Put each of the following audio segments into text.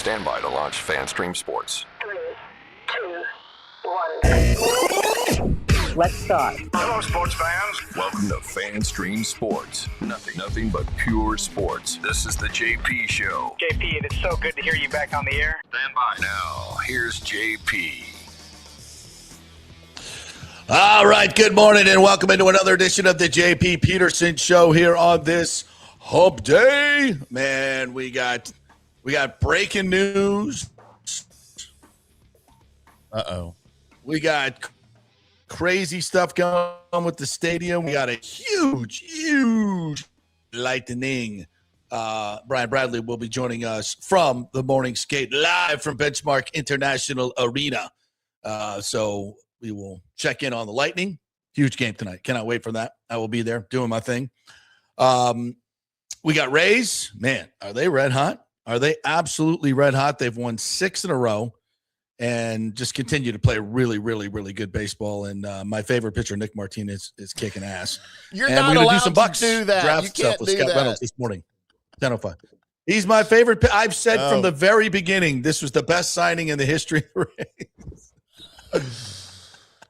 Stand by to launch FanStream Sports. 3, 2, 1. Let's start. Hello, sports fans. Welcome to FanStream Sports. Nothing but pure sports. This is the JP Show. JP, it's so good to hear you back on the air. Stand by. Now, here's JP. All right, good morning and welcome into another edition of the JP Peterson Show here on this Hump Day. Man, we got breaking news. We got crazy stuff going on with the stadium. We got a huge lightning. Brian Bradley will be joining us from the morning skate live from Benchmark International Arena. So we will check in on the Lightning. Huge game tonight. Cannot wait for that. I will be there doing my thing. We got Rays. Man, are they red hot? Are they absolutely red hot? They've won 6 in a row and just continue to play really good baseball. And my favorite pitcher, Nick Martinez, is kicking ass. You're and not we're gonna allowed do some to Bucs do that. draft You stuff can't with do Scott that. Reynolds this morning. 10:05. He's my favorite. I've said from the very beginning, this was the best signing in the history of the Rays.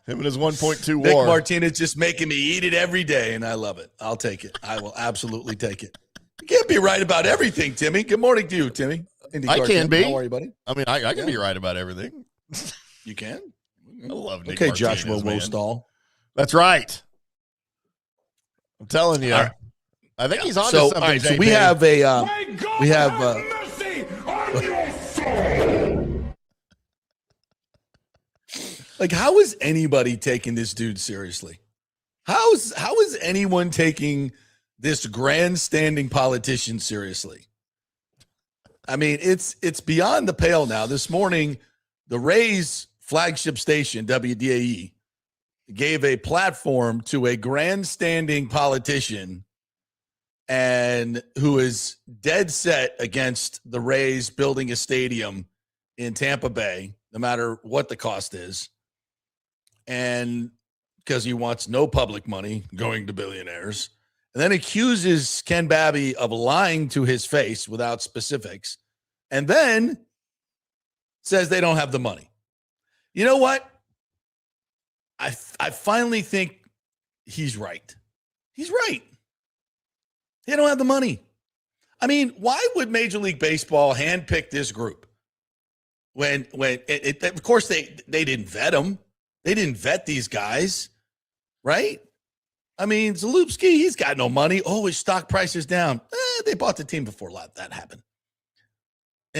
Him and his 1.2 Nick WAR. Martinez just making me eat it every day, and I love it. I'll take it. I will absolutely take it. You can't be right about everything, Timmy. Good morning to you, Timmy. I can be. How are you, buddy? I mean, I can be right about everything. You can? I love Nick Okay, Martinez, Joshua man. Wostall. That's right. I'm telling you. All right. I think he's on to So, something, all right, so JP. we have a we have like, how is anybody taking this dude seriously? How is anyone taking this grandstanding politician seriously? I mean, it's beyond the pale now. This morning, the Rays flagship station, WDAE, gave a platform to a grandstanding politician and who is dead set against the Rays building a stadium in Tampa Bay, no matter what the cost is. And because he wants no public money going to billionaires, and then accuses Ken Babby of lying to his face without specifics, and then says they don't have the money. You know what? I finally think he's right. He's right. They don't have the money. I mean, why would Major League Baseball handpick this group when of course they didn't vet them. They didn't vet these guys, right? I mean, Zalupski, he's got no money. Oh, his stock price is down. They bought the team before that happened.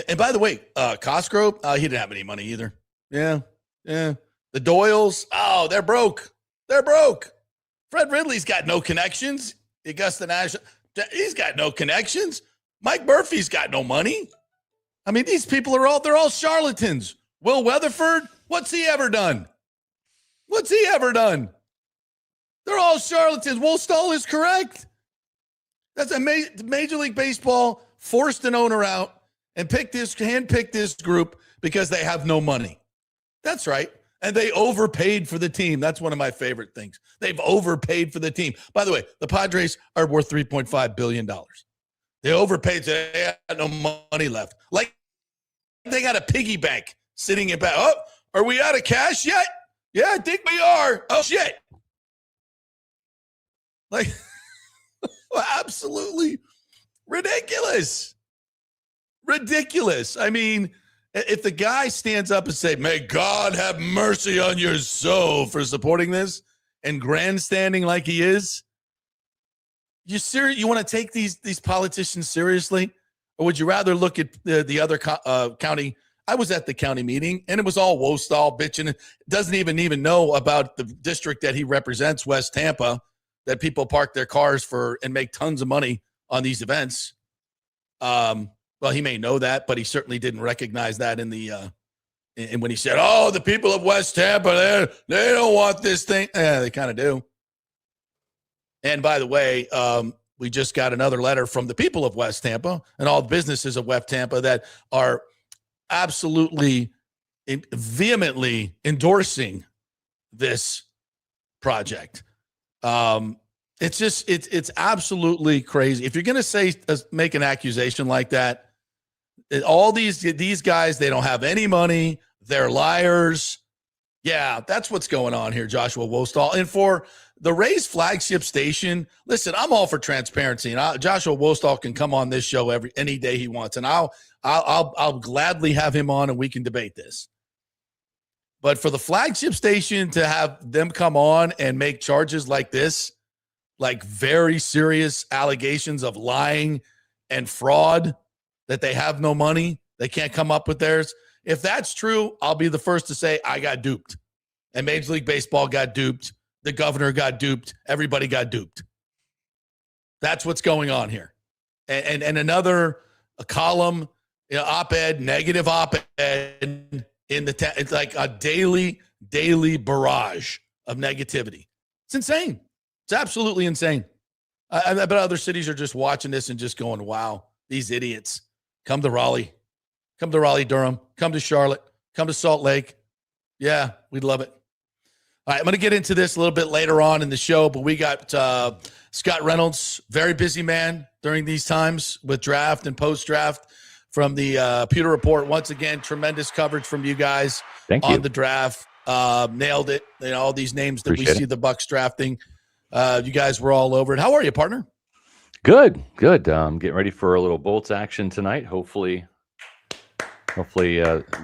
And by the way, Cosgrove, he didn't have any money either. Yeah. The Doyles, they're broke. They're broke. Fred Ridley's got no connections. Augusta National, he's got no connections. Mike Murphy's got no money. I mean, these people they're all charlatans. Will Weatherford, what's he ever done? What's he ever done? They're all charlatans. Wostall is correct. That's a Major League Baseball forced an owner out and handpicked this group because they have no money. That's right. And they overpaid for the team. That's one of my favorite things. They've overpaid for the team. By the way, the Padres are worth $3.5 billion. They overpaid, so they got no money left. Like they got a piggy bank sitting in back. Oh, are we out of cash yet? Yeah, I think we are. Oh, shit. Like, absolutely ridiculous. Ridiculous. I mean, if the guy stands up and say, may God have mercy on your soul for supporting this and grandstanding like he is, you serious? You want to take these politicians seriously? Or would you rather look at the other county? I was at the county meeting, and it was all Wostall bitching. Doesn't even know about the district that he represents, West Tampa, that people park their cars for and make tons of money on these events. Well, he may know that, but he certainly didn't recognize that in the and when he said, "Oh, the people of West Tampa, they don't want this thing." Yeah, they kind of do. And by the way, we just got another letter from the people of West Tampa and all the businesses of West Tampa that are absolutely vehemently endorsing this project. It's absolutely crazy. If you're going to make an accusation like that, All these guys, they don't have any money. They're liars. Yeah, that's what's going on here, Joshua Wostall. And for the Rays flagship station, listen, I'm all for transparency, and Joshua Wostall can come on this show any day he wants, and I'll gladly have him on, and we can debate this. But for the flagship station to have them come on and make charges like this, like very serious allegations of lying and fraud, that they have no money, they can't come up with theirs. If that's true, I'll be the first to say I got duped. And Major League Baseball got duped. The governor got duped. Everybody got duped. That's what's going on here. And another column, op-ed, negative op-ed it's like a daily barrage of negativity. It's insane. It's absolutely insane. I bet other cities are just watching this and just going, wow, these idiots. Come to Raleigh. Come to Raleigh-Durham. Come to Charlotte. Come to Salt Lake. Yeah, we'd love it. All right, I'm going to get into this a little bit later on in the show, but we got Scott Reynolds, very busy man during these times with draft and post-draft from the Pewter Report. Once again, tremendous coverage from you guys on the draft. Nailed it. All these names that we see the Bucs drafting. You guys were all over it. How are you, partner? Good. Getting ready for a little Bolts action tonight. Hopefully,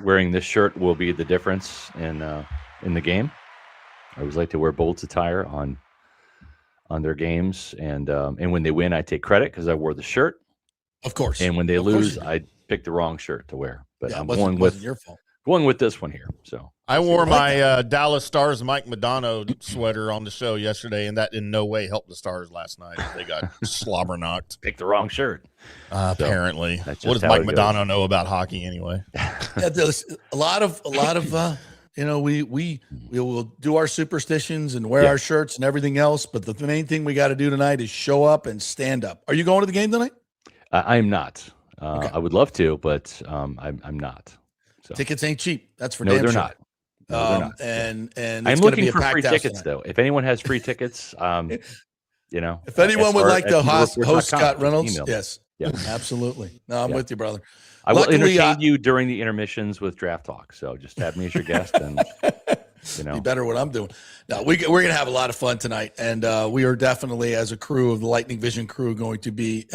wearing this shirt will be the difference in the game. I always like to wear Bolts attire on their games, and when they win, I take credit because I wore the shirt. Of course. And when they lose, I picked the wrong shirt to wear. But I'm going your fault. Going with this one here. So I wore my Dallas Stars Mike Modano sweater on the show yesterday, and that in no way helped the Stars last night. They got slobber knocked. Picked the wrong shirt. Apparently. What does Mike Modano know about hockey anyway? Yeah, there's a lot of we will do our superstitions and wear our shirts and everything else, but the main thing we got to do tonight is show up and stand up. Are you going to the game tonight? I'm not. Okay. I would love to, but I'm not. So. Tickets ain't cheap. That's for no, damn they're sure. not. No, they're not. And I'm looking for free tickets tonight. though. If anyone has free tickets, if anyone would like to host Scott Reynolds, yes, yeah, absolutely. No, I'm with you, brother. I will entertain you during the intermissions with Draft Talk. So just have me as your guest, and be better what I'm doing. No, we're going to have a lot of fun tonight, and we are definitely, as a crew of the Lightning Vision crew, going to be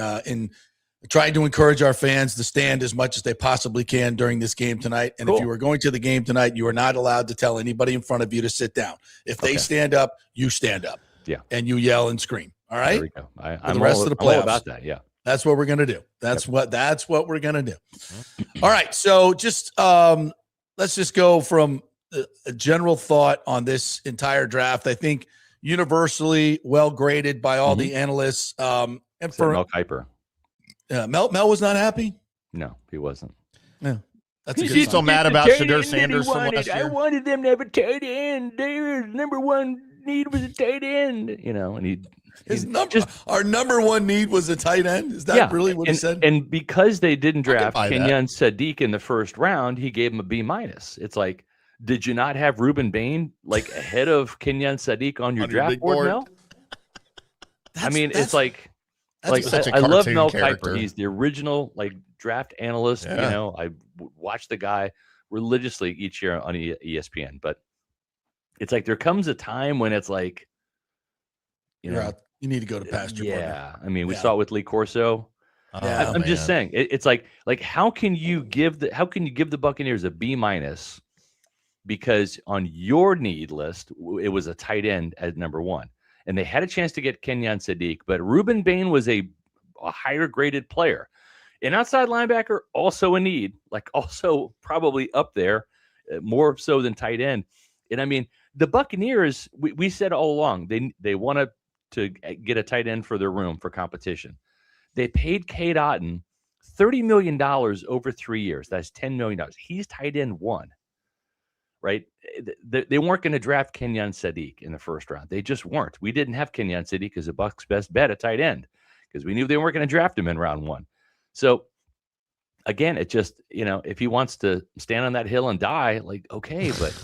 trying to encourage our fans to stand as much as they possibly can during this game tonight. And if you are going to the game tonight, you are not allowed to tell anybody in front of you to sit down. If they stand up, you stand up. Yeah. And you yell and scream. All right. There we go. I'm the rest of the playoffs. all about that. Yeah. That's what we're going to do. That's what we're going to do. All right. So just let's just go from a general thought on this entire draft. I think universally well graded by all the analysts. And for Mel Kiper. Mel was not happy. No, he wasn't. Yeah, that's He's so mad about Shadur Sanders from last year. I wanted them to have a tight end. Their number one need was a tight end. And our number one need was a tight end. Is that really what he said? And because they didn't draft Kenyon Sadiq in the first round, he gave him a B-. It's like, did you not have Ruben Bain ahead of Kenyon Sadiq on your draft board, Mel? It's like. I love Mel Kiper. He's the original draft analyst. Yeah. I watch the guy religiously each year on ESPN. But it's like there comes a time when it's like, you're out. You need to go to pasture. Yeah, we saw it with Lee Corso. I'm just saying it's like how can you give the Buccaneers a B- because on your need list it was a tight end at number one. And they had a chance to get Kenyon Sadiq, but Ruben Bain was a higher graded player. An outside linebacker, also a need, also probably up there, more so than tight end. And the Buccaneers, we said all along, they wanted to get a tight end for their room for competition. They paid Cade Otton $30 million over 3 years. That's $10 million. He's tight end one. Right? They weren't going to draft Kenyon Sadiq in the first round. They just weren't. We didn't have Kenyon Sadiq because the Bucs' best bet at tight end because we knew they weren't going to draft him in round one. So, again, it just, if he wants to stand on that hill and die, okay, but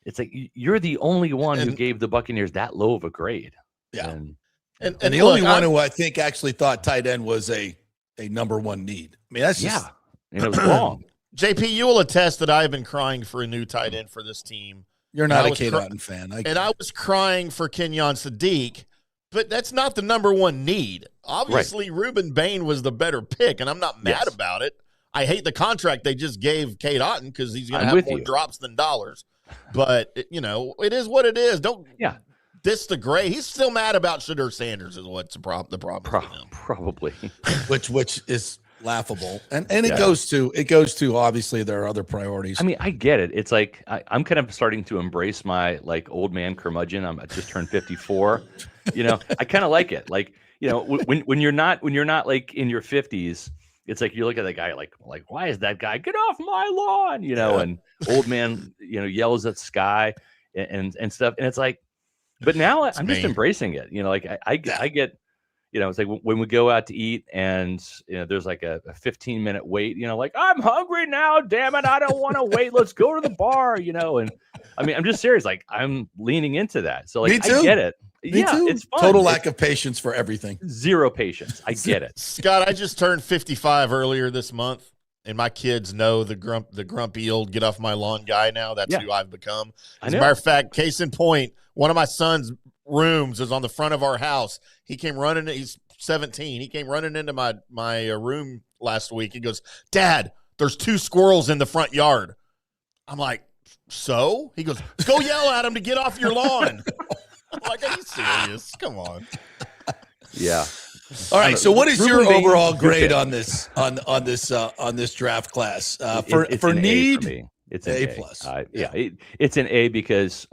it's like you're the only one who gave the Buccaneers that low of a grade. Yeah. And the only one who I think actually thought tight end was a number one need. That's just and it was wrong. JP, you will attest that I have been crying for a new tight end for this team. You're not a Cade Otton fan. I was crying for Kenyon Sadiq, but that's not the number one need. Obviously, Ruben Bain was the better pick, and I'm not mad about it. I hate the contract they just gave Cade Otton because he's going to have more drops than dollars. But, it is what it is. Don't diss the gray. He's still mad about Shedeur Sanders is what's the problem. Probably. which is laughable. And it goes to obviously there are other priorities. I mean, I get it. It's like I'm kind of starting to embrace my old man curmudgeon. I just turned 54. I kind of like it. Like, when you're not like in your 50s, it's like you look at the guy like why is that guy, get off my lawn, and old man yells at the sky and stuff, and it's like, but now I'm just embracing it. I get, it's like when we go out to eat and there's like a 15-minute wait, like, I'm hungry now, damn it, I don't want to wait, let's go to the bar, and I mean, I'm just serious, like I'm leaning into that. So like, I get it. Me too. It's fun. Total lack of patience for everything. Zero patience. I get it. Scott, I just turned 55 earlier this month, and my kids know the grumpy old get off my lawn guy now. That's who I've become. As a matter of fact, case in point, one of my son's rooms is on the front of our house. He came running. He's 17. He came running into my room last week. He goes, "Dad, there's 2 squirrels in the front yard." I'm like, "So?" He goes, "Go yell at them to get off your lawn." I'm like, are you serious? Come on. Yeah. All right. So, what is your overall grade on this draft class? For need, A for me. It's an A+. It's an A because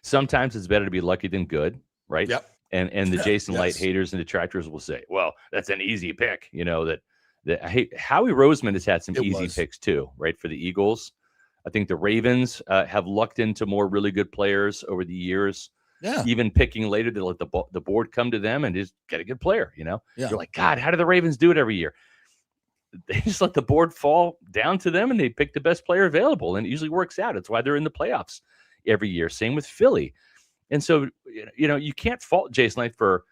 sometimes it's better to be lucky than good, right? Yep. And the Jason Light haters and detractors will say, "Well, that's an easy pick." That Howie Roseman has had some easy picks too, right? For the Eagles, I think the Ravens have lucked into more really good players over the years. Yeah. Even picking later to let the board come to them and just get a good player, You're like, God, how do the Ravens do it every year? They just let the board fall down to them and they pick the best player available, and it usually works out. It's why they're in the playoffs every year. Same with Philly. And so, you can't fault Jason Light for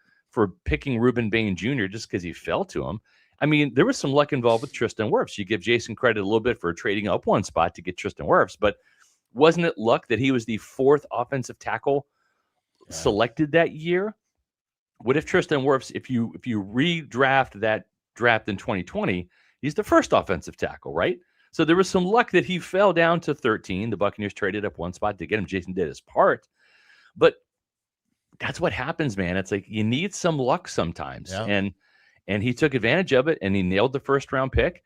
picking Ruben Bain Jr. just because he fell to him. I mean, there was some luck involved with Tristan Wirfs. You give Jason credit a little bit for trading up one spot to get Tristan Wirfs, but wasn't it luck that he was the 4th offensive tackle selected that year? What if Tristan Wirfs, if you redraft that draft in 2020, he's the 1st offensive tackle, right? So there was some luck that he fell down to 13. The Buccaneers traded up one spot to get him. Jason did his part, but that's what happens, man. It's like you need some luck sometimes, and he took advantage of it, and he nailed the 1st round pick.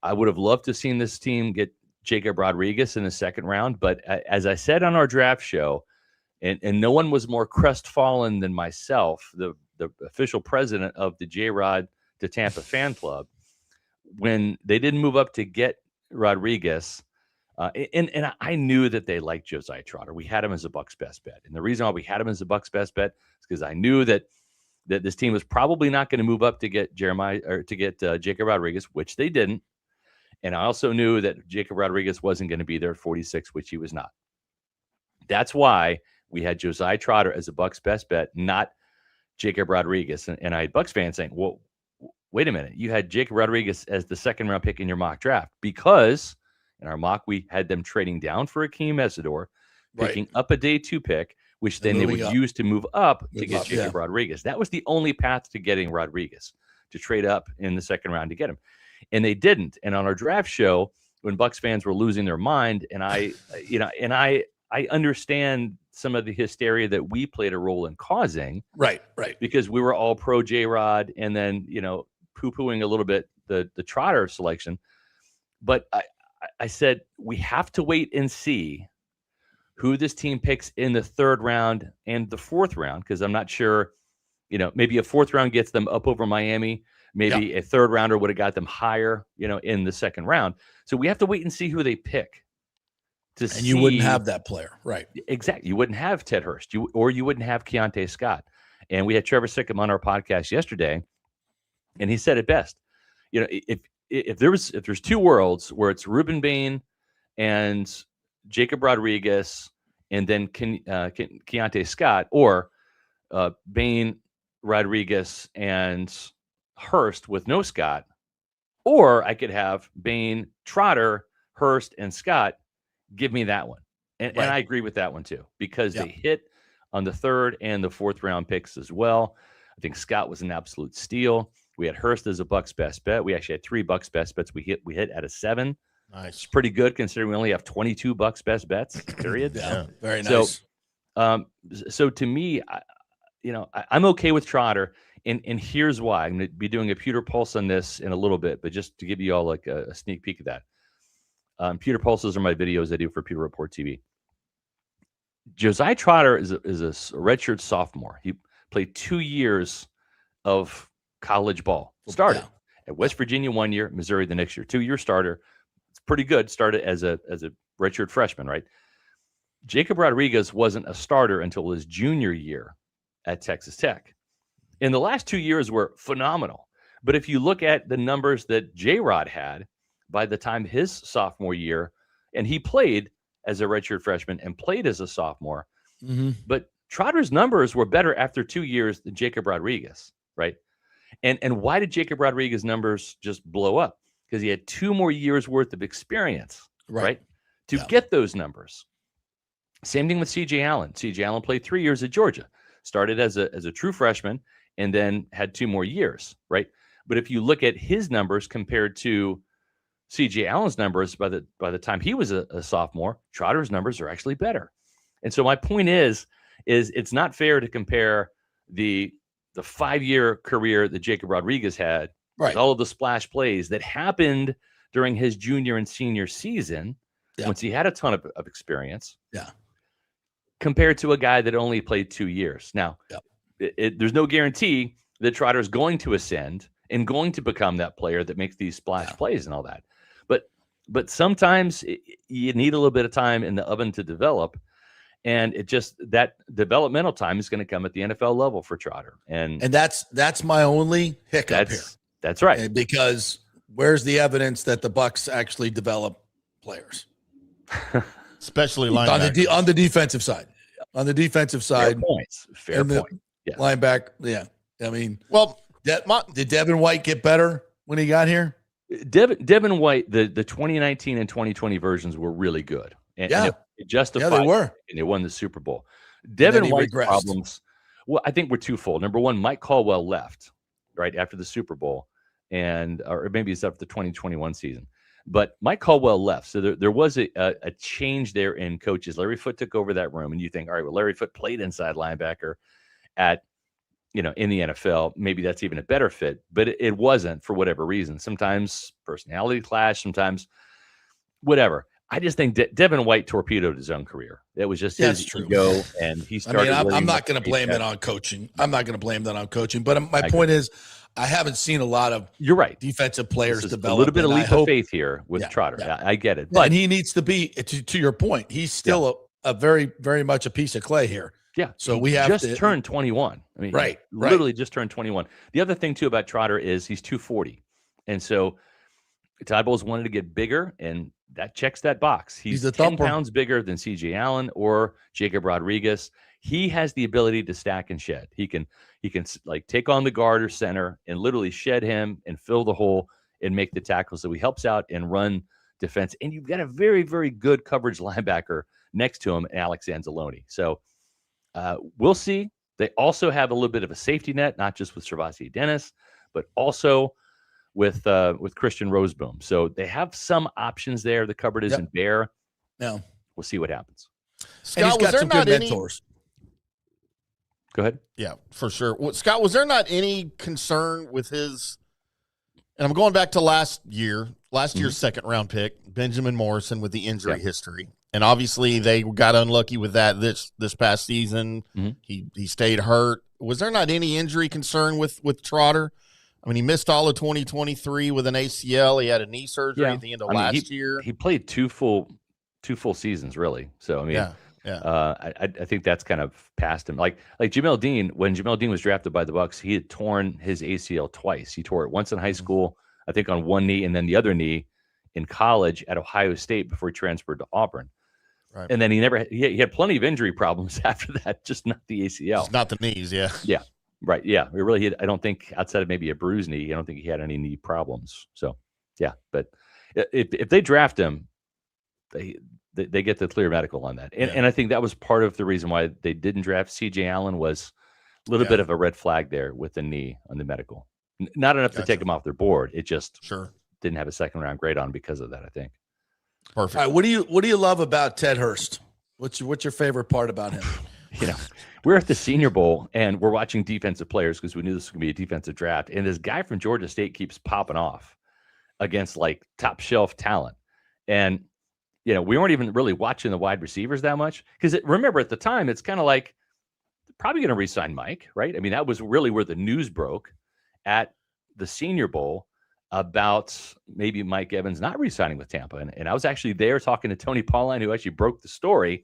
I would have loved to have seen this team get Jacob Rodriguez in the 2nd round, but as I said on our draft show, and no one was more crestfallen than myself, the official president of the J-Rod to Tampa fan club, when they didn't move up to get Rodriguez. And I knew that they liked Josiah Trotter. We had him as a Bucs best bet. And the reason why we had him as a Bucs best bet is because I knew that this team was probably not going to move up to get Jacob Rodriguez, which they didn't. And I also knew that Jacob Rodriguez wasn't going to be there at 46, which he was not. That's why we had Josiah Trotter as a Bucs best bet, not Jacob Rodriguez. And I had Bucs fans saying, well, wait a minute. You had Jacob Rodriguez as the 2nd round pick in your mock draft because in our mock, we had them trading down for Akeem Mesidor, picking up a day 2 pick, which then they would use to move up to get Jacob Rodriguez. That was the only path to getting Rodriguez, to trade up in the 2nd round to get him. And they didn't. And on our draft show, when Bucs fans were losing their mind, and I understand some of the hysteria that we played a role in causing. Right. Because we were all pro J-Rod and then, poo-pooing a little bit the Trotter selection. But I said, we have to wait and see who this team picks in the 3rd round and the 4th round, because I'm not sure, maybe a 4th round gets them up over Miami. Maybe a 3rd rounder would have got them higher, in the 2nd round. So we have to wait and see who they pick. You wouldn't have that player, right? Exactly. You wouldn't have Ted Hurst, you wouldn't have Keontae Scott. And we had Trevor Sickham on our podcast yesterday, and he said it best. If there's 2 worlds where it's Ruben Bain and Jacob Rodriguez, and then Keontae Scott, or Bain, Rodriguez, and Hurst with no Scott, Or I could have Bain, Trotter, Hurst, and Scott give me that one. And I agree with that one too, because they hit on the 3rd and the 4th round picks as well. I think Scott was an absolute steal. We had Hurst as a Bucs best bet. We actually had 3 Bucs best bets. We hit at a 7. Nice. It's pretty good considering we only have 22 Bucs best bets, period. Very nice. So to me, I'm okay with Trotter. And here's why. I'm going to be doing a Pewter Pulse on this in a little bit, but just to give you all like a sneak peek of that. Pewter Pulses are my videos I do for Pewter Report TV. Josiah Trotter is a redshirt sophomore. He played 2 years of college ball. Started at West Virginia 1 year, Missouri the next year. 2-year starter. It's pretty good. Started as a redshirt freshman, right? Jacob Rodriguez wasn't a starter until his junior year at Texas Tech. And the last 2 years were phenomenal. But if you look at the numbers that J-Rod had by the time his sophomore year, and he played as a redshirt freshman and played as a sophomore, but Trotter's numbers were better after 2 years than Jacob Rodriguez, right? And why did Jacob Rodriguez numbers just blow up? Because he had 2 more years worth of experience, right? To get those numbers. Same thing with C.J. Allen. C.J. Allen played 3 years at Georgia, started as a true freshman, and then had 2 more years, right? But if you look at his numbers compared to C.J. Allen's numbers by the time he was a sophomore, Trotter's numbers are actually better. And so my point is it's not fair to compare the 5-year career that Jacob Rodriguez had with all of the splash plays that happened during his junior and senior season, once he had a ton of experience, compared to a guy that only played 2 years. Now, there's no guarantee that Trotter is going to ascend and going to become that player that makes these splash plays and all that. But sometimes you need a little bit of time in the oven to develop. And that developmental time is going to come at the NFL level for Trotter. And that's my only hiccup here. That's right. Because where's the evidence that the Bucs actually develop players? Especially linebackers. On the defensive side. On the defensive side. Fair point. Yeah. Linebacker. Yeah. I mean, did Devin White get better when he got here? Devin White, the 2019 and 2020 versions were really good. And it justified. Yeah, they were. And they won the Super Bowl. Devin White's problems, well, I think were twofold. Number one, Mike Caldwell left right after the Super Bowl, or maybe it's after the 2021 season. But Mike Caldwell left. So there was a change there in coaches. Larry Foote took over that room, and you think, all right, well, Larry Foote played inside linebacker in the NFL. Maybe that's even a better fit, but it wasn't for whatever reason. Sometimes personality clash, sometimes whatever. I just think Devin White torpedoed his own career. It was just his ego, and he started. I'm not going to blame it on coaching. I'm not going to blame that on coaching. But my point is, I haven't seen a lot of defensive players develop. A little bit of leap of faith here with Trotter. Yeah. I get it, but he needs to be. To your point, he's still a very, very much a piece of clay here. Yeah. So we have just turned 21. I mean, literally just turned 21. The other thing too about Trotter is he's 240, and so Todd Bowles wanted to get bigger, and that checks that box. He's 10 pounds bigger than C.J. Allen or Jacob Rodriguez. He has the ability to stack and shed. He can like take on the guard or center and literally shed him and fill the hole and make the tackle. So he helps out and run defense. And you've got a very, very good coverage linebacker next to him, Alex Anzalone. So we'll see. They also have a little bit of a safety net, not just with Servasi Dennis, but also with Christian Roseboom. So they have some options there. The cupboard isn't bare. No. We'll see what happens. Scott, and he's got some good mentors. Go ahead. Yeah, for sure. Well, Scott, was there not any concern with his, and I'm going back to last year's second round pick, Benjamin Morrison, with the injury history. And obviously they got unlucky with that this past season. Mm-hmm. He stayed hurt. Was there not any injury concern with Trotter? I mean, he missed all of 2023 with an ACL. He had a knee surgery at the end of last year. He played two full seasons, really. So I mean, I think that's kind of past him. Like Jamel Dean, when Jamel Dean was drafted by the Bucs, he had torn his ACL twice. He tore it once in high school, I think on one knee, and then the other knee in college at Ohio State before he transferred to Auburn. Right. And then he had plenty of injury problems after that, just not the ACL. Just not the knees, yeah. Yeah, right, yeah. I don't think outside of maybe a bruised knee, I don't think he had any knee problems. So Yeah, but if they draft him, they get the clear medical on that. And I think that was part of the reason why they didn't draft C.J. Allen was a little bit of a red flag there with the knee on the medical. Not enough to take him off their board. It just didn't have a second round grade on because of that, I think. Perfect. All right, what do you love about Ted Hurst? What's your favorite part about him? We're at the Senior Bowl and we're watching defensive players because we knew this was going to be a defensive draft. And this guy from Georgia State keeps popping off against like top shelf talent. And, we weren't even really watching the wide receivers that much because remember at the time, it's kind of like probably going to re-sign Mike, right? I mean, that was really where the news broke at the Senior Bowl about maybe Mike Evans not re-signing with Tampa. And I was actually there talking to Tony Pauline, who actually broke the story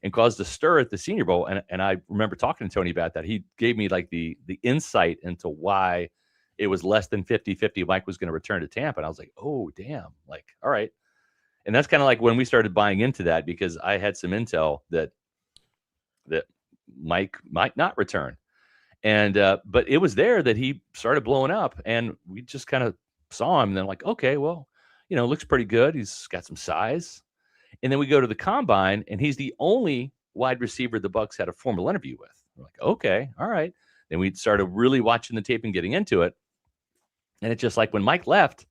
and caused a stir at the Senior Bowl. And I remember talking to Tony about that. He gave me like the insight into why it was less than 50-50 Mike was going to return to Tampa. And I was like, oh, damn. Like, all right. And that's kind of like when we started buying into that because I had some intel that Mike might not return. And but it was there that he started blowing up and we just kind of saw him and then like, okay, well, looks pretty good. He's got some size. And then we go to the combine and he's the only wide receiver the Bucs had a formal interview with. We're like, okay, all right. Then we started really watching the tape and getting into it. And it's just like when Mike left,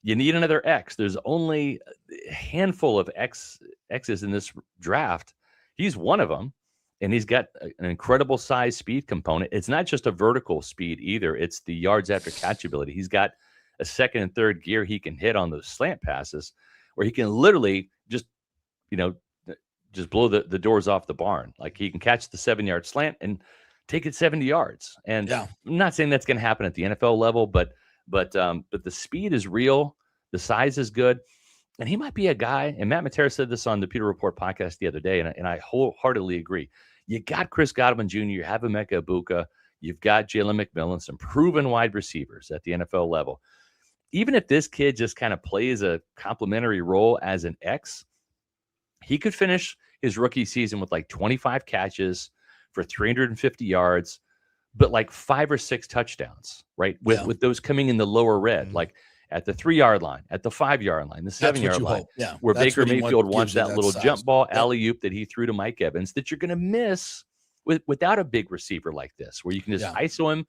you need another X. There's only a handful of X's in this draft. He's one of them. And he's got an incredible size speed component. It's not just a vertical speed either. It's the yards after catch ability. He's got a second and third gear he can hit on those slant passes where he can literally just blow the doors off the barn. Like he can catch the 7-yard slant and take it 70 yards. And I'm not saying that's going to happen at the NFL level, but the speed is real. The size is good. And he might be a guy, and Matt Matera said this on the Peter Report podcast the other day, and I wholeheartedly agree. You got Chris Godwin Jr., you have Emeka Egbuka, you've got Jalen McMillan, some proven wide receivers at the NFL level. Even if this kid just kind of plays a complementary role as an X, he could finish his rookie season with like 25 catches for 350 yards, but like 5 or 6 touchdowns, right? With those coming in the lower red, like at the 3-yard line, at the 5-yard line, the 7-yard line, where Baker Mayfield wants that little jump ball alley-oop that he threw to Mike Evans that you're going to miss without a big receiver like this, where you can just ISO him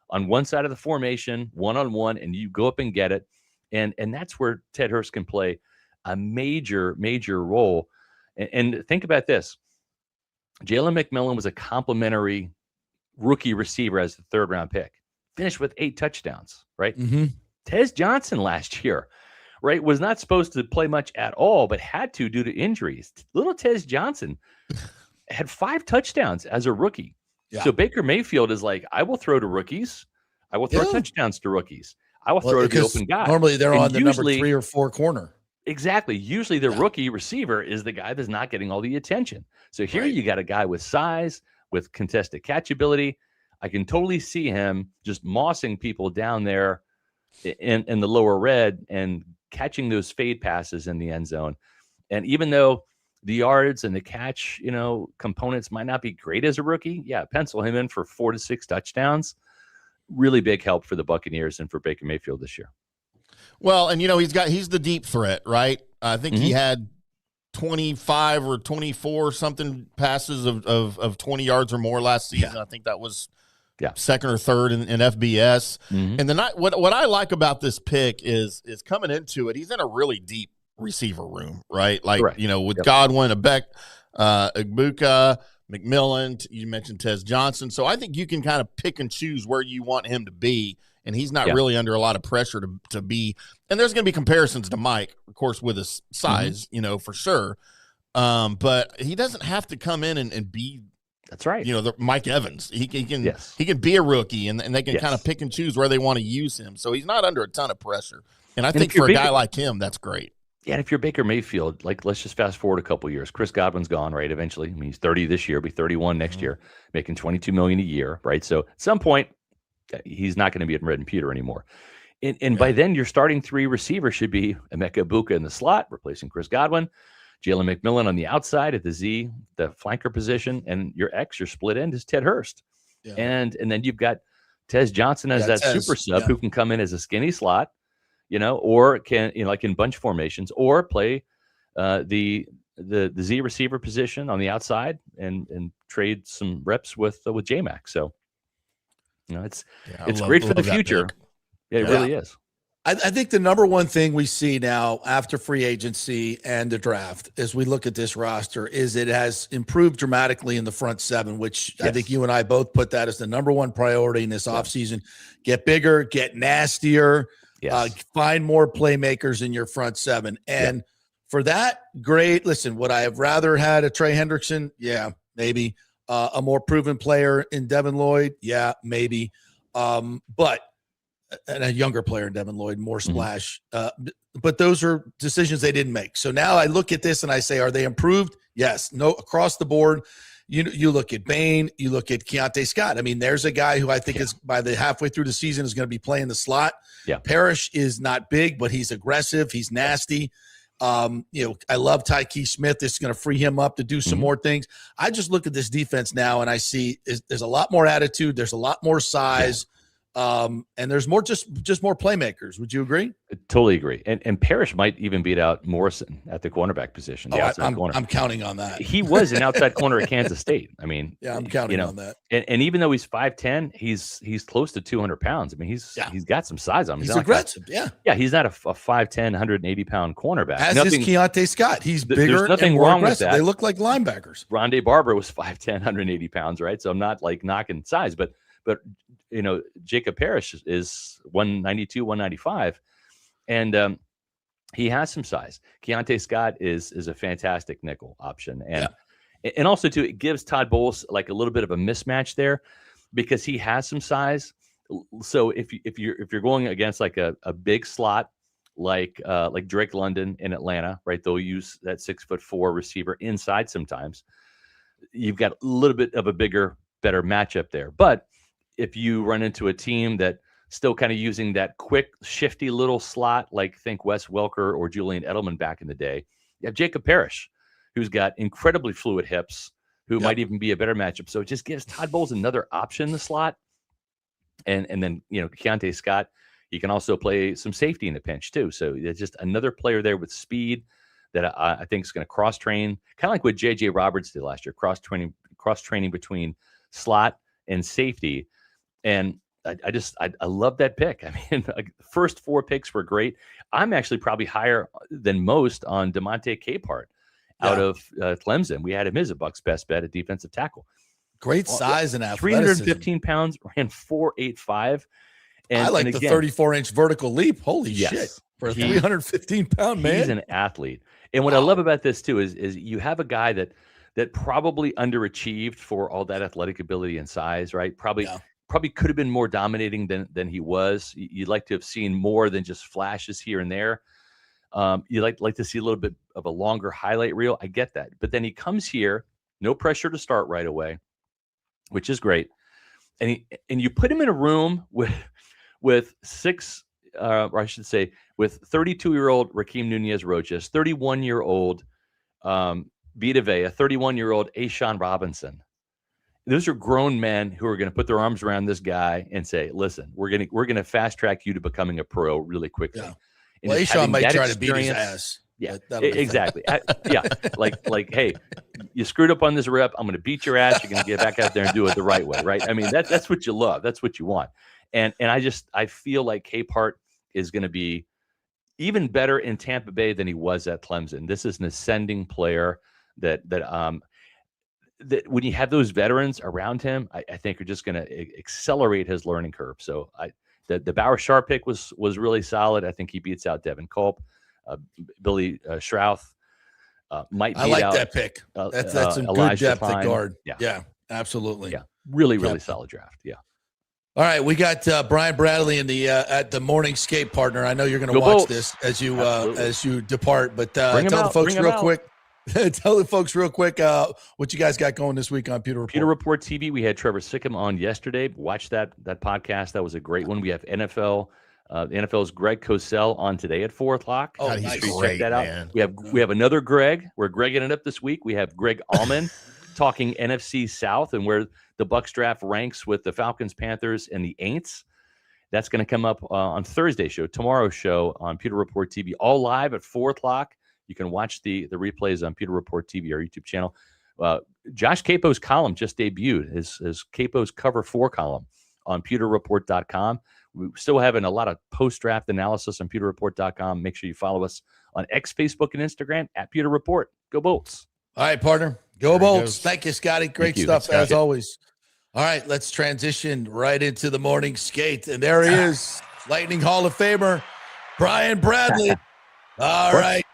on one side of the formation, one-on-one, and you go up and get it. And that's where Ted Hurst can play a major, major role. And think about this. Jalen McMillan was a complimentary rookie receiver as the 3rd-round pick. Finished with 8 touchdowns, right? Mm-hmm. Tez Johnson last year, right, was not supposed to play much at all, but had to due to injuries. Little Tez Johnson had 5 touchdowns as a rookie. Yeah. So Baker Mayfield is like, I will throw to rookies. I will throw touchdowns to rookies. I will throw to the open guy. Normally they're on the number 3 or 4 corner. Exactly. Usually the rookie receiver is the guy that's not getting all the attention. So here you got a guy with size, with contested catch ability. I can totally see him just mossing people down there in the lower red and catching those fade passes in the end zone. And even though the yards and the catch, components might not be great as a rookie, pencil him in for 4 to 6 touchdowns. Really big help for the Buccaneers and for Baker Mayfield this year. Well, and he's the deep threat, right? I think he had 25 or 24 something passes of 20 yards or more last season. I think that was second or third in FBS. And then what I like about this pick is coming into it, he's in a really deep receiver room, right? Like, with Godwin, Egbuka, McMillan, you mentioned Tez Johnson. So I think you can kind of pick and choose where you want him to be, and he's not really under a lot of pressure to be. And there's going to be comparisons to Mike, of course, with his size, for sure. But he doesn't have to come in and be That's right. The Mike Evans. He can be a rookie, and they can kind of pick and choose where they want to use him. So he's not under a ton of pressure. And I think for a guy like him, that's great. Yeah, and if you're Baker Mayfield, like let's just fast forward a couple of years. Chris Godwin's gone, right? Eventually, I mean, he's 30 this year, be 31 next year, making $22 million a year, right? So at some point, he's not going to be at Red and Peter anymore. And by then, your starting 3 receivers should be Emeka Egbuka in the slot, replacing Chris Godwin, Jalen McMillan on the outside at the flanker position, and your split end is Ted Hurst. Yeah. And then you've got Tez Johnson as that super sub who can come in as a skinny slot, or can, like in bunch formations, or play the Z receiver position on the outside and trade some reps with J-Mac. So, it's great for the future. It really is. I think the number one thing we see now after free agency and the draft, as we look at this roster, is it has improved dramatically in the front seven, which I think you and I both put that as the number one priority in this offseason. Get bigger, get nastier, find more playmakers in your front seven. And for that, great. Listen, would I have rather had a Trey Hendrickson? Yeah, maybe. A more proven player in Devin Lloyd? Yeah, maybe. But and a younger player in Devin Lloyd, more splash. But those are decisions they didn't make. So now I look at this and I say, are they improved? Yes. No, across the board. You look at Bain, you look at Keontae Scott. I mean, there's a guy who I think is by the halfway through the season is going to be playing the slot. Yeah. Parrish is not big, but he's aggressive. He's nasty. I love Tyke Smith. This is going to free him up to do some more things. I just look at this defense now and I see there's a lot more attitude. There's a lot more size. And there's more, just more playmakers. Would you agree? I totally agree. And Parrish might even beat out Morrison at the cornerback position. I'm counting on that. He was an outside corner at Kansas State. I mean, I'm counting on that. And even though he's 5'10", he's close to 200 pounds. I mean, he's got some size on him. He's aggressive. He's not a 5'10", 180-pound cornerback. As is Keontae Scott. He's bigger. There's nothing and more wrong aggressive. with that. They look like linebackers. Rondé Barber was 5'10", 180 pounds, right? So I'm not like knocking size, but Jacob Parrish is 192, 195, and he has some size. Keontae Scott is a fantastic nickel option, and also too, it gives Todd Bowles like a little bit of a mismatch there because he has some size. So if you're going against like a big slot like Drake London in Atlanta, right? They'll use that 6'4" receiver inside sometimes. You've got a little bit of a bigger, better matchup there, but if you run into a team that still kind of using that quick, shifty little slot, like think Wes Welker or Julian Edelman back in the day, you have Jacob Parrish, who's got incredibly fluid hips, who might even be a better matchup. So it just gives Todd Bowles another option in the slot. And then, Keontae Scott, he can also play some safety in the pinch too. So it's just another player there with speed that I think is going to cross-train, kind of like what J.J. Roberts did last year, cross-training between slot and safety. And I love that pick. I mean, the first 4 picks were great. I'm actually probably higher than most on DeMonte Capehart out of Clemson. We had him as a Bucs best bet at defensive tackle. Great size and athleticism. 315 pounds, ran 4.85. And I like the 34-inch vertical leap. Holy shit. For a 315-pound man. He's an athlete. And what I love about this, too, is you have a guy that probably underachieved for all that athletic ability and size, right? Probably could have been more dominating than he was. You'd like to have seen more than just flashes here and there. You like to see a little bit of a longer highlight reel. I get that. But then he comes here, no pressure to start right away, which is great. And you put him in a room with with 32-year-old Rakeem Nunez-Roches, 31-year-old Vita Vea, 31-year-old Ashawn Robinson. Those are grown men who are going to put their arms around this guy and say, "Listen, we're going to fast track you to becoming a pro really quickly." Yeah. Well, Ashawn might try to beat his ass. Yeah, exactly. Like, hey, you screwed up on this rep. I'm going to beat your ass. You're going to get back out there and do it the right way, right? I mean, that's what you love. That's what you want. And I feel like Capehart is going to be even better in Tampa Bay than he was at Clemson. This is an ascending player that when you have those veterans around him, I think are just going to accelerate his learning curve. So the Bauer Sharp pick was really solid. I think he beats out Devin Culp. Billy Schrauth might beat out. I like that pick. That's some good depth at guard. Yeah, absolutely. Yeah, really solid draft. Yeah. All right, we got Brian Bradley in the at the morning skate partner. I know you're going to watch this as you depart, but tell the folks real quick. Tell the folks real quick what you guys got going this week on Pewter Report. Pewter Report TV. We had Trevor Sickham on yesterday. Watch that podcast. That was a great one. We have NFL. The NFL's Greg Cosell on today at 4:00. Oh, nice. Check that out. Man. We have another Greg. We're Gregging it up this week. We have Greg Allman talking NFC South and where the Bucs draft ranks with the Falcons, Panthers, and the Aints. That's going to come up on Thursday's show, tomorrow's show on Pewter Report TV, all live at 4 o'clock. You can watch the replays on Pewter Report TV, our YouTube channel. Josh Capo's column just debuted, his Capo's Cover 4 column on pewterreport.com. We're still having a lot of post-draft analysis on pewterreport.com. Make sure you follow us on X, Facebook, and Instagram at Pewter Report. Go Bolts. All right, partner. Go Bolts. Thank you, Scotty. Great stuff, as always. All right, let's transition right into the morning skate. And there he is, Lightning Hall of Famer, Brian Bradley. All right.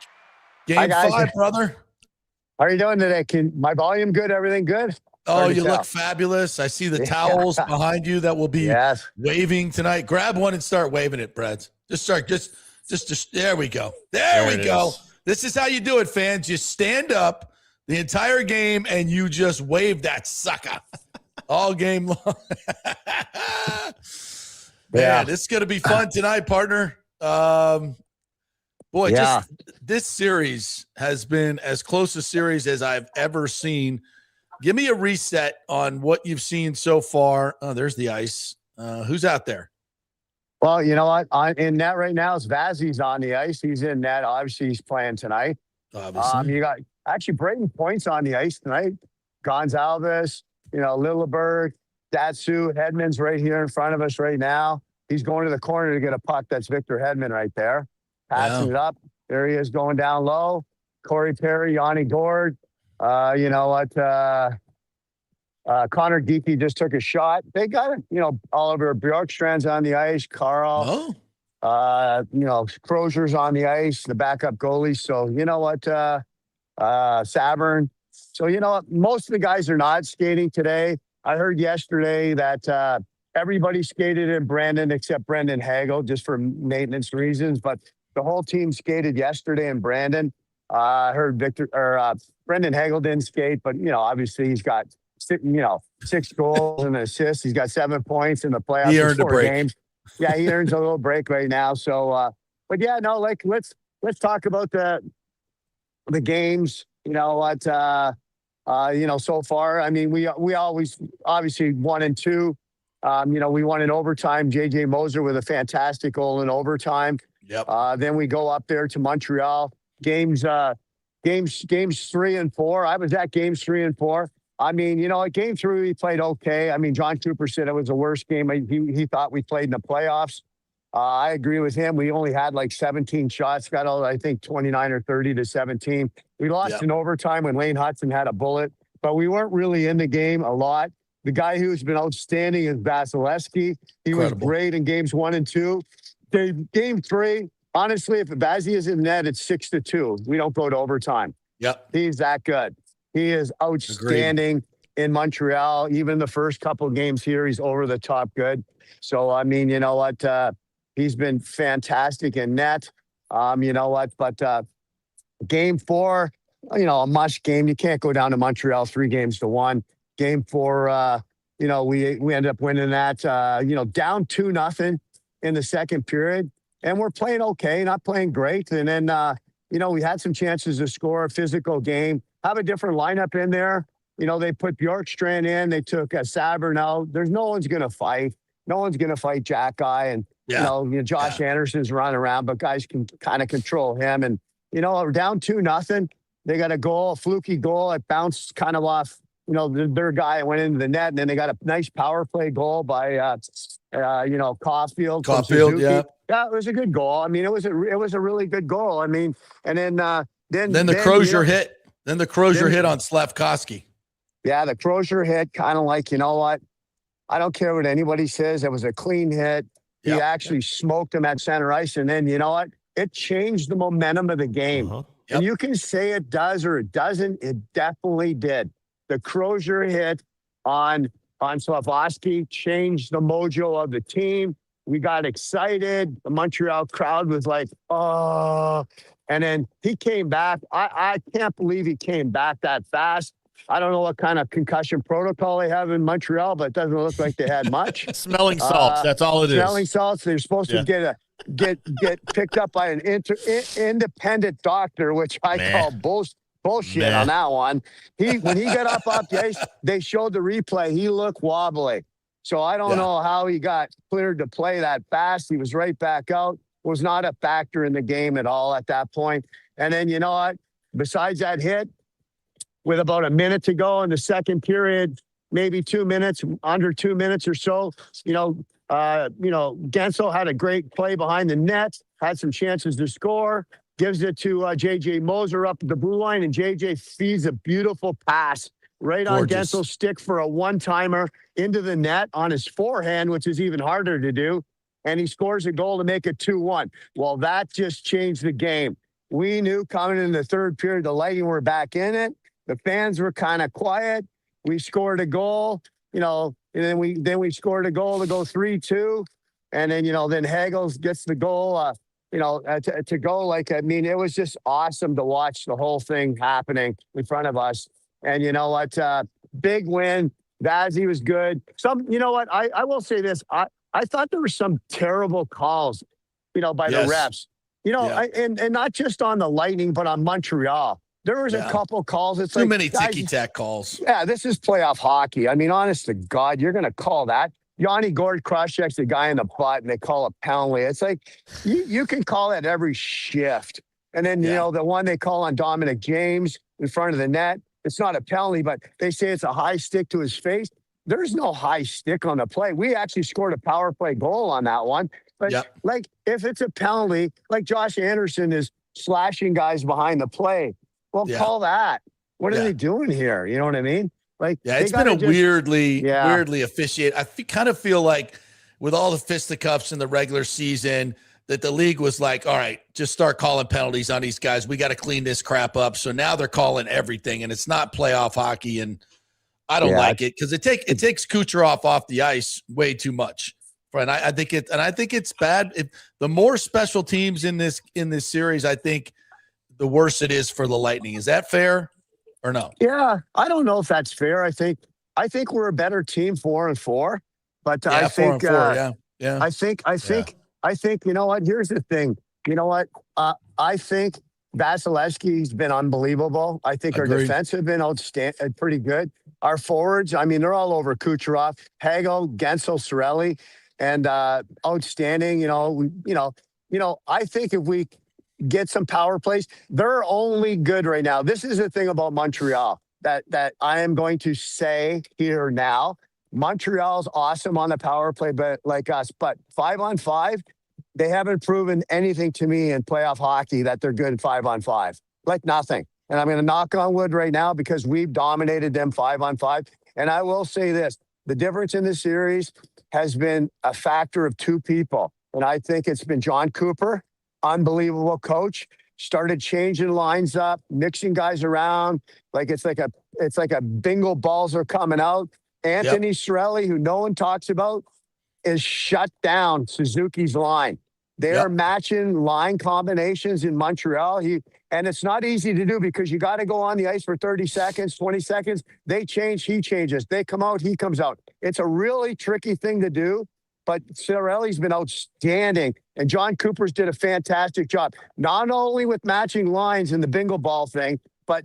Game 5, brother. How are you doing today? My volume good? Everything good? Oh, you look fabulous. I see the towels behind you that will be waving tonight. Grab one and start waving it, Brad. Just there we go. There we go. This is how you do it, fans. You stand up the entire game and you just wave that sucker all game long. Man, this is going to be fun tonight, partner. Just this series has been as close a series as I've ever seen. Give me a reset on what you've seen so far. Oh, there's the ice. Who's out there? Well, you know what? In net right now is Vazzy's on the ice. He's in net. Obviously, he's playing tonight. Obviously. You got actually Brayden Point's on the ice tonight. Gonzalez, Lilleberg, Datsu, Hedman's right here in front of us right now. He's going to the corner to get a puck. That's Victor Hedman right there. Passing it up. There he is going down low. Corey Perry, Yanni Gord. Connor Geeky just took a shot. They got it, Oliver Bjorkstrand's on the ice. Carl. Crozier's on the ice, the backup goalie. So, Savern. So, most of the guys are not skating today. I heard yesterday that everybody skated in Brandon except Brendan Hagel, just for maintenance reasons. But the whole team skated yesterday in Brandon. I heard Brendan Hagel didn't skate, but, obviously he's got, 6 goals and assists. He's got 7 points in the playoffs. He earned a break. Games. Yeah, he earns a little break right now. So, let's talk about the games. So far. I mean, we always obviously 1 and 2. We won in overtime. JJ Moser with a fantastic goal in overtime. Yep. Then we go up there to Montreal. Games 3 and 4. I was at games 3 and 4. I mean, at game 3, we played okay. I mean, John Cooper said it was the worst game he thought we played in the playoffs. I agree with him. We only had like 17 shots, got all, I think, 29 or 30 to 17. We lost in overtime when Lane Hudson had a bullet, but we weren't really in the game a lot. The guy who's been outstanding is Vasilevsky. He was great in games 1 and 2. Game 3, honestly, if Vazzy is in net, it's 6-2. We don't go to overtime. Yep. He's that good. He is outstanding in Montreal. Even the first couple games here, he's over the top good. So, I mean, you know what? He's been fantastic in net. But game 4, a must game. You can't go down to Montreal 3-1. Game 4, we ended up winning that, down 2-0 in the second period. And we're playing okay, not playing great. And then, we had some chances to score a physical game. Have a different lineup in there. They put Bjorkstrand in. They took Savern out. There's no one's going to fight. No one's going to fight Jack Guy. And, Josh Anderson's running around, but guys can kind of control him. And, we're down 2-0. They got a fluky goal. It bounced kind of off, their guy went into the net. And then they got a nice power play goal by, Caulfield. Caulfield, yeah. Yeah, it was a good goal. I mean, it was a really good goal. I mean, and then the Crozier hit. Then the Crozier hit on Slavkovsky. Yeah, the Crozier hit, kind of like, you know what? I don't care what anybody says. It was a clean hit. He actually smoked him at center ice. And then, you know what? It changed the momentum of the game. Yep. And you can say it does or it doesn't. It definitely did. The Crozier hit on Slavkovsky changed the mojo of the team. We got excited. The Montreal crowd was like, oh. And then he came back. I can't believe he came back that fast. I don't know what kind of concussion protocol they have in Montreal, but it doesn't look like they had much. Smelling salts. That's all it is. Smelling salts. They're supposed to get picked up by an independent doctor, which I call bullshit on that one. When he got up the ice, they showed the replay. He looked wobbly. So I don't know how he got cleared to play that fast. He was right back out. Was not a factor in the game at all at that point. And then, you know what? Besides that hit, with about a minute to go in the second period, maybe 2 minutes, under 2 minutes or so, Gensel had a great play behind the net, had some chances to score, gives it to JJ Moser up at the blue line, and JJ feeds a beautiful pass right on Gensel's stick for a one-timer into the net on his forehand, which is even harder to do. And he scores a goal to make it 2-1. Well, that just changed the game. We knew coming in the third period, the Lightning were back in it. The fans were kind of quiet. We scored a goal, and then we scored a goal to go 3-2. And then, then Hagel gets the goal, to go. It was just awesome to watch the whole thing happening in front of us. And you know what? Big win. Vazzy was good. I will say this. I thought there were some terrible calls, by the refs. And not just on the Lightning, but on Montreal. There was a couple calls. It's too many ticky-tack calls. Yeah, this is playoff hockey. I mean, honest to God, you're going to call that. Yanni Gord cross-checks the guy in the butt, and they call a penalty. It's like, you can call that every shift. And then, the one they call on Dominic James in front of the net, it's not a penalty, but they say it's a high stick to his face. There's no high stick on the play. We actually scored a power play goal on that one. But, if it's a penalty, like Josh Anderson is slashing guys behind the play, well, call that. What are they doing here? You know what I mean? It's been a weirdly officiated. I kind of feel like with all the fisticuffs in the regular season that the league was like, all right, just start calling penalties on these guys. We got to clean this crap up. So now they're calling everything, and it's not playoff hockey. And I don't like it because it takes Kucherov off the ice way too much. And I think it's bad. The more special teams in this series, I think the worse it is for the Lightning. Is that fair or no? Yeah, I don't know if that's fair. I think we're a better team 4-4, but I think 4-4, I think you know what? Here's the thing. You know what? I think Vasilevsky's been unbelievable. I think our defense have been outstanding, pretty good. Our forwards, they're all over Kucherov, Hagel, Gensel, Cirelli, and outstanding. I think if we get some power plays, they're only good right now. This is the thing about Montreal that I am going to say here now. Montreal's awesome on the power play, but like us, but 5-on-5, they haven't proven anything to me in playoff hockey that they're good at 5-on-5. Like nothing. And I'm going to knock on wood right now because we've dominated them 5-on-5. And I will say this, the difference in this series has been a factor of two people. And I think it's been John Cooper, unbelievable coach, started changing lines up, mixing guys around. It's like a bingo balls are coming out. Anthony Cirelli, who no one talks about, is shut down Suzuki's line. They are matching line combinations in Montreal. And it's not easy to do because you got to go on the ice for 30 seconds, 20 seconds. They change, he changes. They come out, he comes out. It's a really tricky thing to do, but Cirelli's been outstanding. And John Cooper's did a fantastic job, not only with matching lines in the bingo ball thing, but,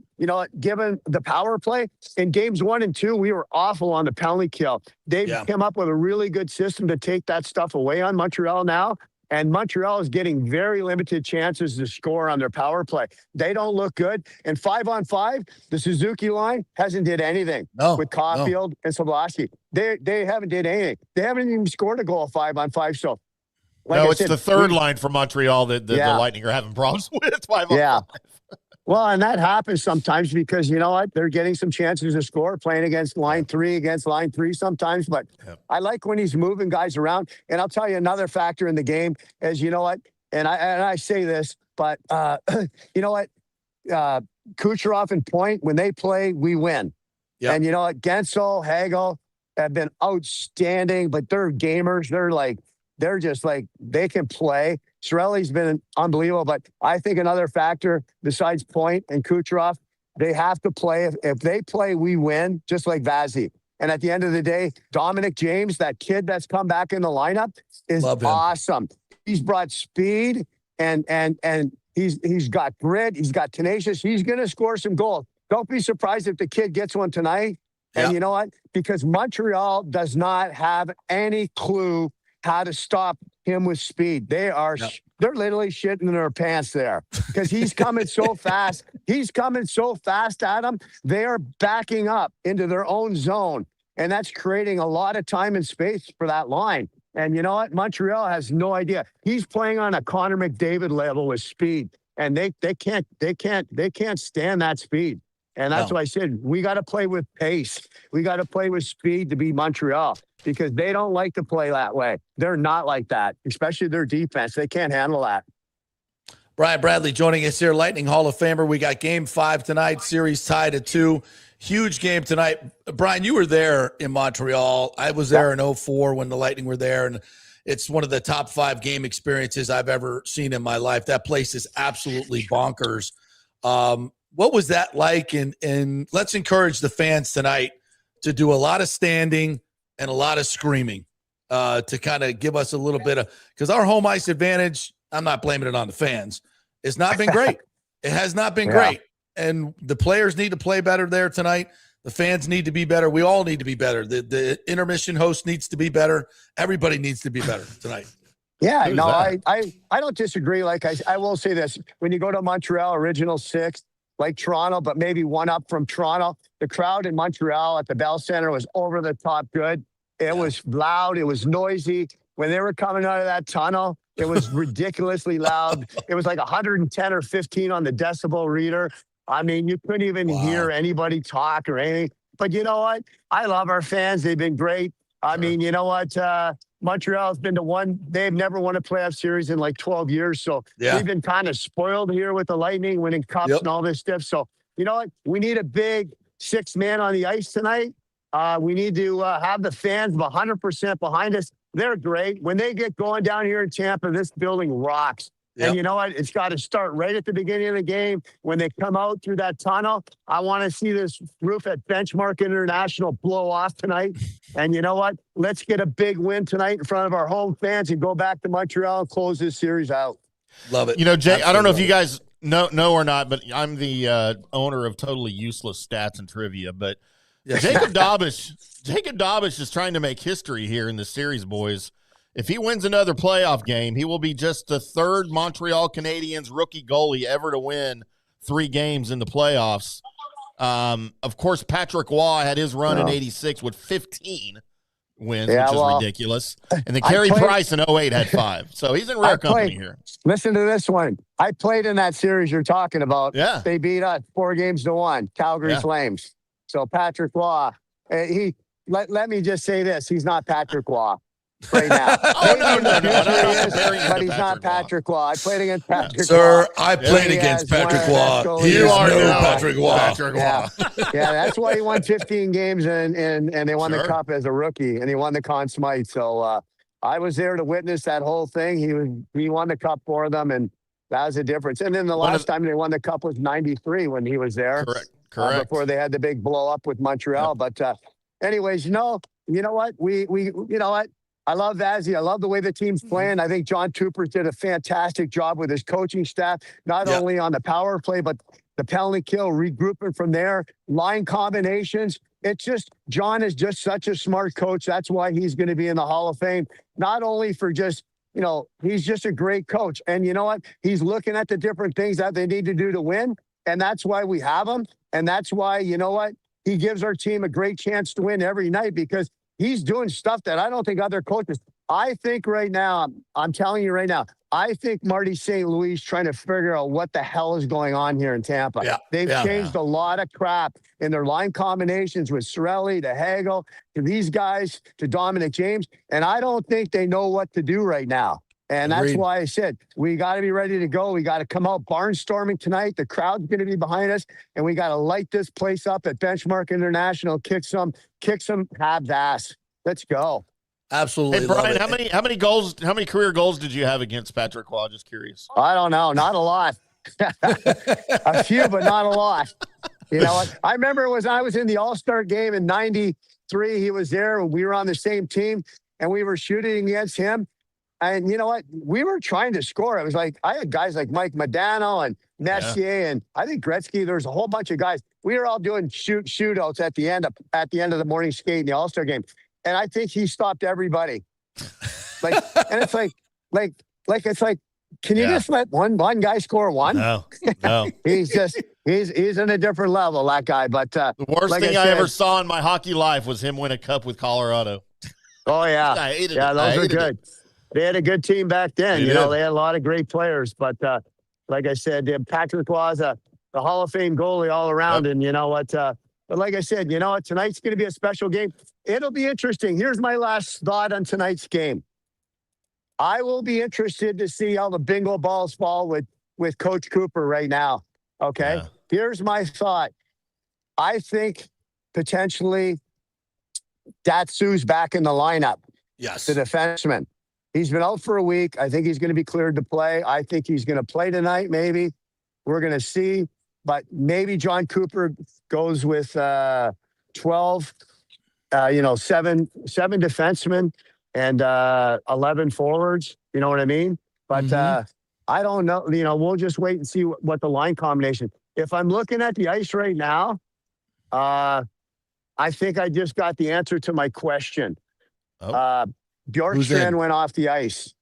given the power play, in games 1 and 2, we were awful on the penalty kill. They came up with a really good system to take that stuff away on Montreal now. And Montreal is getting very limited chances to score on their power play. They don't look good. And 5-on-5, the Suzuki line hasn't did anything with Caulfield and Sobolewski. They haven't did anything. They haven't even scored a goal 5-on-5. So, it's the third line for Montreal that the Lightning are having problems with. 5-on-5. Yeah. Well, and that happens sometimes because, you know what, they're getting some chances to score, playing against line 3 sometimes. But I like when he's moving guys around. And I'll tell you another factor in the game is, and I say this, but Kucherov and Point, when they play, we win. Yep. And Gensel, Hagel have been outstanding, but they're gamers. They're just they can play. Cirelli's been unbelievable, but I think another factor besides Point and Kucherov, they have to play. If they play, we win, just like Vazzy. And at the end of the day, Dominic James, that kid that's come back in the lineup, is awesome. He's brought speed and he's got grit. He's got tenacious. He's going to score some goals. Don't be surprised if the kid gets one tonight And you know what? Because Montreal does not have any clue how to stop him with speed. They're literally shitting in their pants there because he's coming so fast. He's coming so fast at them. They are backing up into their own zone. And that's creating a lot of time and space for that line. And you know what? Montreal has no idea. He's playing on a Connor McDavid level with speed. And they can't stand that speed. And that's why I said we got to play with pace. We got to play with speed to beat Montreal because they don't like to play that way. They're not like that, especially their defense. They can't handle that. Brian Bradley joining us here, Lightning Hall of Famer. We got Game 5 tonight, series tied at 2. Huge game tonight. Brian, you were there in Montreal. I was there in 2004 when the Lightning were there, and it's one of the top 5 game experiences I've ever seen in my life. That place is absolutely bonkers. What was that like? And let's encourage the fans tonight to do a lot of standing and a lot of screaming to kind of give us a little bit of – because our home ice advantage, I'm not blaming it on the fans, it's not been great. It has not been great. And the players need to play better there tonight. The fans need to be better. We all need to be better. The intermission host needs to be better. Everybody needs to be better tonight. Yeah, no, I don't disagree. Like I will say this. When you go to Montreal, original 6, like Toronto, but maybe one up from Toronto, the crowd in Montreal at the Bell Center was over the top good. It was loud. It was noisy. When they were coming out of that tunnel, it was ridiculously loud. It was like 110 or 15 on the decibel reader. I mean, you couldn't even hear anybody talk or anything. But you know what? I love our fans. They've been great. I mean, you know what? Montreal's been to one. They've never won a playoff series in like 12 years. So we've been kind of spoiled here with the Lightning winning cups and all this stuff. So, you know what? We need a big 6 man on the ice tonight. We need to have the fans 100% behind us. They're great. When they get going down here in Tampa, this building rocks. And you know what? It's got to start right at the beginning of the game. When they come out through that tunnel, I want to see this roof at Benchmark International blow off tonight. And you know what? Let's get a big win tonight in front of our home fans and go back to Montreal and close this series out. Love it. You know, Jay, I don't know if you guys know or not, but I'm the owner of Totally Useless Stats and Trivia. But Jacob Dobish is trying to make history here in the series, boys. If he wins another playoff game, he will be just the 3rd Montreal Canadiens rookie goalie ever to win 3 games in the playoffs. Of course, Patrick Waugh had his run in '86 with 15 wins, which is ridiculous. And then Carey Price in 2008 had 5. So he's in rare company here. Listen to this one. I played in that series you're talking about. Yeah. They beat us 4-1, Calgary Flames. So Patrick Waugh, let me just say this. He's not Patrick Waugh. Right now. But he's not Patrick Waugh. I played against Patrick Waugh. Sir, I played against Patrick Waugh. You are Patrick Waugh. Yeah, that's why he won 15 games and they won the cup as a rookie, and he won the Conn Smythe. So I was there to witness that whole thing. He won the cup for them, and that was the difference. And then the last time they won the cup was '93 when he was there. Correct. Before they had the big blow up with Montreal. But anyways, you know what? We you know what? I love Vazzy. I love the way the team's playing. I think John Tupper did a fantastic job with his coaching staff, not only on the power play, but the penalty kill, regrouping from there, line combinations. It's just, John is just such a smart coach. That's why he's going to be in the Hall of Fame, not only for just, he's just a great coach. And you know what? He's looking at the different things that they need to do to win. And that's why we have him. And that's why, you know what? He gives our team a great chance to win every night because he's doing stuff that I don't think other coaches. I think right now, I'm telling you right now, I think Marty St. Louis is trying to figure out what the hell is going on here in Tampa. They've changed a lot of crap in their line combinations with Cirelli to Hagel to these guys to Dominic James. And I don't think they know what to do right now. And that's why I said, we got to be ready to go. We got to come out barnstorming tonight. The crowd's going to be behind us. And we got to light this place up at Benchmark International, kick some Habs ass. Let's go. Absolutely. Hey, Brian, how many career goals did you have against Patrick Waugh? Just curious. I don't know. Not a lot. A few, but not a lot. You know what? I remember I was in the All-Star game in '93. He was there. We were on the same team, and we were shooting against him. And you know what? We were trying to score. It was like I had guys like Mike Modano and Messier, and I think Gretzky. There was a whole bunch of guys. We were all doing shootouts at the end of the morning skate in the All-Star game. And I think he stopped everybody. And it's like, can you just let one guy score one? No. he's in a different level, that guy. But the worst thing I ever saw in my hockey life was him win a cup with Colorado. Oh yeah, I hated it. those were good. They had a good team back then. They had a lot of great players. But like I said, Patrick was the Hall of Fame goalie all around. Yep. And you know what? But like I said, tonight's going to be a special game. It'll be interesting. Here's my last thought on tonight's game. I will be interested to see how the bingo balls fall with Coach Cooper right now. Okay. Yeah. Here's my thought. I think potentially Datsu's back in the lineup. Yes. The defenseman. He's been out for a week. I think he's going to be cleared to play. I think he's going to play tonight, maybe. We're going to see. But maybe John Cooper goes with 12, 7 defensemen and 11 forwards. You know what I mean? But I don't know. We'll just wait and see what the line combination. If I'm looking at the ice right now, I think I just got the answer to my question. Bjorkstrand went off the ice.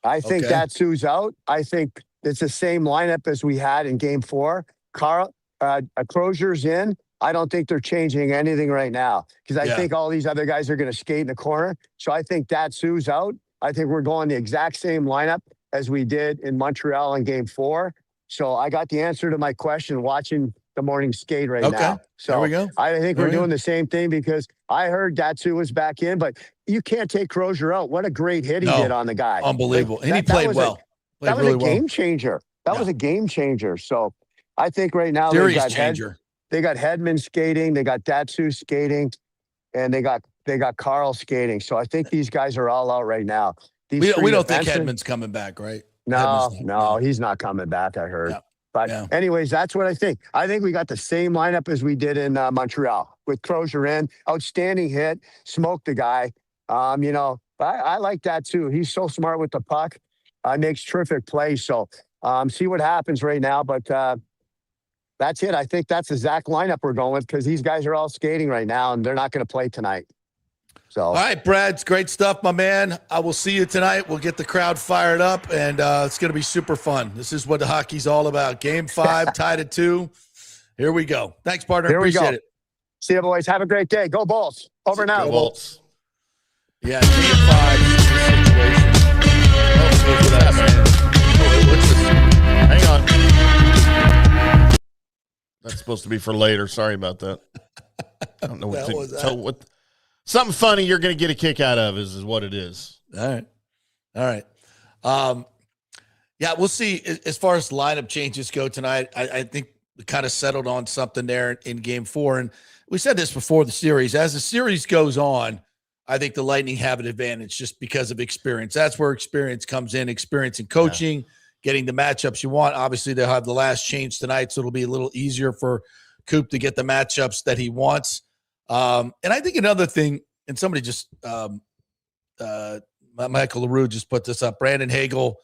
I think that's who's out. I think it's the same lineup as we had in Game 4. Crozier's in. I don't think they're changing anything right now because I think all these other guys are going to skate in the corner. So I think that's who's out. I think we're going the exact same lineup as we did in Montreal in Game 4. So I got the answer to my question watching the morning skate right now. So there we go. I think we're doing the same thing because I heard Datsu was back in, but you can't take Crozier out. What a great hit he did on the guy. Unbelievable. And he played well. That was a game changer. That was a game changer. So I think right now they got Hedman skating, they got Datsu skating, and they got Carl skating. So I think these guys are all out right now. We don't think Hedman's coming back, right? No, he's not coming back, I heard. Yeah. But anyways, that's what I think. I think we got the same lineup as we did in Montreal with Crozier in. Outstanding hit, smoked the guy. I like that too. He's so smart with the puck. Makes terrific plays. So see what happens right now. But that's it. I think that's the exact lineup we're going with because these guys are all skating right now and they're not going to play tonight. So all right, Brad, it's great stuff, my man. I will see you tonight. We'll get the crowd fired up, and it's going to be super fun. This is what the hockey's all about. Game 5, tied at 2. Here we go. Thanks, partner. Appreciate it. See you, boys. Have a great day. Go Bulls. Over and out. Go Bulls. Yeah, Game 5 situation. Hang on. That's supposed to be for later. Sorry about that. I don't know what something funny you're going to get a kick out of is what it is. All right. We'll see. As far as lineup changes go tonight, I think we kind of settled on something there in Game 4. And we said this before the series. As the series goes on, I think the Lightning have an advantage just because of experience. That's where experience comes in, experience in coaching, getting the matchups you want. Obviously, they'll have the last change tonight, so it'll be a little easier for Coop to get the matchups that he wants. And I think another thing, and somebody just Michael LaRue just put this up. Brandon Hagel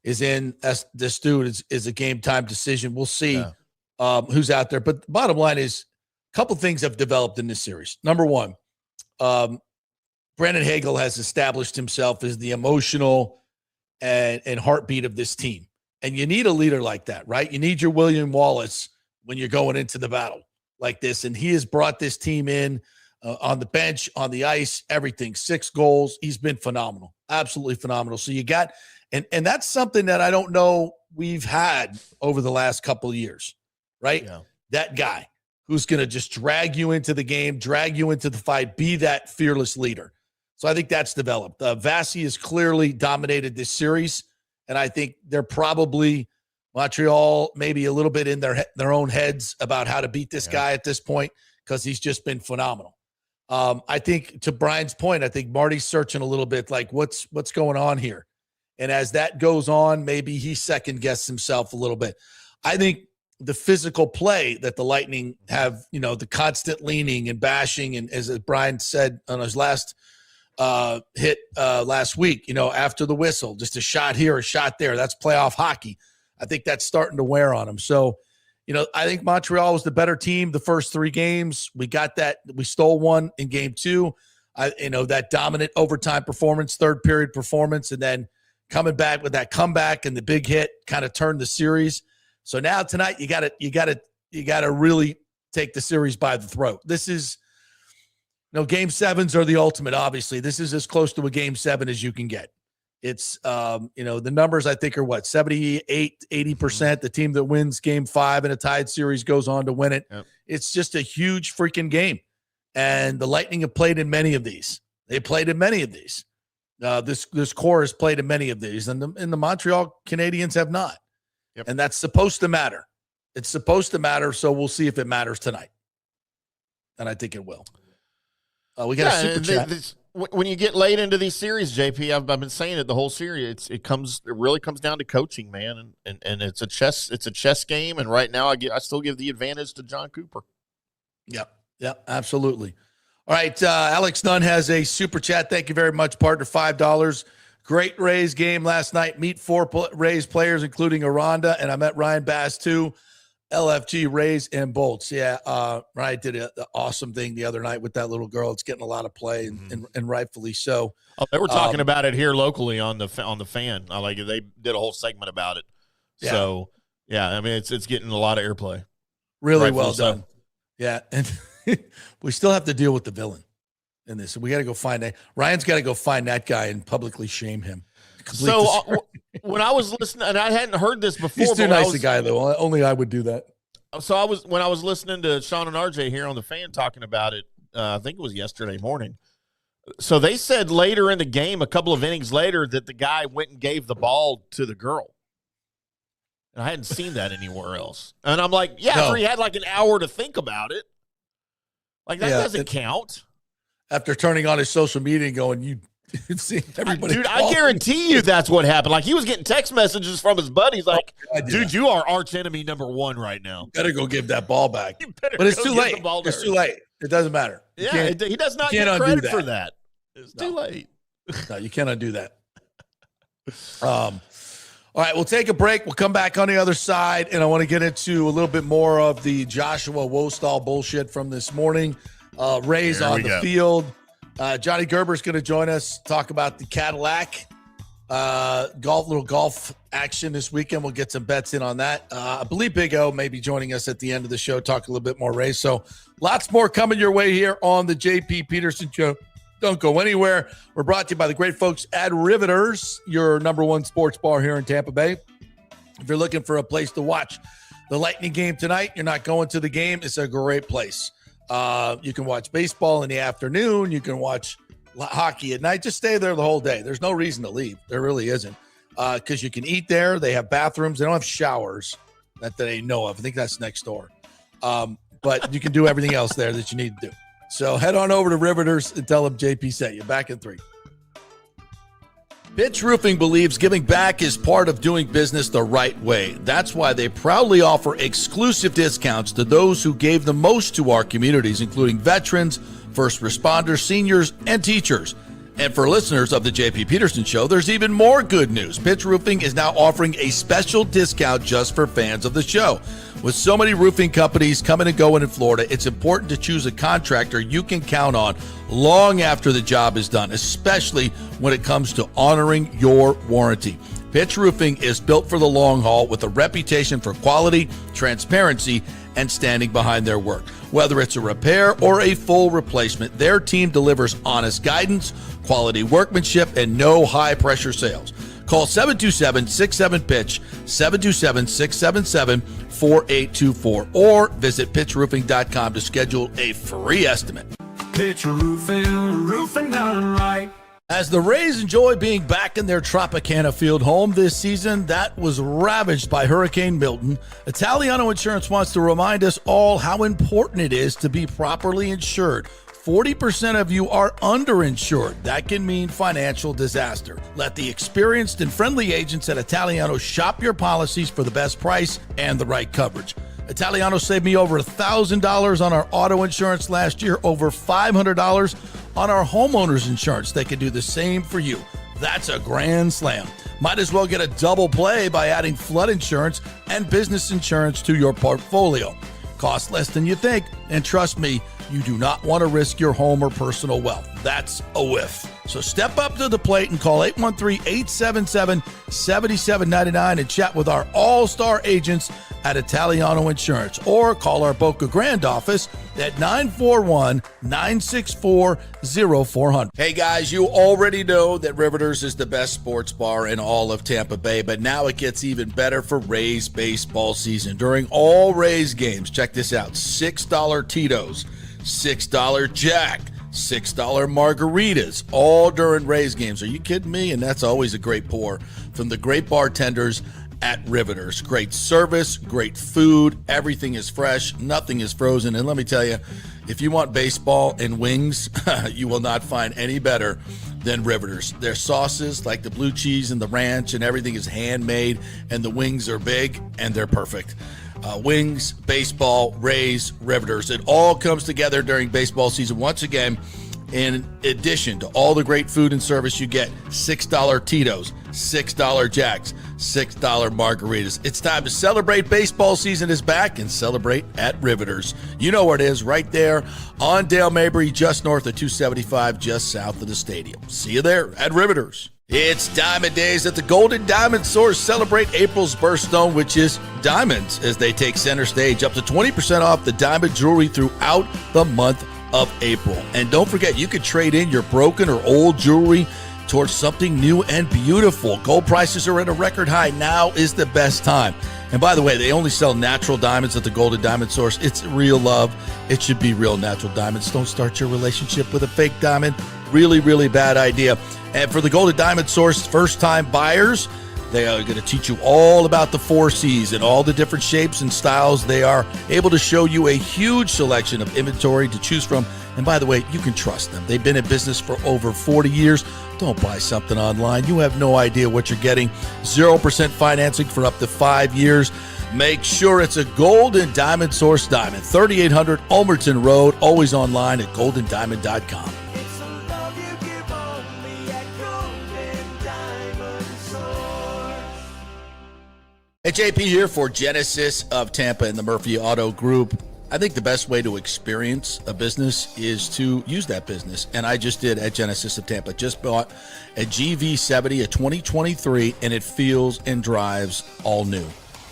is in. This dude is a game time decision. We'll see who's out there. But the bottom line is a couple things have developed in this series. Number one, Brandon Hagel has established himself as the emotional and heartbeat of this team. And you need a leader like that, right? You need your William Wallace when you're going into the battle like this. And he has brought this team in on the bench, on the ice, everything. 6 goals. He's been phenomenal. Absolutely phenomenal. So you got, and that's something that I don't know we've had over the last couple of years, right? Yeah. That guy who's going to just drag you into the game, drag you into the fight, be that fearless leader. So I think that's developed. Vasi has clearly dominated this series, and I think they're probably Montreal maybe a little bit in their own heads about how to beat this guy at this point because he's just been phenomenal. I think to Brian's point, I think Marty's searching a little bit like what's going on here. And as that goes on, maybe he second-guesses himself a little bit. I think the physical play that the Lightning have, the constant leaning and bashing, and as Brian said on his last hit last week, after the whistle, just a shot here, a shot there. That's playoff hockey. I think that's starting to wear on them. So, I think Montreal was the better team the first 3 games. We got that. We stole one in game 2. That dominant overtime performance, third period performance, and then coming back with that comeback and the big hit kind of turned the series. So now tonight you got to really take the series by the throat. This is, game 7s are the ultimate. Obviously, this is as close to a game 7 as you can get. It's, the numbers I think are 78, 80%. The team that wins game 5 in a tied series goes on to win it. Yep. It's just a huge freaking game. And the Lightning have played in many of these. They played in many of these. This core has played in many of these, and the Montreal Canadiens have not. Yep. And that's supposed to matter. It's supposed to matter, so we'll see if it matters tonight. And I think it will. We got a super chat. When you get late into these series, JP, I've been saying it the whole series. It really comes down to coaching, man, and it's a chess game. And right now, I still give the advantage to John Cooper. Yep, absolutely. All right, Alex Nunn has a super chat. Thank you very much, partner. $5. Great Rays game last night. Meet 4 Rays players, including Aranda, and I met Ryan Bass too. LFG, Rays, and Bolts. Yeah, Ryan did an awesome thing the other night with that little girl. It's getting a lot of play, and rightfully so. Oh, they were talking about it here locally on the fan. They did a whole segment about it. Yeah. So, yeah, I mean, it's getting a lot of airplay. Really well done. So. Yeah, and we still have to deal with the villain in this. We got to go find that. Ryan's got to go find that guy and publicly shame him. So when I was listening, and I hadn't heard this before. He's too nice a guy, though. Only I would do that. So when I was listening to Sean and RJ here on the fan talking about it, I think it was yesterday morning. So they said later in the game, a couple of innings later, that the guy went and gave the ball to the girl. And I hadn't seen that anywhere else. And I'm like, after he had like an hour to think about it. Like, that doesn't count. After turning on his social media and going, you've seen everybody. Dude, I guarantee you that's what happened. Like, he was getting text messages from his buddies like, dude, you are arch enemy number 1 right now. You better go give that ball back. But it's too late. It's too late. It doesn't matter. Yeah, he does not get credit for that. It's too late. No, you can't undo that. All right, we'll take a break. We'll come back on the other side, and I want to get into a little bit more of the Joshua Wostall bullshit from this morning. Rays on the field. Johnny Gerber is going to join us, talk about the Cadillac golf action this weekend. We'll get some bets in on that. I believe Big O may be joining us at the end of the show, talk a little bit more Rays. So lots more coming your way here on the JP Peterson Show. Don't go anywhere. We're brought to you by the great folks at Riveters, your number 1 sports bar here in Tampa Bay. If you're looking for a place to watch the Lightning game tonight, you're not going to the game, it's a great place. You can watch baseball in the afternoon. You can watch hockey at night. Just stay there the whole day. There's no reason to leave. There really isn't. Because you can eat there. They have bathrooms. They don't have showers that they know of. I think that's next door. But you can do everything else there that you need to do. So head on over to Riveters and tell them JP sent you. Back in 3. Pitch Roofing believes giving back is part of doing business the right way. That's why they proudly offer exclusive discounts to those who gave the most to our communities, including veterans, first responders, seniors, and teachers. And for listeners of the JP Peterson Show, there's even more good news. Pitch Roofing is now offering a special discount just for fans of the show. With so many roofing companies coming and going in Florida, it's important to choose a contractor you can count on long after the job is done, especially when it comes to honoring your warranty. Pitch Roofing is built for the long haul with a reputation for quality, transparency, and standing behind their work. Whether it's a repair or a full replacement, their team delivers honest guidance, quality workmanship, and no high-pressure sales. Call 727-67-PITCH, 727-677-4824, or visit pitchroofing.com to schedule a free estimate. Pitch Roofing, roofing done right. As the Rays enjoy being back in their Tropicana Field home this season that was ravaged by Hurricane Milton, Italiano Insurance wants to remind us all how important it is to be properly insured. 40% of you are underinsured. That can mean financial disaster. Let the experienced and friendly agents at Italiano shop your policies for the best price and the right coverage. Italiano saved me over $1,000 on our auto insurance last year, over $500 on our homeowners insurance, they can do the same for you. That's a grand slam. Might as well get a double play by adding flood insurance and business insurance to your portfolio. Cost less than you think, and trust me, you do not want to risk your home or personal wealth. That's a whiff. So step up to the plate and call 813-877-7799 and chat with our all-star agents at Italiano Insurance, or call our Boca Grande office at 941-964-0400. Hey guys, you already know that Riveters is the best sports bar in all of Tampa Bay, but now it gets even better for Rays baseball season. During all Rays games, check this out, $6 Tito's, $6 Jack, $6 margaritas, all during Rays games. Are you kidding me? And that's always a great pour from the great bartenders at Riveters. Great service, great food, everything is fresh, nothing is frozen. And let me tell you, if you want baseball and wings, you will not find any better than Riveters. Their sauces, like the blue cheese and the ranch, and everything is handmade, and the wings are big and they're perfect. Wings, baseball, Rays, Riveters. It all comes together during baseball season. Once again, in addition to all the great food and service, you get $6 Tito's, $6 Jacks, $6 margaritas. It's time to celebrate. Baseball season is back, and celebrate at Riveters. You know where it is, right there on Dale Mabry, just north of 275, just south of the stadium. See you there at Riveters. It's Diamond Days at the Golden Diamond Source. Celebrate April's birthstone, which is diamonds, as they take center stage. Up to 20% off the diamond jewelry throughout the month of April. And don't forget, you could trade in your broken or old jewelry towards something new and beautiful. Gold prices are at a record high. Now is the best time. And by the way, they only sell natural diamonds at the Golden Diamond Source. It's real love. It should be real natural diamonds. Don't start your relationship with a fake diamond. Really, really bad idea. And for the Golden Diamond Source first-time buyers, they are going to teach you all about the 4 C's and all the different shapes and styles. They are able to show you a huge selection of inventory to choose from. And by the way, you can trust them. They've been in business for over 40 years. Don't buy something online. You have no idea what you're getting. 0% financing for up to 5 years. Make sure it's a Golden Diamond Source diamond. 3800 Ulmerton Road. Always online at goldendiamond.com. Hey, JP here for Genesis of Tampa and the Murphy Auto Group. I think the best way to experience a business is to use that business. And I just did at Genesis of Tampa. Just bought a GV70, a 2023, and it feels and drives all new.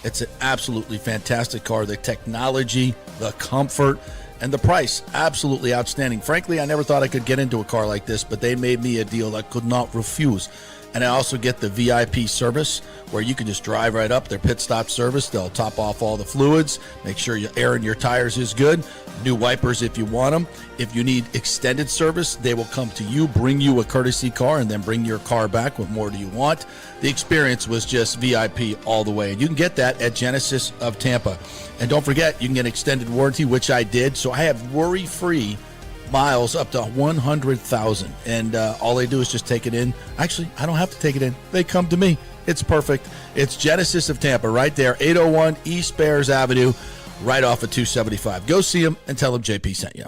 It's an absolutely fantastic car. The technology, the comfort, and the price, absolutely outstanding. Frankly, I never thought I could get into a car like this, but they made me a deal I could not refuse. And I also get the VIP service where you can just drive right up, their pit stop service. They'll top off all the fluids, make sure your air in your tires is good, new wipers if you want them. If you need extended service, they will come to you, bring you a courtesy car, and then bring your car back. What more do you want? The experience was just VIP all the way. And you can get that at Genesis of Tampa. And don't forget, you can get extended warranty, which I did. So I have worry-free miles up to 100,000, and all they do is just take it in. Actually, I don't have to take it in. They come to me. It's perfect. It's Genesis of Tampa right there, 801 East Bears Avenue, right off of 275. Go see them and tell them JP sent you.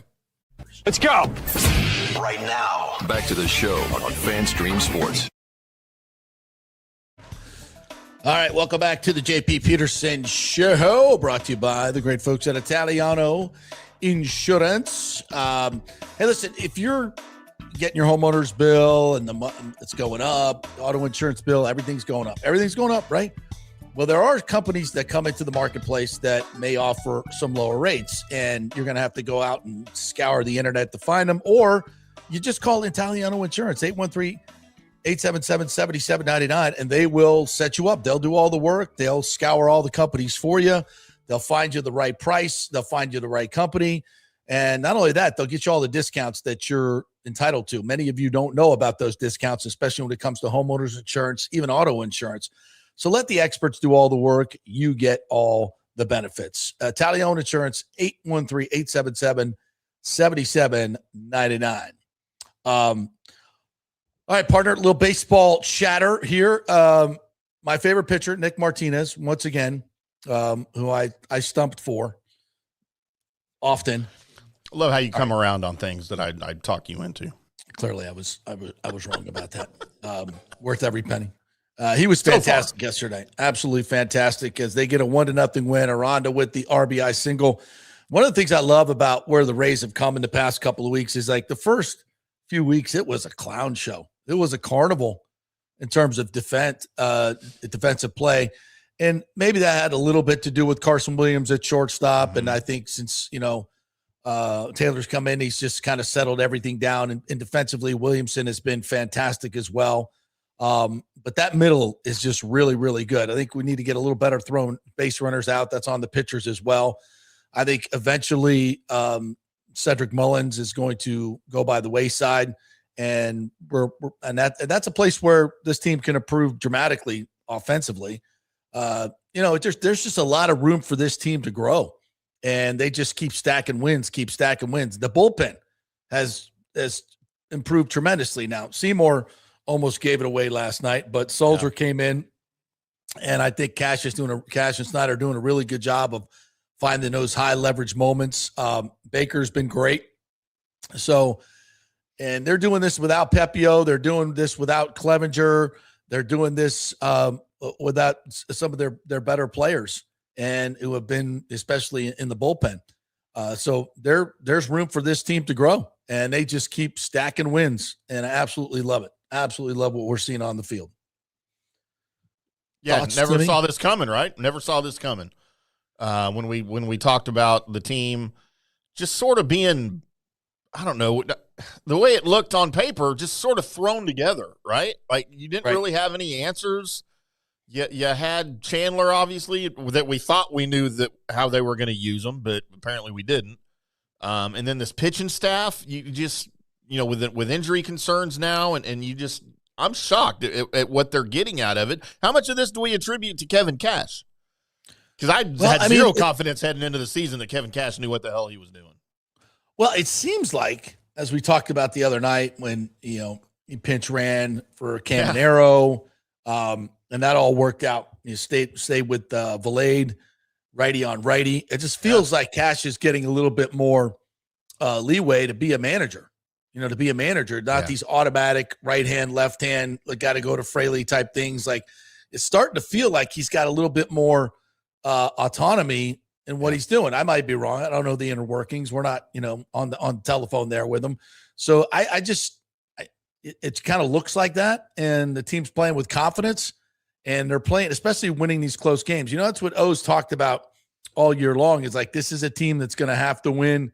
Let's go. Right now, back to the show on FanStream Sports. All right, welcome back to the JP Peterson Show, brought to you by the great folks at Italiano Insurance. Hey, listen, if you're getting your homeowner's bill and it's going up, auto insurance bill, everything's going up. Everything's going up, right? Well, there are companies that come into the marketplace that may offer some lower rates, and you're going to have to go out and scour the internet to find them, or you just call Italiano Insurance, 813-877-7799, and they will set you up. They'll do all the work. They'll scour all the companies for you. They'll find you the right price. They'll find you the right company. And not only that, they'll get you all the discounts that you're entitled to. Many of you don't know about those discounts, especially when it comes to homeowners insurance, even auto insurance. So let the experts do all the work. You get all the benefits. Italiano Insurance, 813-877-7799. All right, partner, little baseball chatter here. My favorite pitcher, Nick Martinez, once again, who I stumped for often. I love how you come around on things that I talk you into. Clearly, I was wrong about that. Worth every penny. He was fantastic yesterday. Absolutely fantastic as they get a 1-0 win. Aranda with the RBI single. One of the things I love about where the Rays have come in the past couple of weeks is like the first few weeks, it was a clown show. It was a carnival in terms of defensive play. And maybe that had a little bit to do with Carson Williams at shortstop. Mm-hmm. And I think since, Taylor's come in, he's just kind of settled everything down. And defensively, Williamson has been fantastic as well. But that middle is just really, really good. I think we need to get a little better throwing base runners out. That's on the pitchers as well. I think eventually Cedric Mullins is going to go by the wayside, and that's a place where this team can improve dramatically offensively. There's just a lot of room for this team to grow, and they just keep stacking wins. The bullpen has improved tremendously. Now Seymour almost gave it away last night, but Soldier came in, and I think Cash and Snyder are doing a really good job of finding those high leverage moments. Baker's been great. So, and they're doing this without Pepio. They're doing this without Clevenger. They're doing this without some of their better players, and who have been especially in the bullpen. So there's room for this team to grow, and they just keep stacking wins, and I absolutely love it. Absolutely love what we're seeing on the field. Yeah, never saw this coming, right? Never saw this coming. When we talked about the team just sort of being, I don't know, the way it looked on paper, just sort of thrown together, right? Like you didn't really have any answers. You had Chandler, obviously, that we thought we knew that how they were going to use them, but apparently we didn't. And then this pitching staff, you just, with injury concerns now, and you just, I'm shocked at what they're getting out of it. How much of this do we attribute to Kevin Cash? Because I had zero confidence heading into the season that Kevin Cash knew what the hell he was doing. Well, it seems like, as we talked about the other night when, he pinch ran for Caminero, and that all worked out. You stayed with Valade, righty on righty. It just feels like Cash is getting a little bit more leeway to be a manager, not these automatic right hand, left hand, got to go to Fraley type things. Like it's starting to feel like he's got a little bit more autonomy in what he's doing. I might be wrong. I don't know the inner workings. We're not, on the telephone there with him. So it kind of looks like that. And the team's playing with confidence, and they're playing, especially winning these close games. That's what O's talked about all year long, is like, this is a team that's going to have to win,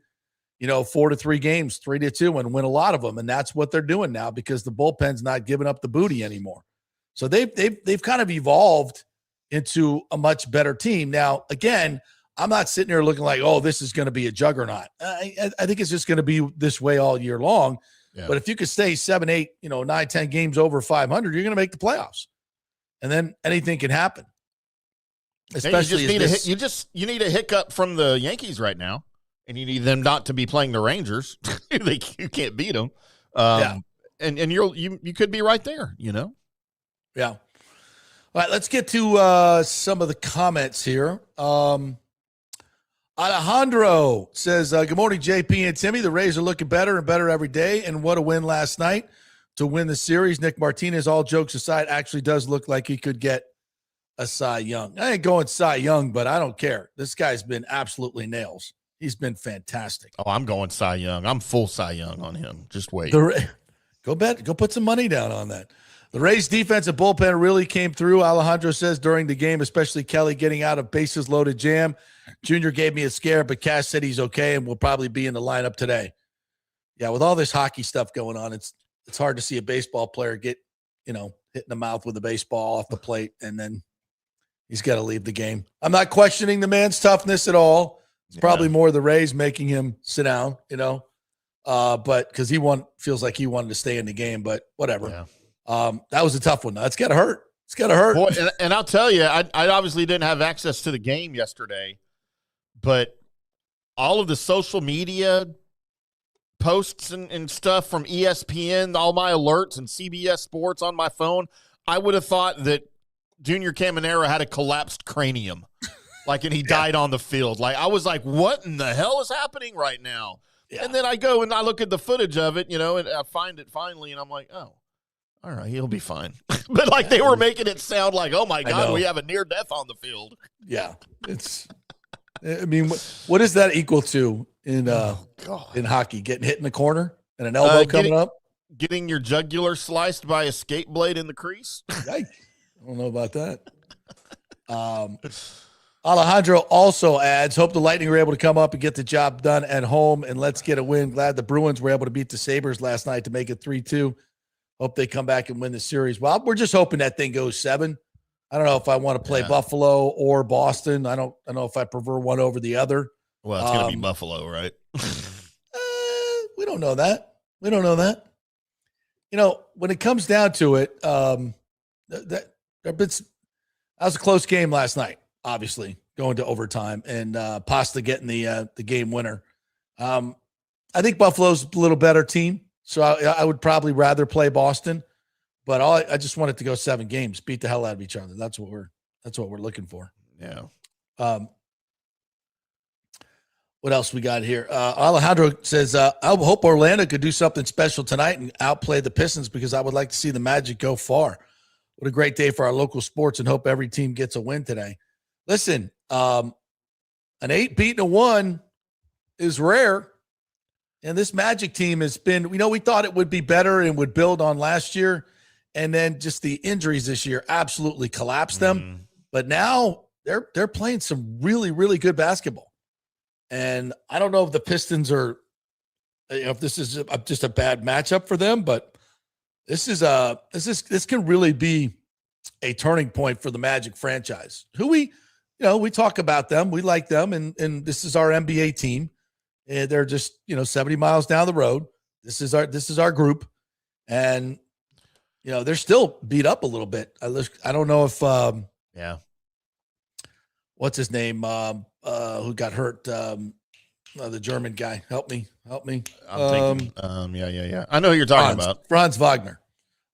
4-3 games, 3-2, and win a lot of them. And that's what they're doing now because the bullpen's not giving up the booty anymore. So they've kind of evolved into a much better team. Now, again, I'm not sitting here looking like, oh, this is going to be a juggernaut. I think it's just going to be this way all year long. Yeah. But if you could stay 7, 8, 9, 10 games over 500, you're going to make the playoffs. And then anything can happen. Especially you need a hiccup from the Yankees right now, and you need them not to be playing the Rangers. You can't beat them. And you could be right there, Yeah. All right, let's get to some of the comments here. Alejandro says, good morning, JP and Timmy. The Rays are looking better and better every day, and what a win last night to win the series. Nick Martinez, all jokes aside, actually does look like he could get a Cy Young. I ain't going Cy Young, but I don't care. This guy's been absolutely nails. He's been fantastic. Oh, I'm going Cy Young. I'm full Cy Young on him. Just wait. Go put some money down on that. The Rays defensive bullpen really came through, Alejandro says, during the game, especially Kelly getting out of bases loaded jam. Junior gave me a scare, but Cash said he's okay and will probably be in the lineup today. Yeah, with all this hockey stuff going on, it's hard to see a baseball player get, hit in the mouth with a baseball off the plate, and then he's got to leave the game. I'm not questioning the man's toughness at all. It's probably more the Rays making him sit down, but because feels like he wanted to stay in the game, but whatever. Yeah. That was a tough one. That's got to hurt. It's got to hurt. Boy, and I'll tell you, I obviously didn't have access to the game yesterday, but all of the social media posts and stuff from ESPN, all my alerts and CBS Sports on my phone, I would have thought that Junior Caminero had a collapsed cranium, and he died on the field. I was like, what in the hell is happening right now? Yeah. And then I go and I look at the footage of it, and I find it finally, and I'm like, oh, all right, he'll be fine. But like they were making it sound like, oh my God, we have a near death on the field. Yeah. I mean, what does that equal to in hockey? Getting hit in the corner and an elbow coming up? Getting your jugular sliced by a skate blade in the crease? I don't know about that. Alejandro also adds, hope the Lightning were able to come up and get the job done at home, and let's get a win. Glad the Bruins were able to beat the Sabres last night to make it 3-2. Hope they come back and win the series. Well, we're just hoping that thing goes 7. I don't know if I want to play Buffalo or Boston. I don't know if I prefer one over the other. Well, it's going to be Buffalo, right? We don't know that. When it comes down to it, that was a close game last night, obviously, going to overtime, and Pasta getting the game winner. I think Buffalo's a little better team, so I would probably rather play Boston. But I just want it to go 7 games, beat the hell out of each other. That's what we're looking for. Yeah. What else we got here? Alejandro says, I hope Orlando could do something special tonight and outplay the Pistons because I would like to see the Magic go far. What a great day for our local sports, and hope every team gets a win today. Listen, an 8 beating a 1 is rare. And this Magic team has been, we thought it would be better and would build on last year. And then just the injuries this year absolutely collapsed them. Mm-hmm. But now they're playing some really, really good basketball. And I don't know if the Pistons are, if this is just a bad matchup for them, but this can really be a turning point for the Magic franchise. Who we talk about them, we like them, and this is our NBA team. And they're just 70 miles down the road. This is our group, and they're still beat up a little bit. I don't know if what's his name who got hurt, the German guy. Help me. I'm thinking. Yeah. I know who you're talking about. Franz Wagner.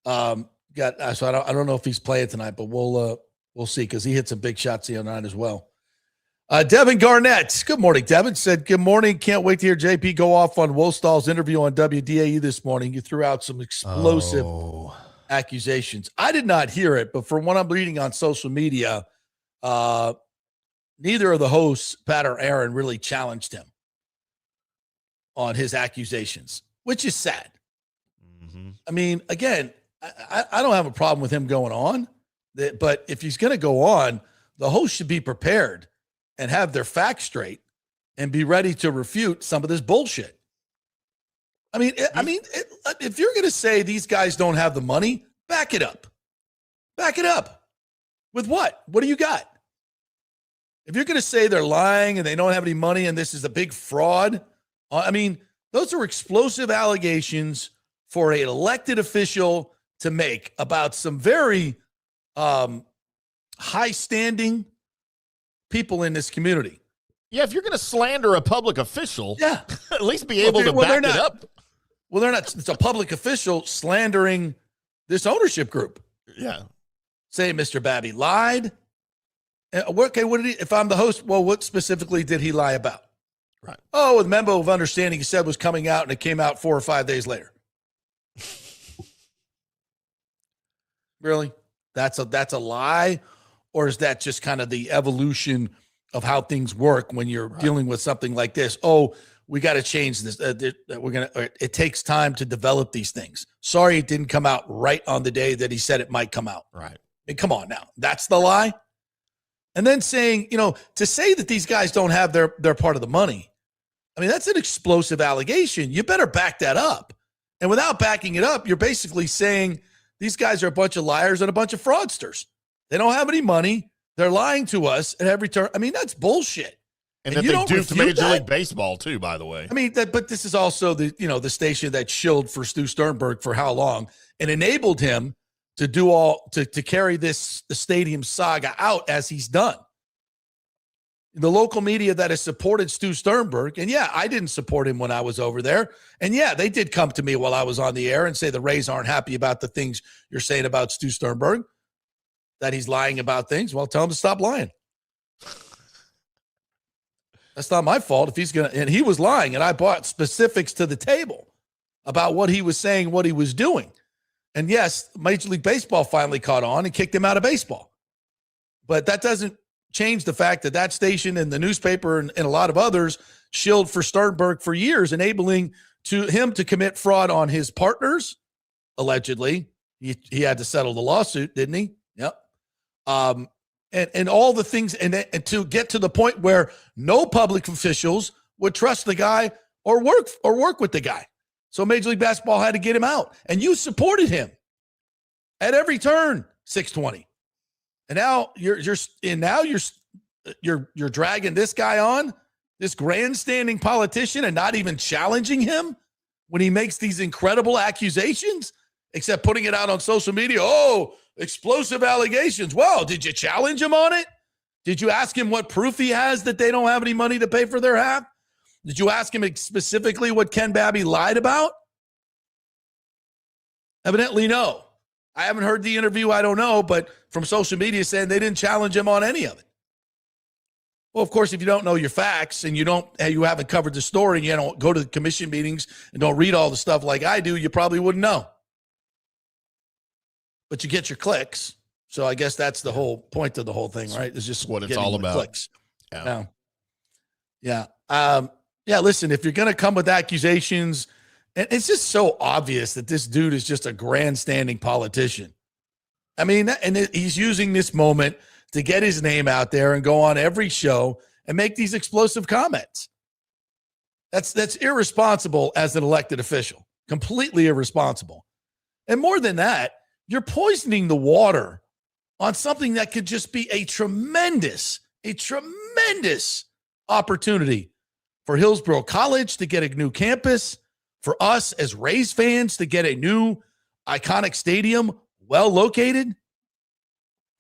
So I don't know if he's playing tonight, but we'll see because he hit some big shots the other night as well. Devin Garnett. Good morning, Devin. Said, good morning. Can't wait to hear JP go off on Wolstall's interview on WDAE this morning. You threw out some explosive accusations. I did not hear it, but from what I'm reading on social media, neither of the hosts, Pat or Aaron, really challenged him on his accusations, which is sad. Mm-hmm. I mean, again, I don't have a problem with him going on, but if he's going to go on, the host should be prepared and have their facts straight and be ready to refute some of this bullshit. I mean, if you're going to say these guys don't have the money, back it up. Back it up. With what? What do you got? If you're going to say they're lying and they don't have any money and this is a big fraud, I mean, those are explosive allegations for an elected official to make about some very high-standing people in this community. Yeah, if you're going to slander a public official, at least be able to back it up. Well, they're not. It's a public official slandering this ownership group. Yeah. Say Mr. Babby lied. Okay, what did he? If I'm the host, well, what specifically did he lie about? Right. Oh, the memo of understanding he said was coming out, and it came out 4 or 5 days later. Really? That's a lie, or is that just kind of the evolution of how things work when you're dealing with something like this? Oh, we got to change this. It takes time to develop these things. Sorry, it didn't come out right on the day that he said it might come out. Right. I mean, come on now. That's the lie. And then saying, to say that these guys don't have their part of the money. I mean, that's an explosive allegation. You better back that up. And without backing it up, you're basically saying these guys are a bunch of liars and a bunch of fraudsters. They don't have any money. They're lying to us at every turn. I mean, that's bullshit. And that they duped Major League Baseball too, by the way. I mean, but this is also the station that shilled for Stu Sternberg for how long and enabled him to to carry the stadium saga out as he's done. The local media that has supported Stu Sternberg, and I didn't support him when I was over there. And they did come to me while I was on the air and say the Rays aren't happy about the things you're saying about Stu Sternberg, that he's lying about things. Well, tell him to stop lying. That's not my fault if he's going to, and he was lying, and I brought specifics to the table about what he was saying, what he was doing. And yes, Major League Baseball finally caught on and kicked him out of baseball. But that doesn't change the fact that that station and the newspaper and a lot of others shilled for Sternberg for years, enabling him to commit fraud on his partners, allegedly. He had to settle the lawsuit, didn't he? Yep. And all the things, and to get to the point where no public officials would trust the guy or work with the guy. So Major League Baseball had to get him out, and you supported him at every turn. 620, and now you're dragging this guy on, this grandstanding politician, and not even challenging him when he makes these incredible accusations, except putting it out on social media. Oh, explosive allegations. Well, did you challenge him on it? Did you ask him what proof he has that they don't have any money to pay for their half? Did you ask him specifically what Ken Babby lied about? Evidently, no. I haven't heard the interview. I don't know, but from social media saying they didn't challenge him on any of it. Well, of course, if you don't know your facts and you haven't covered the story and you don't go to the commission meetings and don't read all the stuff like I do, you probably wouldn't know. But you get your clicks. So I guess that's the whole point of the whole thing, right? It's just what it's all about. Clicks. Yeah. Yeah, listen, if you're going to come with accusations, and it's just so obvious that this dude is just a grandstanding politician. I mean, and he's using this moment to get his name out there and go on every show and make these explosive comments. That's irresponsible as an elected official, completely irresponsible. And more than that, you're poisoning the water on something that could just be a tremendous opportunity for Hillsborough College to get a new campus, for us as Rays fans to get a new iconic stadium well located,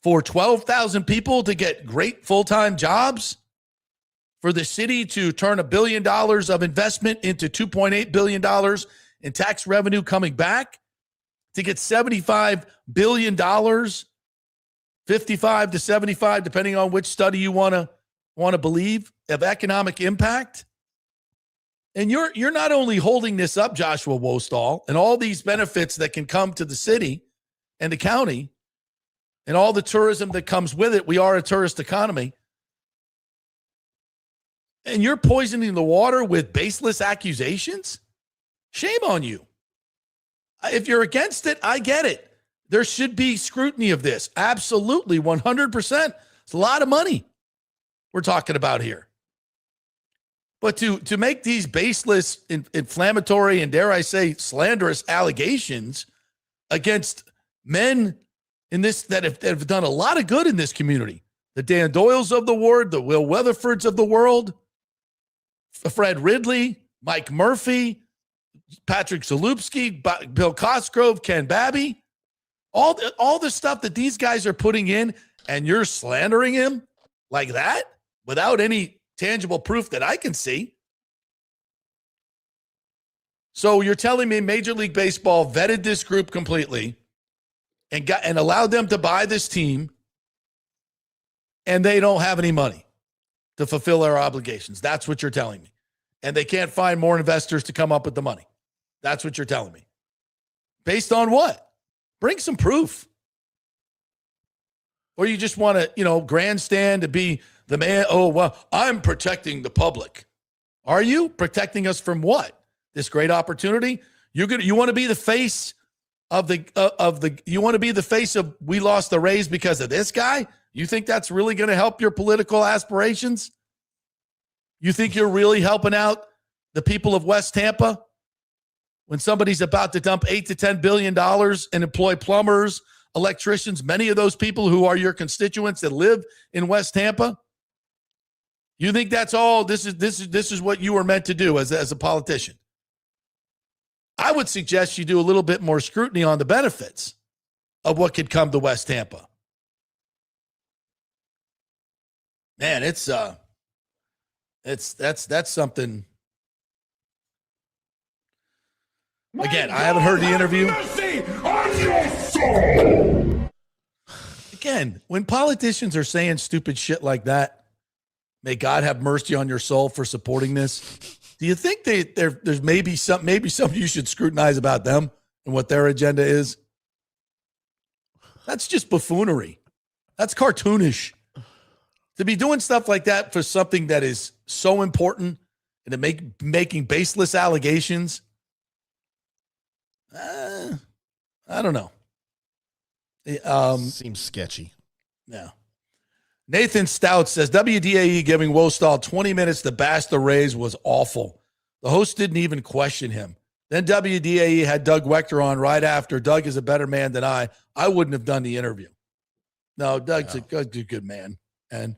for 12,000 people to get great full-time jobs, for the city to turn $1 billion of investment into $2.8 billion in tax revenue coming back, to get $75 billion, 55 to 75, depending on which study you want to believe, of economic impact. And you're not only holding this up, Joshua Wostall, and all these benefits that can come to the city and the county and all the tourism that comes with it. We are a tourist economy. And you're poisoning the water with baseless accusations? Shame on you. If you're against it, I get it. There should be scrutiny of this. Absolutely, 100%. It's a lot of money we're talking about here. But to make these baseless, inflammatory, and dare I say, slanderous allegations against men in this that have done a lot of good in this community, the Dan Doyles of the world, the Will Weatherfords of the world, Fred Ridley, Mike Murphy, Patrick Zalupski, Bill Cosgrove, Ken Babby, all the stuff that these guys are putting in, and you're slandering him like that without any tangible proof that I can see. So you're telling me Major League Baseball vetted this group completely and allowed them to buy this team, and they don't have any money to fulfill their obligations. That's what you're telling me. And they can't find more investors to come up with the money. That's what you're telling me. Based on what? Bring some proof. Or you just want to, grandstand to be the man. Oh, well, I'm protecting the public. Are you protecting us from what? This great opportunity? You want to be the face of you want to be the face of we lost the Rays because of this guy? You think that's really going to help your political aspirations? You think you're really helping out the people of West Tampa when somebody's about to dump $8 to $10 billion and employ plumbers, electricians, many of those people who are your constituents that live in West Tampa? You think that's all? This is what you were meant to do as a politician? I would suggest you do a little bit more scrutiny on the benefits of what could come to West Tampa. Man, that's something. Again, I haven't heard the interview. Again, when politicians are saying stupid shit like that, May God have mercy on your soul for supporting this. Do you think there's maybe something you should scrutinize about them and what their agenda is? That's just buffoonery. That's cartoonish. To be doing stuff like that for something that is so important and to making baseless allegations, I don't know. Seems sketchy. Yeah. Nathan Stout says, WDAE giving Wostall 20 minutes to bash the Rays was awful. The host didn't even question him. Then WDAE had Doug Wechter on right after. Doug is a better man than I. I wouldn't have done the interview. No, Doug's a good man. And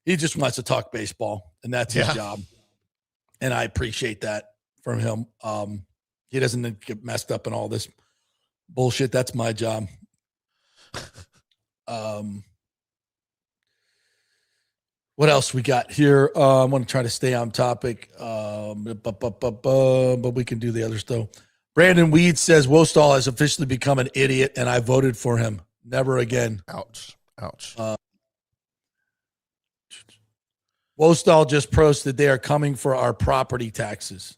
he just wants to talk baseball, and that's his job. And I appreciate that from him. He doesn't get messed up in all this bullshit. That's my job. What else we got here? I want to try to stay on topic, but we can do the other stuff. Brandon Weed says Wostall has officially become an idiot, and I voted for him. Never again. Ouch. Wostall just posted they are coming for our property taxes.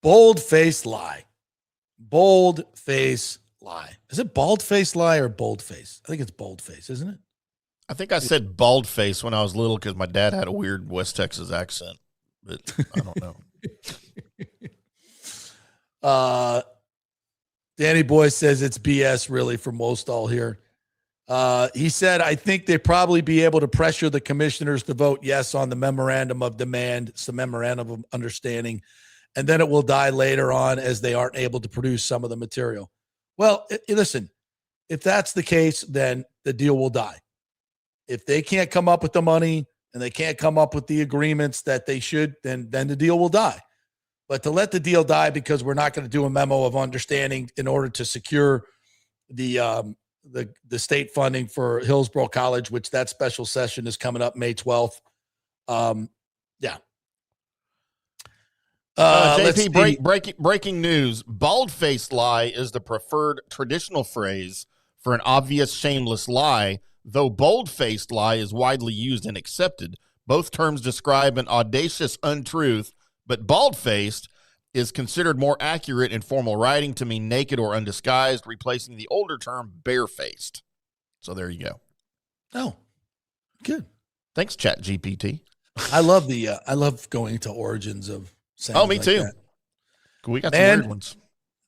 Bold-faced lie. Bold-faced lie. Is it bald-faced lie or bold-face? I think it's bold-face, isn't it? I think I said bald face when I was little because my dad had a weird West Texas accent, but I don't know. Danny Boy says it's BS really from Wostall here. He said, I think they'd probably be able to pressure the commissioners to vote yes on the memorandum of demand, some memorandum of understanding, and then it will die later on as they aren't able to produce some of the material. Well, listen, if that's the case, then the deal will die. If they can't come up with the money and they can't come up with the agreements that they should, then the deal will die. But to let the deal die because we're not going to do a memo of understanding in order to secure the state funding for Hillsborough College, which that special session is coming up May 12th. JP, breaking news. Bald-faced lie is the preferred traditional phrase for an obvious, shameless lie, though bold-faced lie is widely used and accepted. Both terms describe an audacious untruth, but bald-faced is considered more accurate in formal writing to mean naked or undisguised, replacing the older term bare-faced. So there you go. Oh, good. Thanks, ChatGPT. I love going into origins of saying. Oh, me too. That. We got some weird ones.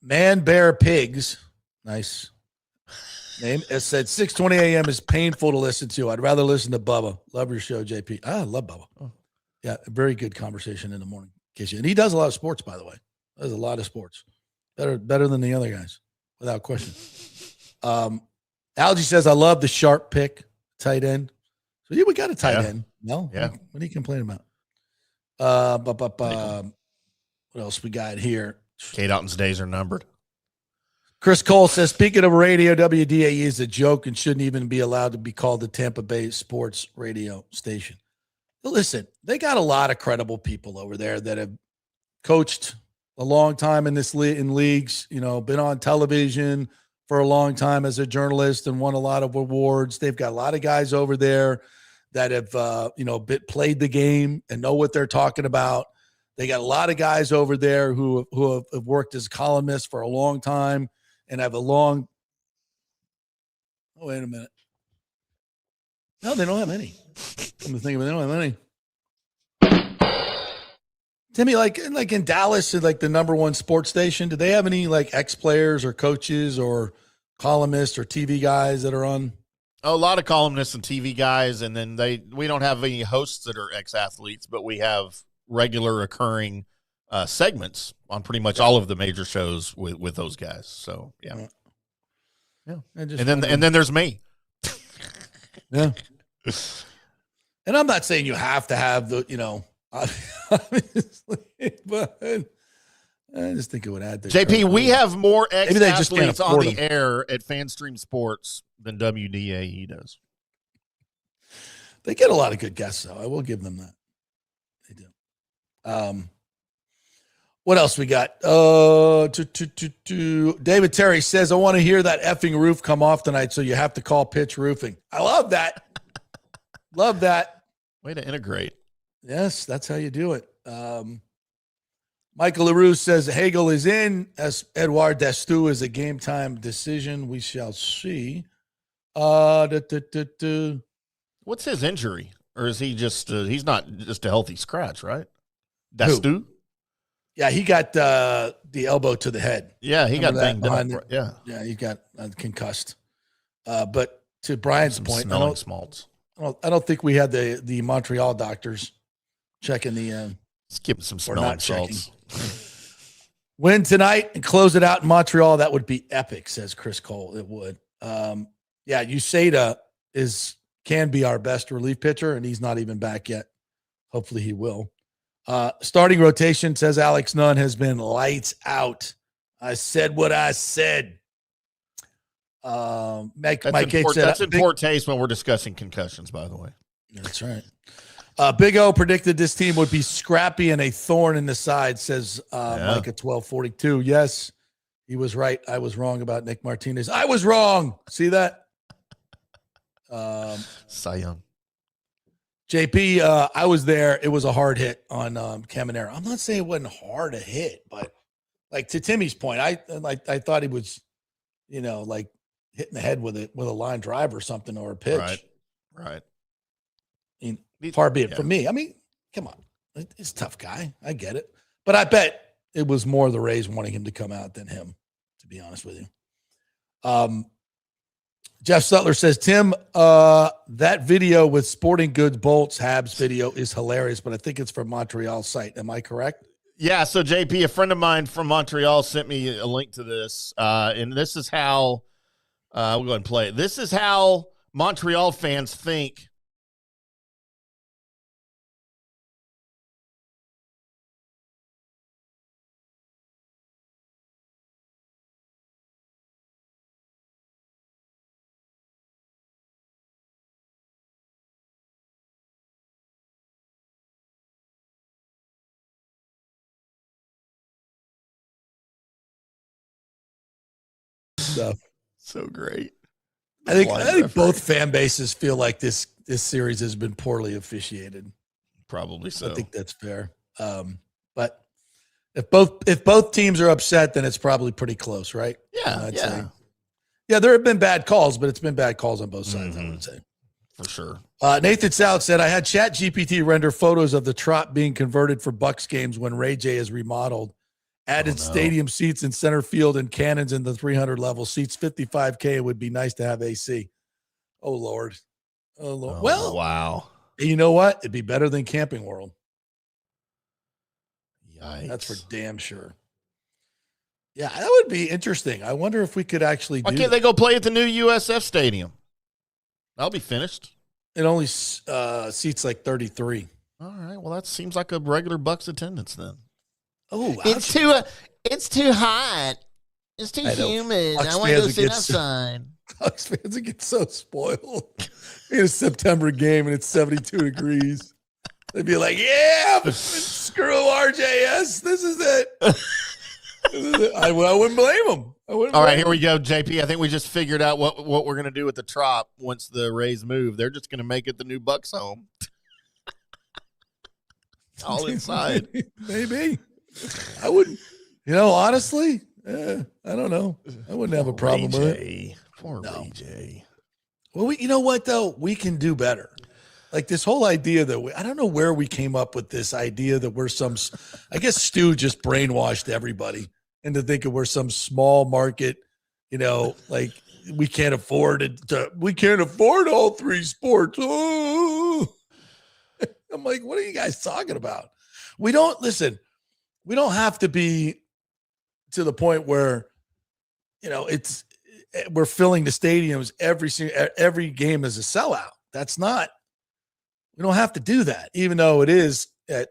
Man, bear, pigs. Nice name. It said 6:20 a.m. is painful to listen to. I'd rather listen to Bubba. Love your show, JP. I love Bubba. Oh. Yeah, a very good conversation in the morning. And he does a lot of sports, by the way. Does a lot of sports. Better than the other guys, without question. Algie says, I love the sharp pick, tight end. So yeah, we got a tight end. No? Yeah. What are you complaining about? What else we got here? Kate Otton's days are numbered. Chris Cole says, speaking of radio, WDAE is a joke and shouldn't even be allowed to be called the Tampa Bay sports radio station. But listen, they got a lot of credible people over there that have coached a long time in leagues, been on television for a long time as a journalist and won a lot of awards. They've got a lot of guys over there that have, played the game and know what they're talking about. They got a lot of guys over there who have worked as columnists for a long time and have a long. Oh, wait a minute. No, they don't have any. I'm thinking, they don't have any. Timmy, like in Dallas, like the number one sports station, do they have any like ex-players or coaches or columnists or TV guys that are on? Oh, a lot of columnists and TV guys, and then we don't have any hosts that are ex-athletes, but we have regular occurring segments on pretty much all of the major shows with those guys. So yeah. And then there's me. Yeah. And I'm not saying you have to have the, obviously, but I just think it would add to JP, we have more ex-athletes on the them. air at FanStream Sports than WDAE does. They get a lot of good guests, though. I will give them that. They do. What else we got? David Terry says, I want to hear that effing roof come off tonight, so you have to call Pitch Roofing. I love that. Love that. Way to integrate. Yes, that's how you do it. Michael LaRue says Hagel is in. As Edouard Destu is a game time decision. We shall see. What's his injury? Or is he just he's not just a healthy scratch, right? Destu? Yeah, he got the elbow to the head. Yeah, he got banged up. Yeah, he got concussed. But to Brian's point, I don't think we had the Montreal doctors checking the. Let's give him some smelling salts. Win tonight and close it out in Montreal. That would be epic, says Chris Cole. It would. Yeah, Uceda can be our best relief pitcher, and he's not even back yet. Hopefully he will. Starting rotation, says Alex Nunn, has been lights out. I said what I said. Mike H said that's in poor taste when we're discussing concussions, by the way. That's right. Big O predicted this team would be scrappy and a thorn in the side, says Mike at 1242. Yes, he was right. I was wrong about Nick Martinez. I was wrong. See that? Cy Young. JP, I was there. It was a hard hit on Caminero. I'm not saying it wasn't hard to hit, but like to Timmy's point, I thought he was, like hitting the head with a line drive or something or a pitch. Right. I mean, far be it from me. I mean, come on. He's a tough guy. I get it. But I bet it was more the Rays wanting him to come out than him, to be honest with you. Jeff Sutler says, Tim, that video with Sporting Goods Bolts Habs video is hilarious, but I think it's from Montreal site. Am I correct? Yeah. So JP, a friend of mine from Montreal sent me a link to this. And this is how we'll go ahead and play it. This is how Montreal fans think. Stuff. So great. I think both fan bases feel like this series has been poorly officiated. Probably so. I think that's fair. But if both teams are upset, then it's probably pretty close, right? Yeah. Yeah, there have been bad calls, but it's been bad calls on both sides, I would say. For sure. Nathan South said, I had ChatGPT render photos of the Trop being converted for Bucs games when Ray J is remodeled. Added stadium seats in center field and cannons in the 300 level. Seats 55K. It would be nice to have AC. Oh, Lord. Oh, Lord. Oh, well, wow. You know what? It'd be better than Camping World. Yikes. That's for damn sure. Yeah, that would be interesting. I wonder if we could actually Why can't they go play at the new USF Stadium? That'll be finished. It only seats like 33. All right. Well, that seems like a regular Bucs attendance then. Oh, it's too hot. It's too humid. I want to go sit outside. Bucs fans get so spoiled in a September game and it's 72 degrees. They'd be like, "Yeah, screw RJS. This is it." I wouldn't blame them. All right, here we go, JP. I think we just figured out what we're gonna do with the Trop once the Rays move. They're just gonna make it the new Bucs home. All inside, maybe. I wouldn't, honestly, I don't know. I wouldn't have a problem with it. Poor Ray J. Well, you know what, though? We can do better. Like this whole idea that I don't know where we came up with this idea that we're I guess Stu just brainwashed everybody into thinking we're some small market, like we can't afford it. We can't afford all three sports. Oh. I'm like, what are you guys talking about? We don't have to be to the point where, we're filling the stadiums every game is a sellout. We don't have to do that, even though it is at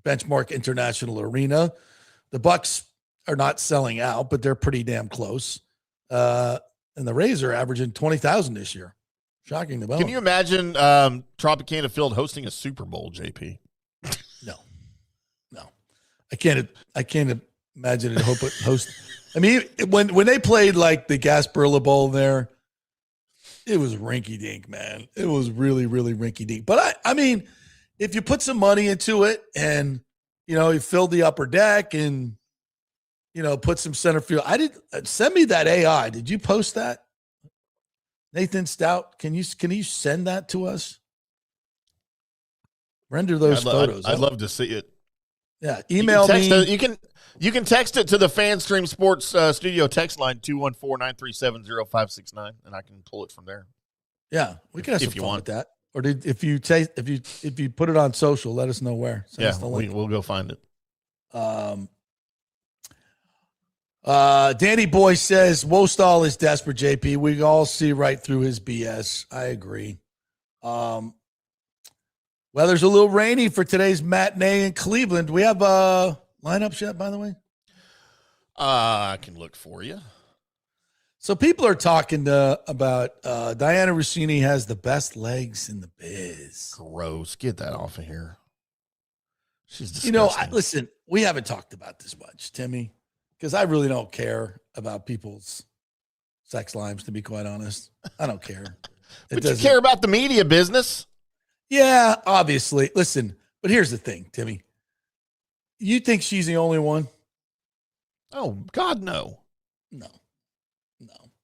Benchmark International Arena. The Bucs are not selling out, but they're pretty damn close. And the Rays are averaging 20,000 this year. Shocking to bone. Can you imagine Tropicana Field hosting a Super Bowl, JP? No. I can't imagine it host. I mean, when they played like the Gasparilla Bowl there, rinky dink, man. It was really, really rinky dink. But I mean, if you put some money into it and, you filled the upper deck and, put some center field. Send me that AI. Did you post that? Nathan Stout, can you send that to us? Render those photos. I'd love to see it. Yeah, email me. You can text it to the FanStream Sports studio text line 214-937-0569, and I can pull it from there. Yeah, we can have some fun with that. Or if you put it on social, let us know where. Send us the link. We'll go find it. Danny Boy says Wostall is desperate. JP, we all see right through his BS. I agree. Weather's a little rainy for today's matinee in Cleveland. Do we have lineups yet, by the way? I can look for you. So people are talking about Diana Rossini has the best legs in the biz. Gross. Get that off of here. She's disgusting. Listen, we haven't talked about this much, Timmy, because I really don't care about people's sex lives, to be quite honest. I don't care. But you care about the media business. Yeah, obviously. Listen, but here's the thing, Timmy. You think she's the only one? Oh, God, no. No.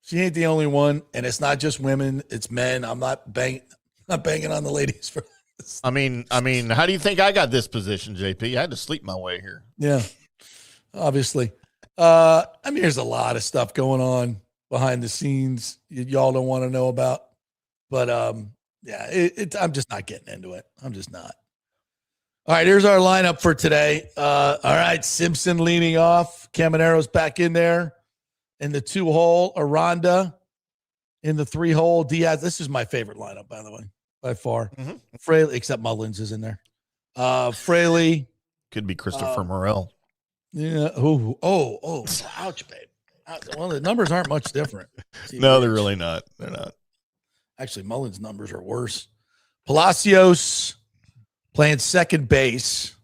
She ain't the only one, and it's not just women, it's men. I'm not banging on the ladies for this. I mean, how do you think I got this position, JP? I had to sleep my way here. Yeah, obviously. There's a lot of stuff going on behind the scenes y'all don't want to know about. But, I'm just not getting into it. I'm just not. All right, here's our lineup for today. All right, Simpson leading off. Caminero's back in there. In the 2-hole, Aranda. In the 3-hole, Diaz. This is my favorite lineup, by the way, by far. Mm-hmm. Fraley, except Mullins is in there. Fraley. Could be Christopher Morel. Yeah. Oh, ouch, babe. Well, the numbers aren't much different. No, they're really not. They're not. Actually, Mullins' numbers are worse. Palacios playing second base.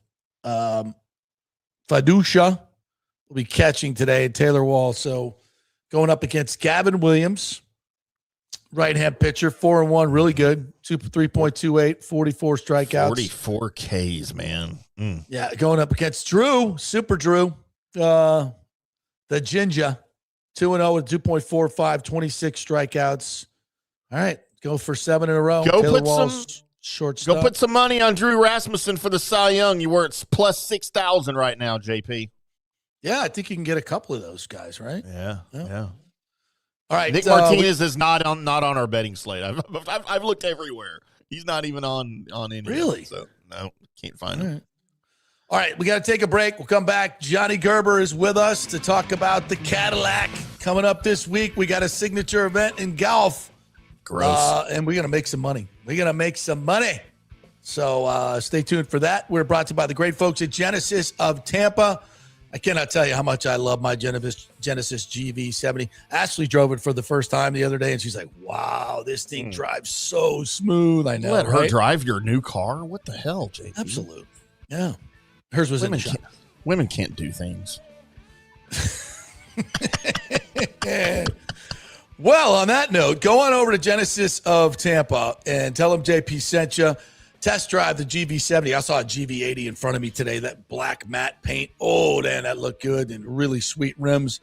Fadusha will be catching today. Taylor Wall. So going up against Gavin Williams, right-hand pitcher, 4-1, really good. 3.28, 44 strikeouts. 44 Ks, man. Mm. Yeah, going up against Drew, Super Drew, the Ginger, 2-0 with 2.45, 26 strikeouts. All right, go for 7 in a row. Go Taylor put Wall's shortstop. Go put some money on Drew Rasmussen for the Cy Young. You were at plus 6,000 right now, JP. Yeah, I think you can get a couple of those guys, right? Yeah. All right, Nick Martinez is not on our betting slate. I've looked everywhere. He's not even on any. Really? So no, can't find him. Right. All right, we got to take a break. We'll come back. Johnny Gerber is with us to talk about the Cadillac coming up this week. We got a signature event in golf. Gross. And we're going to make some money. So stay tuned for that. We're brought to you by the great folks at Genesis of Tampa. I cannot tell you how much I love my Genesis GV70. Ashley drove it for the first time the other day, and she's like, wow, this thing drives so smooth. I know. Let her drive your new car? What the hell, JP? Absolutely. Yeah. Hers was in the shop. Women can't do things. Well, on that note, go on over to Genesis of Tampa and tell them JP sent you. Test drive the GV70. I saw a GV80 in front of me today, that black matte paint. Oh, man, that looked good, and really sweet rims.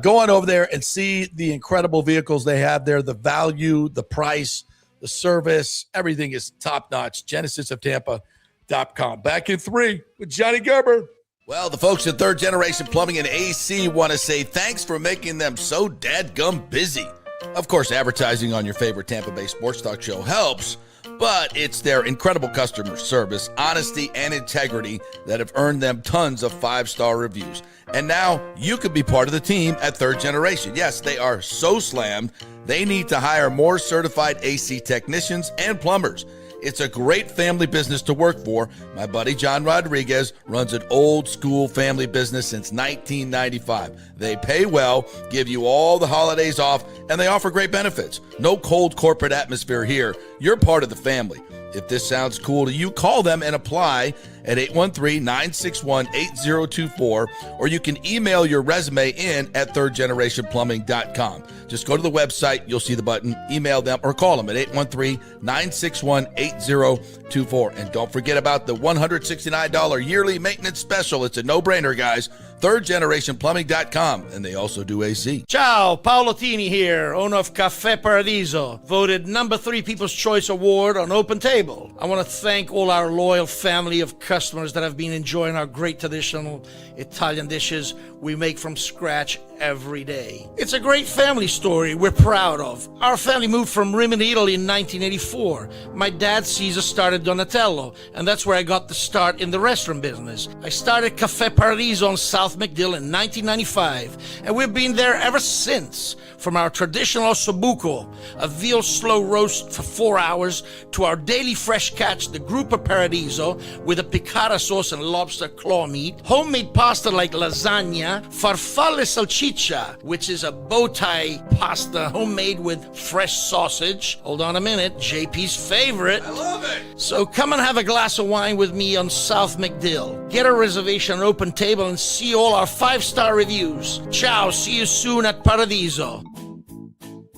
Go on over there and see the incredible vehicles they have there, the value, the price, the service. Everything is top-notch. GenesisofTampa.com. Back in 3 with Johnny Gerber. Well, the folks at Third Generation Plumbing and AC want to say thanks for making them so dadgum busy. Of course, advertising on your favorite Tampa Bay sports talk show helps, but it's their incredible customer service, honesty, and integrity that have earned them tons of 5-star reviews. And now you could be part of the team at Third Generation. Yes, they are so slammed, they need to hire more certified AC technicians and plumbers. It's a great family business to work for. My buddy John Rodriguez runs an old-school family business since 1995. They pay well, give you all the holidays off, and they offer great benefits. No cold corporate atmosphere here. You're part of the family. If this sounds cool to you, call them and apply at 813-961-8024, or you can email your resume in at thirdgenerationplumbing.com. Just go to the website, you'll see the button, email them, or call them at 813-961-8024. And don't forget about the $169 yearly maintenance special. It's a no-brainer, guys. thirdgenerationplumbing.com, and they also do AC. Ciao, Paolo Tini here, owner of Caffè Paradiso, voted number 3 People's Choice Award on Open Table. I want to thank all our loyal family of customers that have been enjoying our great traditional Italian dishes we make from scratch every day. It's a great family story we're proud of. Our family moved from Rimini, Italy in 1984. My dad, Caesar, started Donatello, and that's where I got the start in the restaurant business. I started Caffè Paradiso on South McDill in 1995, and we've been there ever since. From our traditional ossobuco, a veal slow roast for 4 hours, to our daily fresh catch, the Gruppo Paradiso, with a piccata sauce and lobster claw meat, homemade pasta like lasagna, farfalle salchicha, which is a bow tie pasta homemade with fresh sausage. Hold on a minute, JP's favorite. I love it. So come and have a glass of wine with me on South McDill. Get a reservation on Open Table and see all our 5-star reviews. Ciao, see you soon at Paradiso.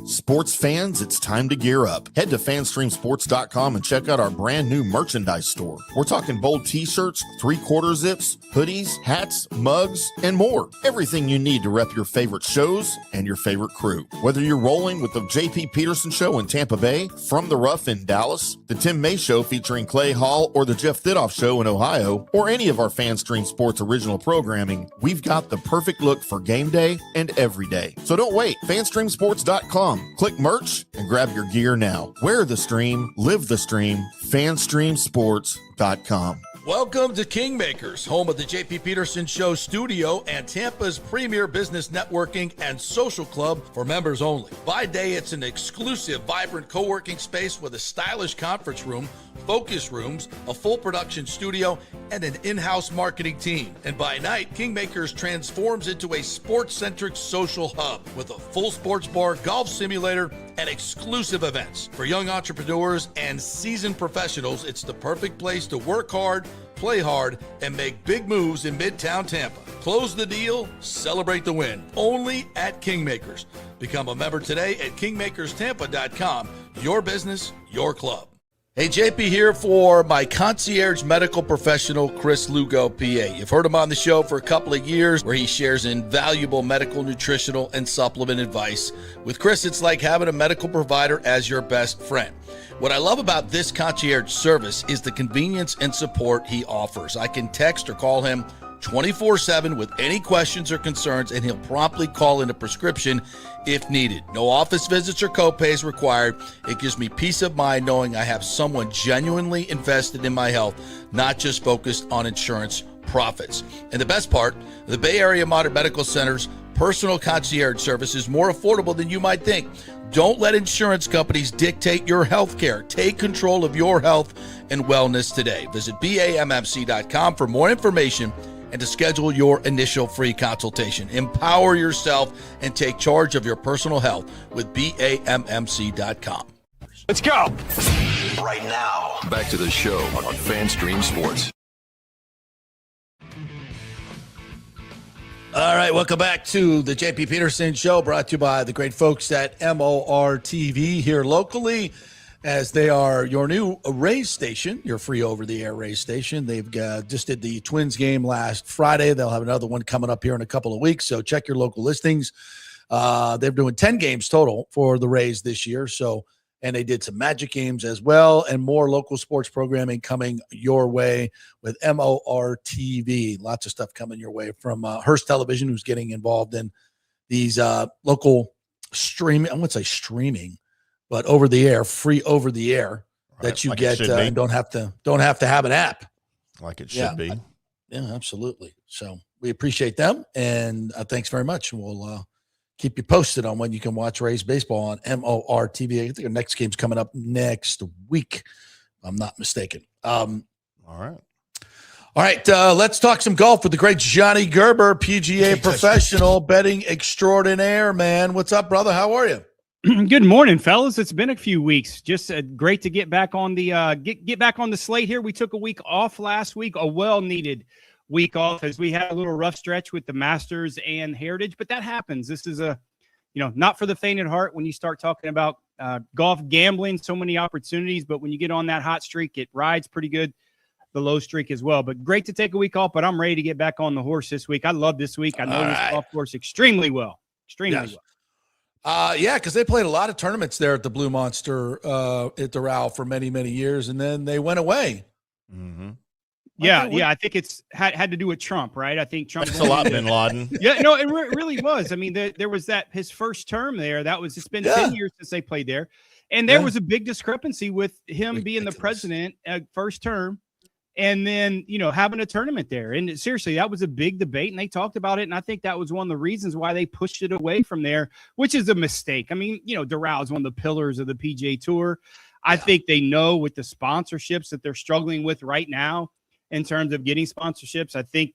Sports fans, it's time to gear up. Head to fanstreamsports.com and check out our brand new merchandise store. We're talking bold t-shirts, 3/4 zips, hoodies, hats, mugs, and more. Everything you need to rep your favorite shows and your favorite crew. Whether you're rolling with the JP Peterson Show in Tampa Bay, From the Rough in Dallas, the Tim May Show featuring Clay Hall, or the Jeff Thidoff Show in Ohio, or any of our Fanstream Sports original programming, we've got the perfect look for game day and every day. So don't wait. fanstreamsports.com. Click merch and grab your gear now. Wear the stream, live the stream, fanstreamsports.com. Welcome to Kingmakers, home of the JP Peterson Show studio and Tampa's premier business networking and social club for members only. By day, it's an exclusive, vibrant co-working space with a stylish conference room, focus rooms, a full production studio, and an in-house marketing team. And by night, Kingmakers transforms into a sports-centric social hub with a full sports bar, golf simulator, and exclusive events. For young entrepreneurs and seasoned professionals, it's the perfect place to work hard, play hard, and make big moves in Midtown Tampa. Close the deal, celebrate the win. Only at Kingmakers. Become a member today at kingmakerstampa.com. Your business, your club. Hey, JP here for my concierge medical professional, Chris Lugo, PA. You've heard him on the show for a couple of years where he shares invaluable medical, nutritional, and supplement advice. With Chris, it's like having a medical provider as your best friend. What I love about this concierge service is the convenience and support he offers. I can text or call him 24/7 with any questions or concerns, and he'll promptly call in a prescription if needed. No office visits or copays required. It gives me peace of mind knowing I have someone genuinely invested in my health, not just focused on insurance profits. And the best part, the Bay Area Modern Medical Center's personal concierge service is more affordable than you might think. Don't let insurance companies dictate your health care. Take control of your health and wellness today. Visit BAMMC.com for more information and to schedule your initial free consultation. Empower yourself and take charge of your personal health with BAMMC.com. Let's go. Right now, back to the show on FanStream Sports. All right, welcome back to the JP Peterson Show, brought to you by the great folks at MOR TV here locally, as they are your new Rays station, your free over-the-air Rays station. They've just did the Twins game last Friday. They'll have another one coming up here in a couple of weeks, so check your local listings. They're doing 10 games total for the Rays this year, and they did some Magic games as well, and more local sports programming coming your way with MOR TV. Lots of stuff coming your way from Hearst Television, who's getting involved in these local streaming. I wouldn't say streaming, but over the air, free over the air that you get and don't have to have an app. Like it should be. Yeah, absolutely. So we appreciate them, and thanks very much. We'll keep you posted on when you can watch Rays baseball on MOR TV. I think our next game's coming up next week, if I'm not mistaken. All right. Let's talk some golf with the great Johnny Gerber, PGA professional, betting extraordinaire, man. What's up, brother? How are you? Good morning, fellas. It's been a few weeks. Just great to get back on the get back on the slate here. We took a week off last week, a well-needed week off, as we had a little rough stretch with the Masters and Heritage, but that happens. This is not for the faint at heart when you start talking about golf gambling, so many opportunities, but when you get on that hot streak, it rides pretty good, the low streak as well. But great to take a week off, but I'm ready to get back on the horse this week. I love this week. I know this golf course extremely well. Yeah, because they played a lot of tournaments there at the Blue Monster at Doral for many, many years, and then they went away. Mm-hmm. Yeah, I think it's had to do with Trump, right? I think Trump. Thanks a lot, Bin Laden. Yeah, no, it really was. I mean, there was his first term there. It's been 10 years since they played there, and there was a big discrepancy with him being the president first term, and then having a tournament there. And seriously, that was a big debate, and they talked about it. And I think that was one of the reasons why they pushed it away from there, which is a mistake. I mean, Doral is one of the pillars of the PGA Tour. I think they know with the sponsorships that they're struggling with right now. In terms of getting sponsorships, I think,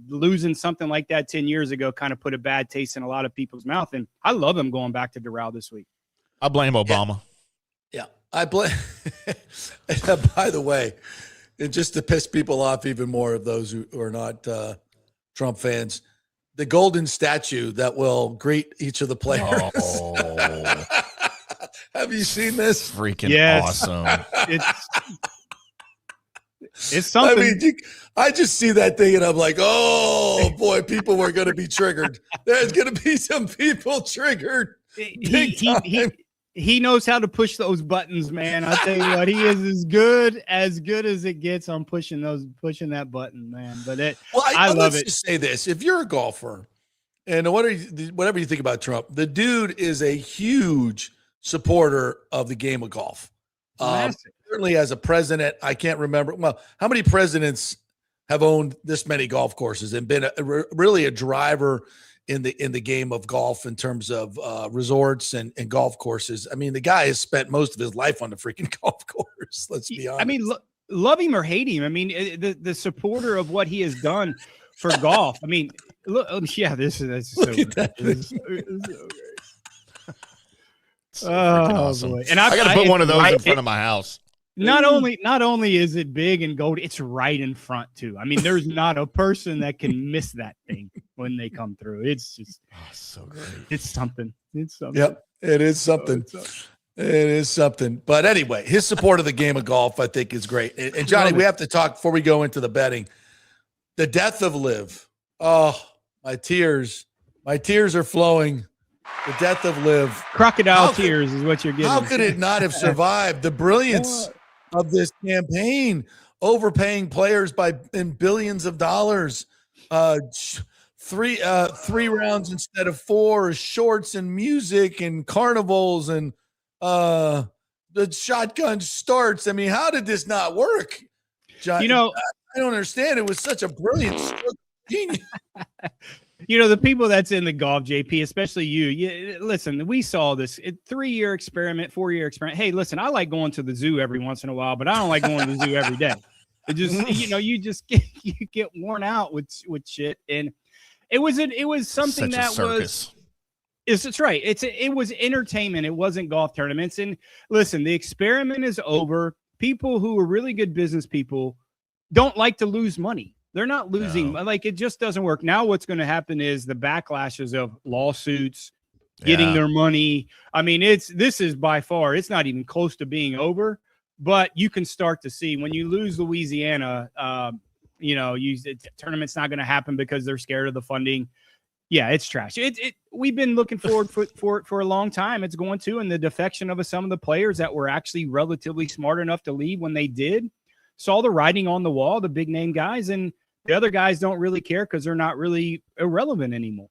losing something like that 10 years ago kind of put a bad taste in a lot of people's mouth. And I love them going back to Doral this week. I blame Obama. Yeah. I blame. By the way, and just to piss people off even more of those who are not Trump fans, the golden statue that will greet each of the players. Oh. Have you seen this? Freaking awesome. It's something. I mean, I just see that thing and I'm like, oh boy, people were going to be triggered. There's going to be some people triggered. He knows how to push those buttons, man. I tell you what, he is as good as it gets on pushing that button, man. But I love it. Let's just say this: if you're a golfer, and whatever you think about Trump, the dude is a huge supporter of the game of golf. Certainly as a president, I can't remember. Well, how many presidents have owned this many golf courses and been really a driver in the game of golf in terms of resorts and golf courses? I mean, the guy has spent most of his life on the freaking golf course. Let's be honest. I mean, love him or hate him. I mean, the supporter of what he has done for golf. I mean, look, this is so look at that. This is so great. So awesome. Boy. And I got to put one of those in front of my house. Not only is it big and gold, it's right in front too. I mean, there's not a person that can miss that thing when they come through. It's just so great. It's something. Yep, it is something. It is something. But anyway, his support of the game of golf, I think, is great. And Johnny, we have to talk before we go into the betting. The death of LIV. Oh, my tears are flowing. The death of LIV. Crocodile tears is what you're getting. How could it not have survived the brilliance of this campaign, overpaying players in billions of dollars, three rounds instead of 4, shorts and music and carnivals and the shotgun starts. I mean, how did this not work, John? I don't understand. It was such a brilliant stroke of genius. The people that's in the golf, JP, especially you, listen, we saw this 3-year experiment, 4-year experiment. Hey, listen, I like going to the zoo every once in a while, but I don't like going to the zoo every day. It just, you get worn out with shit. And it was something that was, it's right. It was entertainment. It wasn't golf tournaments. And listen, the experiment is over. People who are really good business people don't like to lose money. They're not losing. No. Like, it just doesn't work. Now what's going to happen is the backlashes of lawsuits, getting their money. I mean, this is by far, it's not even close to being over, but you can start to see when you lose Louisiana, tournament's not going to happen because they're scared of the funding. Yeah, it's trash. We've been looking forward for a long time. It's going to, and the defection of some of the players that were actually relatively smart enough to leave when they did, saw the writing on the wall, the big name guys, and the other guys don't really care because they're not really irrelevant anymore.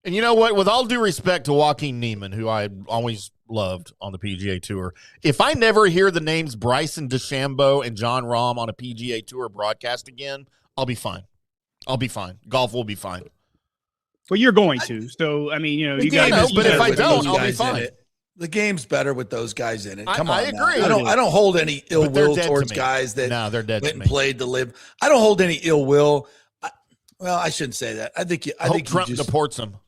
And you know what? With all due respect to Joaquin Niemann, who I always loved on the PGA Tour, if I never hear the names Bryson DeChambeau and John Rahm on a PGA Tour broadcast again, I'll be fine. Golf will be fine. Well, you're going to. So, I mean, you got. But if I don't, I'll be fine. The game's better with those guys in it. Come on, I agree. I don't hold any ill will towards guys that they're dead went and played to live. I don't hold any ill will. I shouldn't say that. I think Trump deports them.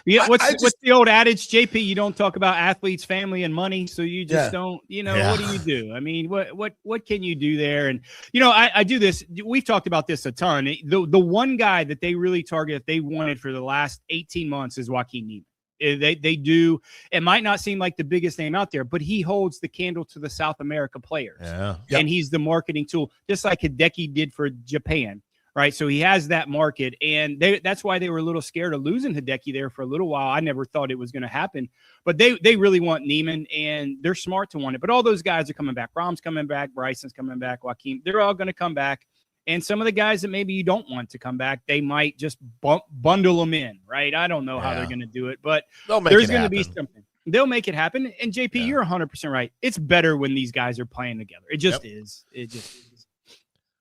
Yeah, what's the old adage, JP? You don't talk about athletes, family, and money, so you just don't. What do you do? I mean, what can you do there? And I do this. We've talked about this a ton. The one guy that they really target, if they wanted for the last 18 months, is Joaquin Niemann. They do. It might not seem like the biggest name out there, but he holds the candle to the South America players. Yeah. Yep. And he's the marketing tool, just like Hideki did for Japan. Right. So he has that market, and that's why they were a little scared of losing Hideki there for a little while. I never thought it was going to happen, but they really want Niemann, and they're smart to want it. But all those guys are coming back. Rahm's coming back. Bryson's coming back. Joaquin, they're all going to come back. And some of the guys that maybe you don't want to come back, they might just bundle them in. Right. I don't know how they're going to do it, but there's going to be something. They'll make it happen. And JP, you're 100% right. It's better when these guys are playing together. It just is. It just is.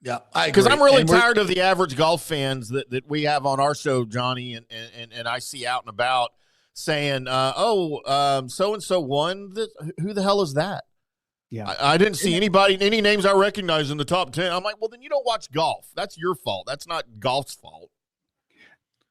Yeah, I agree. Because I'm really tired of the average golf fans that we have on our show, Johnny, and I see out and about saying, so-and-so won. Who the hell is that? Yeah, I didn't see any names I recognize in the top 10. I'm like, well, then you don't watch golf. That's your fault. That's not golf's fault.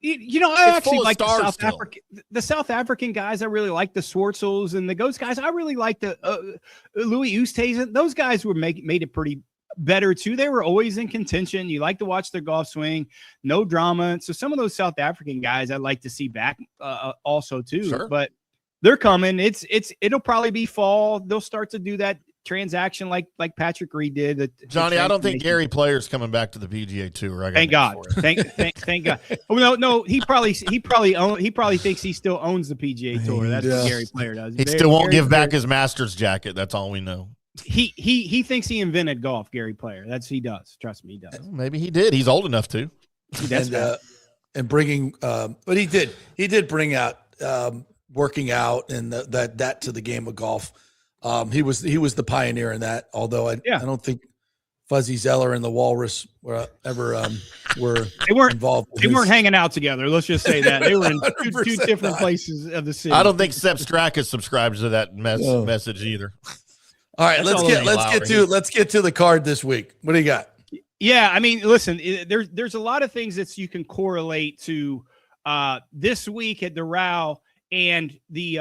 I actually like the South African guys. I really like the Swartzels and the Ghost guys. I really like the Louis Oosthuizen. Those guys were made it pretty better too. They were always in contention. You like to watch their golf swing, no drama. So some of those South African guys I'd like to see back also too. Sure. But they're coming. It'll probably be fall. They'll start to do that transaction like Patrick Reed did. Johnny, I don't think Gary Player's coming back to the PGA Tour. Thank God. Thank God. Oh, no. He probably thinks he still owns the PGA Tour. That's what Gary Player does. He still won't give back his Masters jacket. That's all we know. He thinks he invented golf, Gary Player. He does. Trust me, he does. Maybe he did. He's old enough to. And bringing, but he did bring out working out and that to the game of golf. He was the pioneer in that. Although I don't think Fuzzy Zeller and the Walrus were involved. They weren't hanging out together. Let's just say that they were in two different places of the city. I don't think Sepp Straka subscribes to that message either. All right, let's get to the card this week. What do you got? Yeah, I mean, listen, there's a lot of things that you can correlate to this week at the Doral and the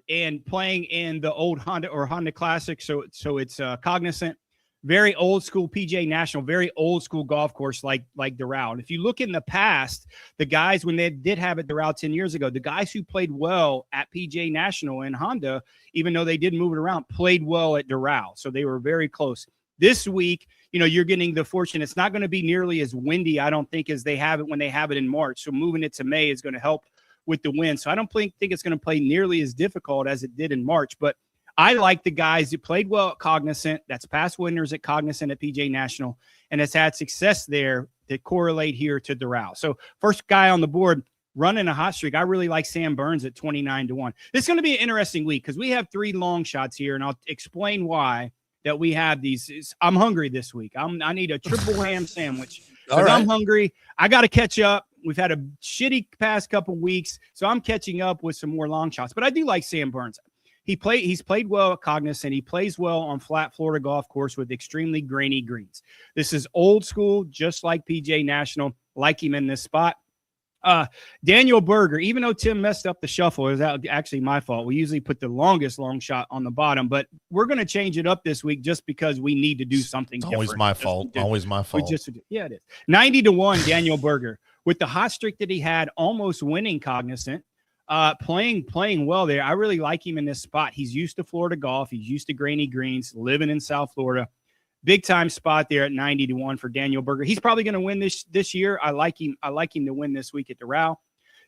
and playing in the old Honda Classic. So it's Cognizant, very old school PGA National, very old school golf course like Doral. And if you look in the past, the guys when they did have it Doral 10 years ago, the guys who played well at PGA National and Honda, even though they did move it around, played well at Doral. So they were very close. This week, you're getting the fortune. It's not going to be nearly as windy, I don't think, as they have it when they have it in March. So moving it to May is going to help with the wind. So I don't think it's going to play nearly as difficult as it did in March. But I like the guys who played well at Cognizant. That's past winners at Cognizant at PGA National, and has had success there that correlate here to Doral. So first guy on the board running a hot streak. I really like Sam Burns at 29-1. This is going to be an interesting week because we have three long shots here, and I'll explain why that we have these. I'm hungry this week. I need a triple ham sandwich because I'm hungry. I got to catch up. We've had a shitty past couple weeks, so I'm catching up with some more long shots. But I do like Sam Burns. He's played well at Cognizant. He plays well on flat Florida golf course with extremely grainy greens. This is old school, just like PGA National. Like him in this spot. Daniel Berger, even though Tim messed up the shuffle, it was actually my fault. We usually put the longest long shot on the bottom, but we're going to change it up this week just because we need to do something different. Always my fault. Always my fault. It is. 90-1, Daniel Berger. With the hot streak that he had, almost winning Cognizant, playing well there. I really like him in this spot. He's used to Florida golf. He's used to grainy greens, living in South Florida. Big time spot there at 90-1 for Daniel Berger. He's probably going to win this year. I like him to win this week at Doral.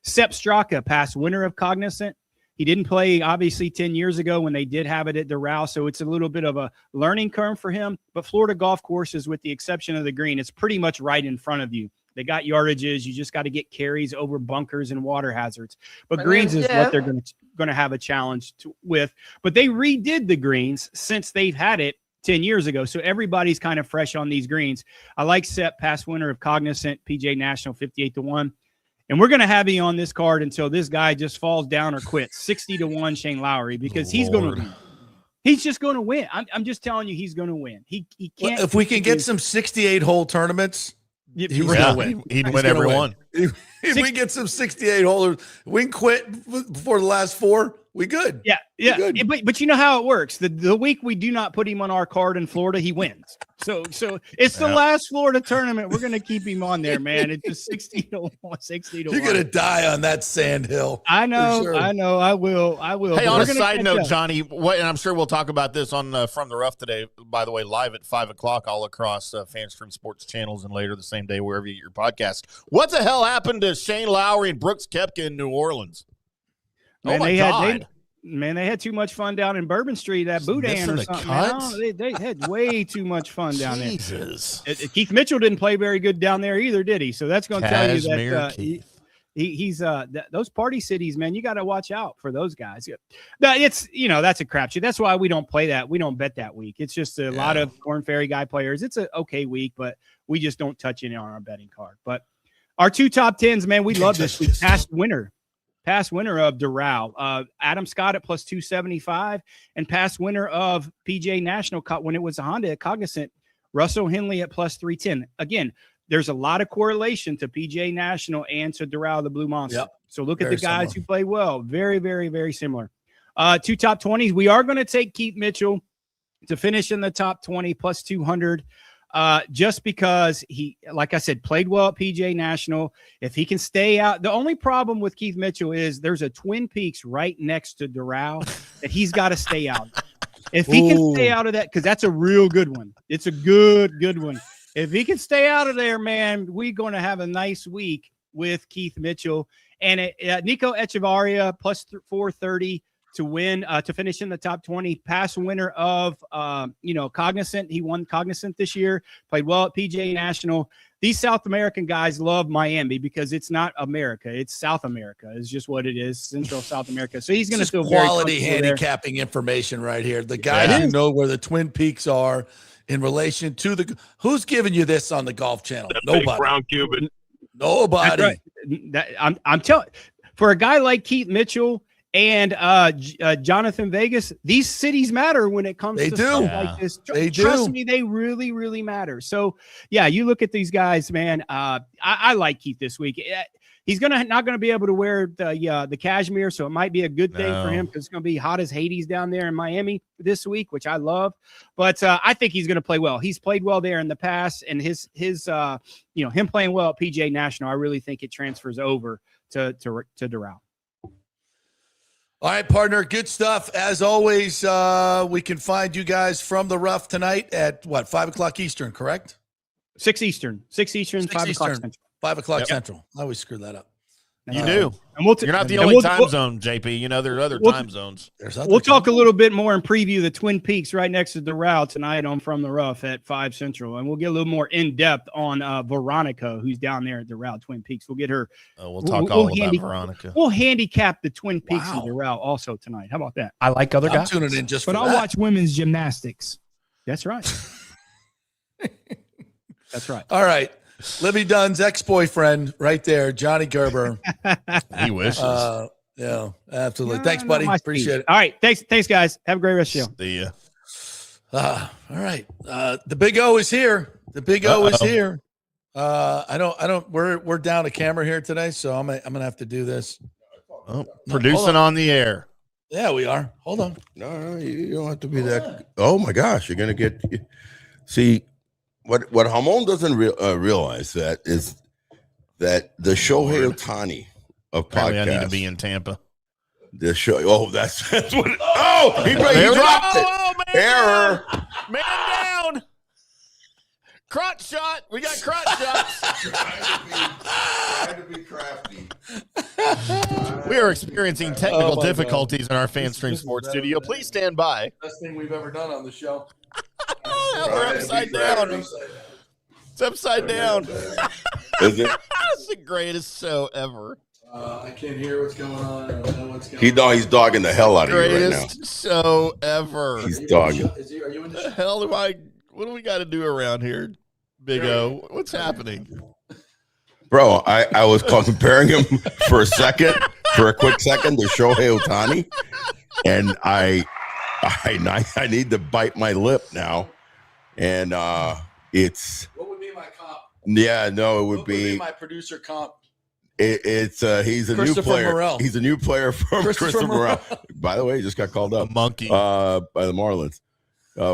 Sepp Straka, past winner of Cognizant. He didn't play obviously 10 years ago when they did have it at Doral, so it's a little bit of a learning curve for him. But Florida golf courses, with the exception of the green, it's pretty much right in front of you. They got yardages. You just got to get carries over bunkers and water hazards. But greens is what they're going to have a challenge with. But they redid the greens since they've had it 10 years ago. So everybody's kind of fresh on these greens. I like Sepp, past winner of Cognizant, PGA National, 58-1. And we're going to have you on this card until this guy just falls down or quits. 60-1 Shane Lowry, because he's going to win. He's just going to win. I'm just telling you, he's going to win. He can't. If we can get some 68-hole tournaments, He's gonna win. He'd win every one. If we get some 68 holders, we can quit before the last 4. We good. Yeah. Good. But you know how it works. The week we do not put him on our card in Florida, he wins. So it's the last Florida tournament. We're gonna keep him on there, man. It's just 60 to 1. You're gonna die on that sand hill. I know. Sure. I know. I will. Hey, on a side note, Johnny, and I'm sure we'll talk about this on From the Rough today. By the way, live at 5:00 all across FanStream Sports channels, and later the same day wherever you get your podcast. What the hell happened to Shane Lowry and Brooks Koepka in New Orleans? Man, my God. They had too much fun down in Bourbon Street at Boudin or something. No, they had way too much fun down there. Jesus. Keith Mitchell didn't play very good down there either, did he? So that's going to tell you that he's those party cities, man. You got to watch out for those guys. It's that's a crapshoot. That's why we don't play that. We don't bet that week. It's just a lot of Corn Ferry guy players. It's an okay week, but we just don't touch it on our betting card. But our 2 top 10s, man, we love this week. Past winner of Doral, Adam Scott at plus 275, and past winner of PGA National when it was a Honda at Cognizant, Russell Henley at plus 310. Again, there's a lot of correlation to PGA National and to Doral, the Blue Monster. Yep. So look at the guys who play well. Very, very, very similar. 2 top 20s. We are going to take Keith Mitchell to finish in the top 20 plus 200. Just because he, like I said, played well at PGA National. If he can stay out, the only problem with Keith Mitchell is there's a Twin Peaks right next to Doral that he's got to stay out. If he can stay out of that, because that's a real good one. It's a good one. If he can stay out of there, man, we're going to have a nice week with Keith Mitchell and Nico Echevarria plus 430 to win, to finish in the top 20. Past winner of, Cognizant. He won Cognizant this year, played well at PGA National. These South American guys love Miami because it's not America. It's South America. It's just what it is, Central South America. So he's going to feel quality handicapping information right here. The guys who know where the Twin Peaks are in relation to who's giving you this on the Golf Channel? Nobody. Brown Cuban. Nobody. That's right. I'm telling, for a guy like Keith Mitchell and Jonathan Vegas, these cities matter when it comes to stuff like this. Trust me, they really, really matter. So, yeah, you look at these guys, man. I like Keith this week. He's not gonna be able to wear the cashmere, so it might be a good thing for him because it's gonna be hot as Hades down there in Miami this week, which I love. But I think he's gonna play well. He's played well there in the past, and his him playing well at PGA National, I really think it transfers over to Doral. All right, partner, good stuff. As always, we can find you guys from the Rough tonight at 5:00 Eastern, correct? 6 Eastern, 5 o'clock Central. 5 o'clock Central. I always screw that up. You do. And You're not the only time zone, JP. There are other time zones. We'll talk a little bit more and preview the Twin Peaks right next to Doral tonight on From the Rough at 5 Central. And we'll get a little more in-depth on Veronica, who's down there at Doral Twin Peaks. We'll get her. We'll talk all about Veronica. We'll handicap the Twin Peaks and Doral also tonight. How about that? I like other guys. I'm tuning in just but for I'll watch women's gymnastics. That's right. That's right. All right. Libby Dunn's ex-boyfriend right there, Johnny Gerber. He wishes. Yeah, absolutely. Thanks, buddy. Appreciate it. All right. Thanks, guys. Have a great rest of the show. See ya. All right. The Big O is here. The Big O is here. We're down a camera here today, so I'm gonna have to do this. Producing on the air. Yeah, we are. Hold on. No, you don't have to be that. Oh my gosh, you're gonna get. See. What Hamon doesn't realize is that the Shohei Ohtani of podcasts. I need to be in Tampa. The show. Oh, that's what. He dropped it. Oh, man Error. Down. Man down. Crotch shot. We got crotch shots. Trying to be crafty. We are experiencing technical difficulties in our FanStream Sports studio. Please stand by. Best thing we've ever done on the show. We're upside down. It's upside down. Is it? It's the greatest show ever. I can't hear what's going on. I don't know what's going on. He's dogging the hell out of you right now. Greatest show ever. He's dogging. Are you in the show? Hell what do we got to do around here, Big O? What's happening? Bro, I was comparing him for a quick second to Shohei Ohtani, and I need to bite my lip now, and it's. What would be my comp? Yeah, no, it would What be my producer comp. It's he's a new player. Morel. He's a new player from Christopher Morel. By the way, he just got called up. A monkey by the Marlins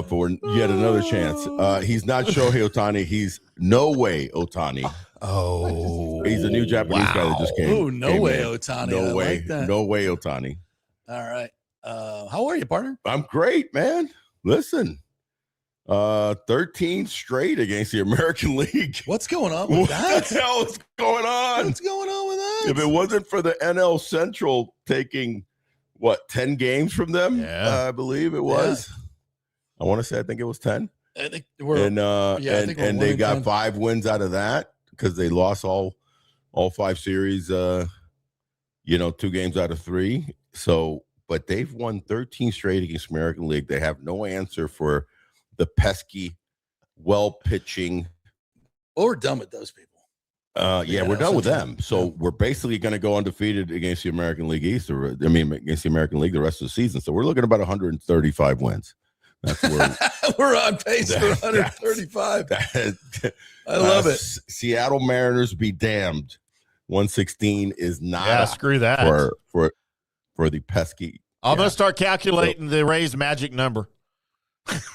for yet another chance. He's not Shohei Ohtani. He's No Way Ohtani. Oh, he's a new Japanese guy that just came. Oh, No Way Ohtani. No I way. like that. No Way Ohtani. All right. How are you, partner? I'm great, man. Listen. 13 straight against the American League. What's going on with that? What the hell is going on? What's going on with that? If it wasn't for the NL Central taking 10 games from them, I believe it was. I want to say I think it was 10. I think and they got 5 wins out of that because they lost all 5 series 2 games out of 3. So, but they've won 13 straight against American League. They have no answer for the pesky, pitching. Well, we're done with those people. We're done with them. So we're basically going to go undefeated against the American League East. Against the American League the rest of the season. So we're looking at about 135 wins. That's where we're on pace for 135. I love it. Seattle Mariners be damned. 116 is not. Screw that for the pesky. I'm going to start calculating the Rays magic number.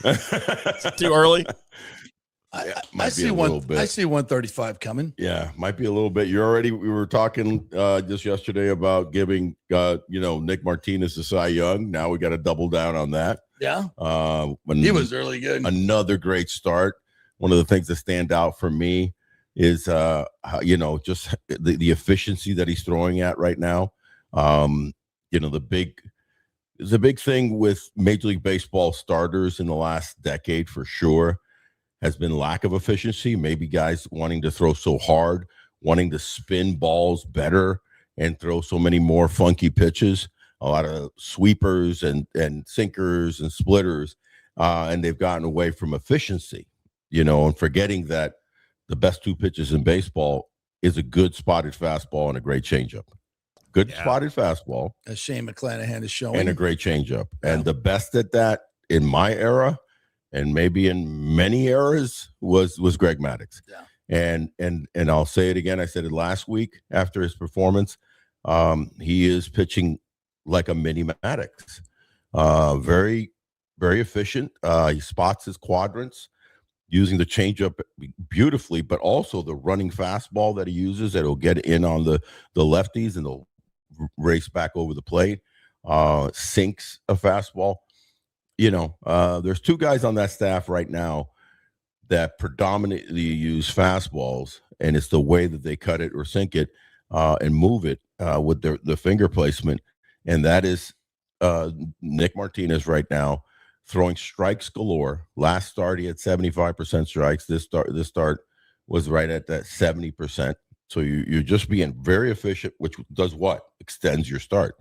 It's too early. I see 135 coming. Yeah, might be a little bit. We were talking just yesterday about giving Nick Martinez to Cy Young. Now we got to double down on that. Yeah. He was really good. Another great start. One of the things that stand out for me is just the efficiency that he's throwing at right now. The big thing with Major League Baseball starters in the last decade for sure has been lack of efficiency. Maybe guys wanting to throw so hard, wanting to spin balls better and throw so many more funky pitches, a lot of sweepers and sinkers and splitters, and they've gotten away from efficiency, and forgetting that the best 2 pitches in baseball is a good spotted fastball and a great changeup. Good spotted fastball. As Shane McClanahan is showing. And a great changeup. Yeah. And the best at that in my era, and maybe in many eras, was Greg Maddux. Yeah. And I'll say it again. I said it last week after his performance. He is pitching like a mini Maddux. Very, very efficient. He spots his quadrants using the changeup beautifully, but also the running fastball that he uses that will get in on the lefties and they'll race back over the plate, sinks a fastball. There's 2 guys on that staff right now that predominantly use fastballs, and it's the way that they cut it or sink it and move it with the finger placement. And that is Nick Martinez right now throwing strikes galore. Last start, he had 75% strikes. This start was right at that 70%. So you're just being very efficient, which does what? Extends your start.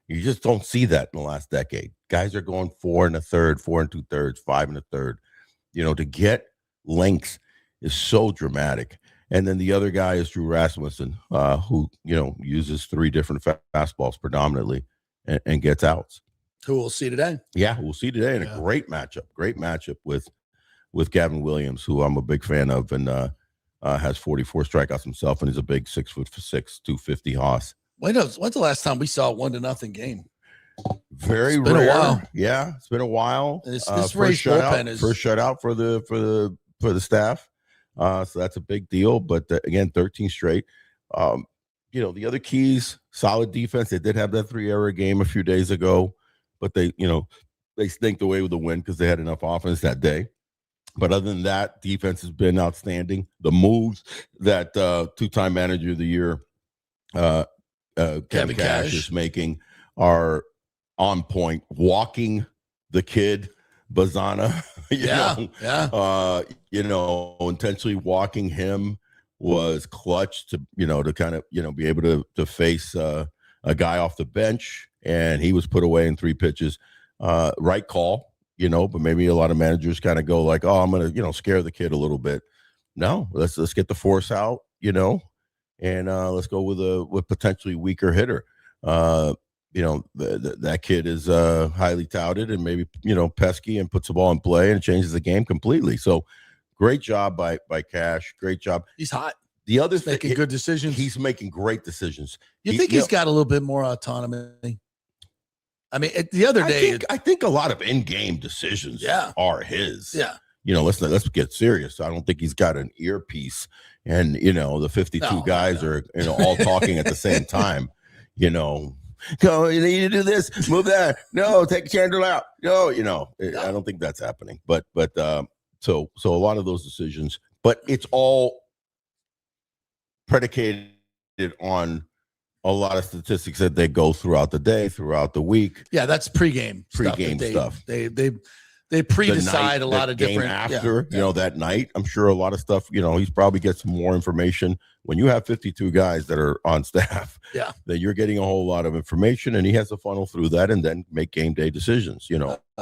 You just don't see that in the last decade. Guys are going 4 1/3, 4 2/3, 5 1/3. To get length is so dramatic. And then the other guy is Drew Rasmussen, who uses 3 different fastballs predominantly and gets outs. Who we'll see today. Yeah, we'll see today in a great matchup with Gavin Williams, who I'm a big fan of, and has 44 strikeouts himself, and he's a big 6'6", 250 hoss. When's the last time we saw a 1-0 game? Very it's been rare. A while. Yeah, it's been a while. This Rays bullpen is first shutout for the staff. So that's a big deal. But again, 13 straight. The other keys, solid defense. They did have that 3-error game a few days ago, but they stinked away with the win because they had enough offense that day. But other than that, defense has been outstanding. The moves that 2-time manager of the year, Kevin Cash is making are on point. Walking the kid, Bazana, intentionally walking him was clutch to kind of, be able to face a guy off the bench, and he was put away in 3 pitches. Right call. But maybe a lot of managers kind of go like, oh, I'm going to, scare the kid a little bit. No, let's get the force out, and let's go with a potentially weaker hitter. That kid is highly touted and maybe, pesky and puts the ball in play and changes the game completely. So great job by Cash. Great job. He's hot. The other thing, making good decisions. He's making great decisions. You think he's got a little bit more autonomy? I mean, the other day, I think a lot of in-game decisions are his. Yeah. Let's get serious. I don't think he's got an earpiece and, the 52 guys are, all talking at the same time, Go, you need to do this, move that. No, take the candle out. No, I don't think that's happening. But so a lot of those decisions, but it's all predicated on a lot of statistics that they go throughout the day, throughout the week. Yeah, that's pregame stuff. They pre-decide a lot of game different after, that night. I'm sure a lot of stuff, he's probably gets more information. When you have 52 guys that are on staff, then you're getting a whole lot of information, and he has to funnel through that and then make game day decisions.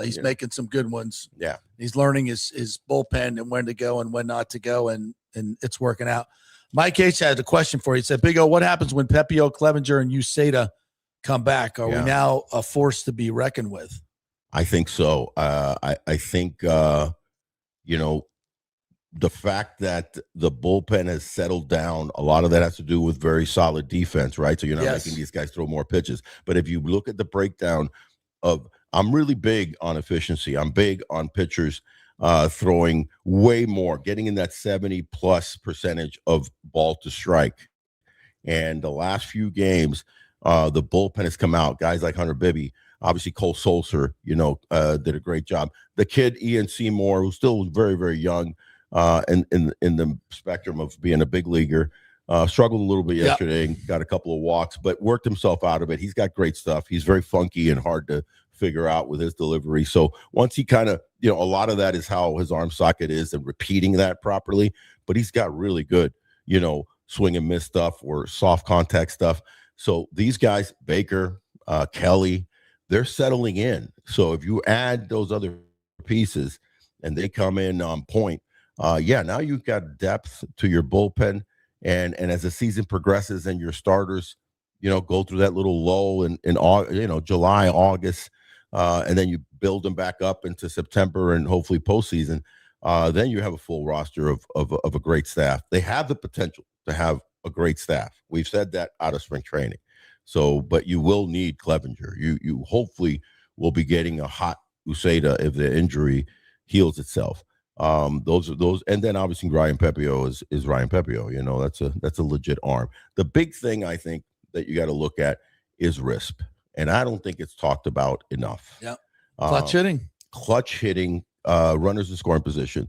He's making some good ones. Yeah, he's learning his bullpen and when to go and when not to go, and it's working out. Mike H had a question for you. He said, Big O, what happens when Pepio, Clevenger, and Uceda come back? Are we now a force to be reckoned with? I think so. I think, the fact that the bullpen has settled down, a lot of that has to do with very solid defense, right? So you're not making these guys throw more pitches. But if you look at the breakdown I'm really big on efficiency. I'm big on pitchers throwing way more, getting in that 70+% of ball to strike. And the last few games, the bullpen has come out. Guys like Hunter Bibby, obviously Cole Sulser, did a great job. The kid Ian Seymour, who's still very, very young, in the spectrum of being a big leaguer, struggled a little bit yesterday and got a couple of walks, but worked himself out of it. He's got great stuff. He's very funky and hard to figure out with his delivery. So once he kind of, a lot of that is how his arm socket is and repeating that properly, but he's got really good, swing and miss stuff or soft contact stuff. So these guys, Baker, Kelly, they're settling in. So if you add those other pieces and they come in on point, now you've got depth to your bullpen. And as the season progresses and your starters, go through that little lull in July, August, and then you build them back up into September and hopefully postseason, then you have a full roster of a great staff. They have the potential to have a great staff. We've said that out of spring training. So, but you will need Clevenger. You hopefully will be getting a hot Uceda if the injury heals itself. Those, and then obviously Ryan Pepio is Ryan Pepio. That's a legit arm. The big thing I think that you got to look at is RISP, and I don't think it's talked about enough. Yeah, clutch hitting, runners in scoring position.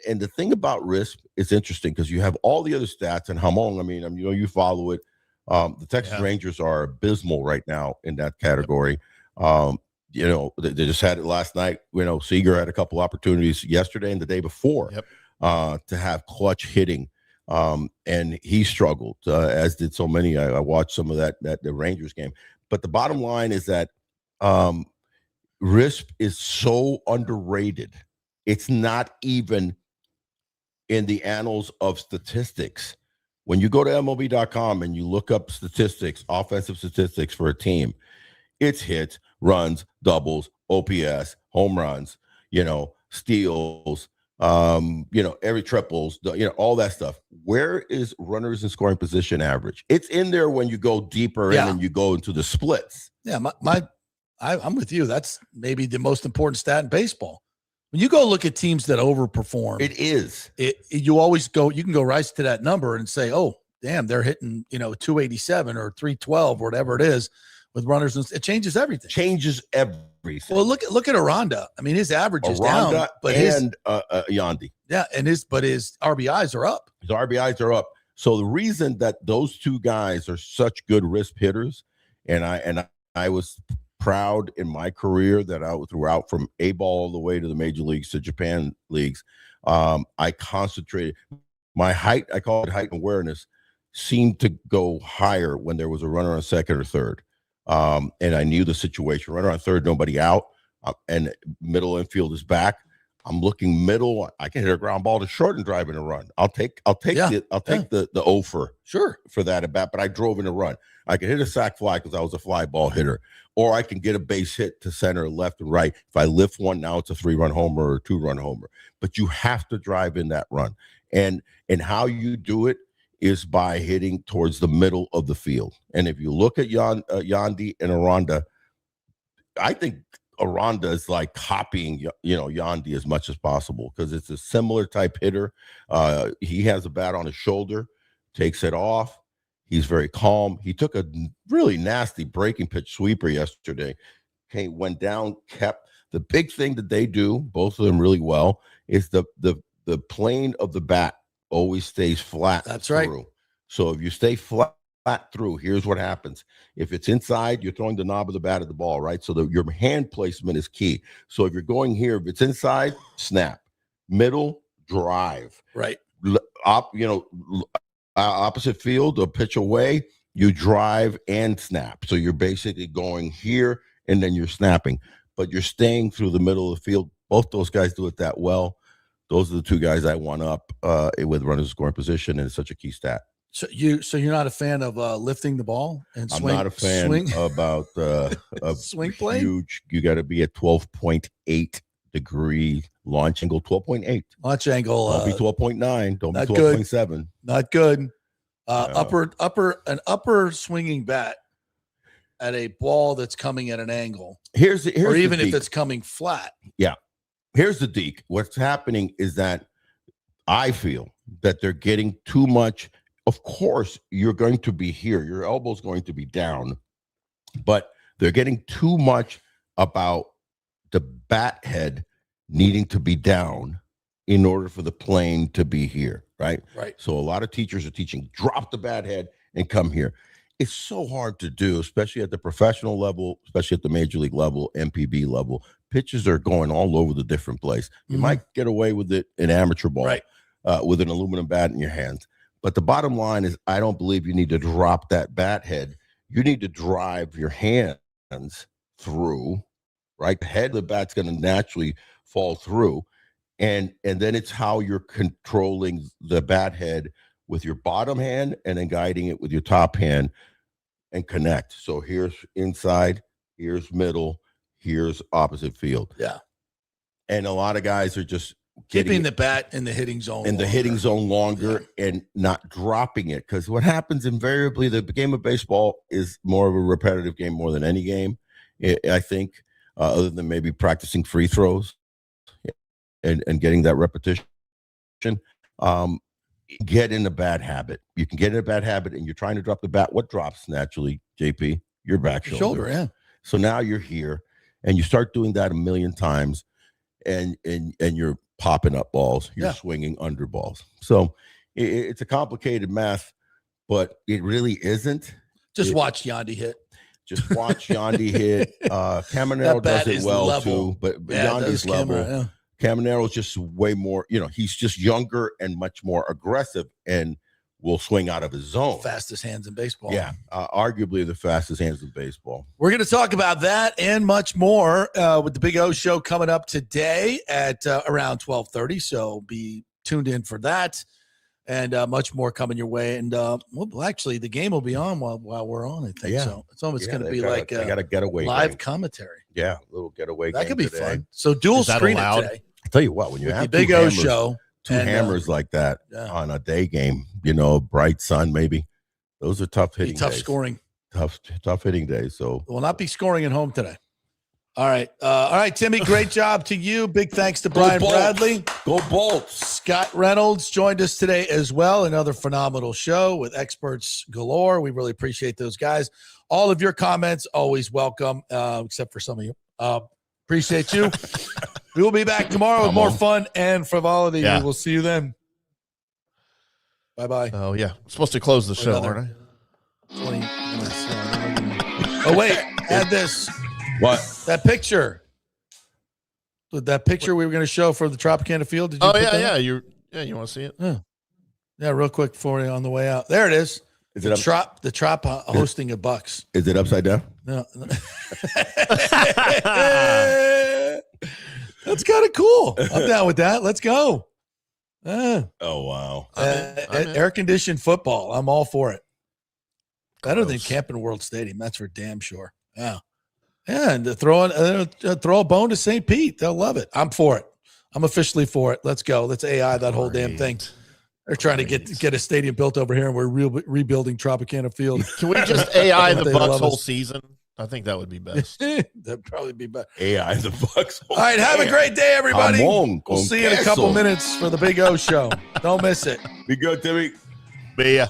And the thing about RISP is interesting because you have all the other stats, and Hamon, you follow it. The Texas Rangers are abysmal right now in that category. They just had it last night. Seager had a couple opportunities yesterday and the day before to have clutch hitting, and he struggled, as did so many. I watched some of the Rangers game. But the bottom line is that RISP is so underrated. It's not even in the annals of statistics. When you go to MLB.com and you look up statistics, offensive statistics for a team, it's hits, runs, doubles, OPS, home runs, steals, every triples, all that stuff. Where is runners in scoring position average? It's in there when you go deeper in and you go into the splits. Yeah, I'm with you. That's maybe the most important stat in baseball. When you go look at teams that overperform, you can go right to that number and say, oh, damn, they're hitting, 287 or 312 or whatever it is with runners. It changes everything. Well, look at Aranda. His average is down, but Yandy. Yeah, but his RBIs are up. His RBIs are up. So the reason that those two guys are such good RISP hitters, and I was proud in my career that I throughout from A ball all the way to the major leagues to Japan leagues. I concentrated my height. I call it height awareness. Seemed to go higher when there was a runner on second or third, and I knew the situation. Runner on third, nobody out, and middle infield is back. I'm looking middle. I can hit a ground ball to short and drive in a run. I'll take the offer for that at bat, but I drove in a run. I can hit a sac fly because I was a fly ball hitter, or I can get a base hit to center, left, and right. If I lift one, now it's a 3-run homer or a 2-run homer. But you have to drive in that run, and how you do it is by hitting towards the middle of the field. And if you look at Yandy and Aranda, I think Aranda is like copying, Yandy as much as possible because it's a similar type hitter. He has a bat on his shoulder, takes it off. He's very calm. He took a really nasty breaking pitch sweeper yesterday. Okay, went down, kept the big thing that they do, both of them really well, is the plane of the bat always stays flat. That's through. right. So if you stay flat through, here's what happens. If it's inside, you're throwing the knob of the bat at the ball, right? So your hand placement is key. So if you're going here, if it's inside, snap. Middle, drive. Right. Opposite field or pitch away, you drive and snap. So you're basically going here and then you're snapping, but you're staying through the middle of the field. Both those guys do it that well. Those are the two guys I want up with runners in scoring position, and it's such a key stat. So you're not a fan of lifting the ball and swing? I'm not a fan about swing plane. Huge. You got to be at 12.8 degree launch angle. 12.8 launch angle. Don't be 12.9. Don't be 12.7. Not good. Upper swinging bat at a ball that's coming at an angle. Here's or even if it's coming flat. Yeah. Here's the deke. What's happening is that I feel that they're getting too much. Of course, you're going to be here. Your elbow's going to be down, but they're getting too much about the bat head needing to be down in order for the plane to be here, right? Right. So a lot of teachers are teaching, drop the bat head and come here. It's so hard to do, especially at the professional level, especially at the major league level, MPB level. Pitches are going all over the different place. You might get away with it in amateur ball, right, with an aluminum bat in your hands. But the bottom line is, I don't believe you need to drop that bat head. You need to drive your hands through, right? The head of the bat's going to naturally fall through. And then it's how you're controlling the bat head with your bottom hand and then guiding it with your top hand and connect. So here's inside, here's middle, here's opposite field. Yeah. And a lot of guys are just keeping the bat in the hitting zone. In the hitting zone longer and not dropping it. Because what happens invariably, the game of baseball is more of a repetitive game more than any game, I think, other than maybe practicing free throws and getting that repetition. Get in a bad habit. You can get in a bad habit and you're trying to drop the bat. What drops naturally, JP? Your back shoulder. Yeah. So now you're here and you start doing that a million times and you're popping up balls. You're swinging under balls. So it's a complicated math, but it really isn't. Just watch Yandy hit. Just watch Yandy hit. Caminero does it well too, but Yandy's level. Caminero's just way more, he's just younger and much more aggressive and will swing out of his zone. Fastest hands in baseball. Yeah, arguably the fastest hands in baseball. We're going to talk about that and much more with the Big O Show coming up today at around 12:30. So be tuned in for that and much more coming your way. And well, actually, the game will be on while we're on, I think. Yeah. So it's almost going to be like a getaway live game. Commentary. Yeah, a little getaway that game could be today. fun. So dual screen it today. I tell you what, when you have the Big O Show, two hammers like that on a day game, bright sun maybe, those are tough hitting tough days. Scoring. Tough hitting days. So we'll not be scoring at home today. All right, Timmy, great job to you. Big thanks to Brian Bradley. Go Bolts. Scott Reynolds joined us today as well. Another phenomenal show with experts galore. We really appreciate those guys. All of your comments, always welcome, except for some of you. Appreciate you. We will be back tomorrow with more fun and frivolity. Yeah. We will see you then. Bye-bye. Oh, yeah. I'm supposed to close the show, aren't I? 20 minutes. Oh, wait. Add this. What? That picture. That picture we were going to show for the Tropicana Field. Did you put that up? You want to see it? Yeah, real quick for you on the way out. There it is. Is it the Trop hosting a Bucs. Is it upside down? No. That's kind of cool. I'm down with that. Let's go. Oh, wow. Air-conditioned football. I'm all for it. Better than Camping World Stadium. That's for damn sure. Yeah. Yeah, and throw a bone to St. Pete. They'll love it. I'm for it. I'm officially for it. Let's go. Let's AI that whole damn thing. They're trying to get a stadium built over here, and we're rebuilding Tropicana Field. Can we just AI the Bucs whole season? I think that would be best. That'd probably be better. AI the Bucs. All right, have a great day, everybody. We'll see you in a couple minutes for the Big O Show. Don't miss it. Be good, Timmy. Be ya.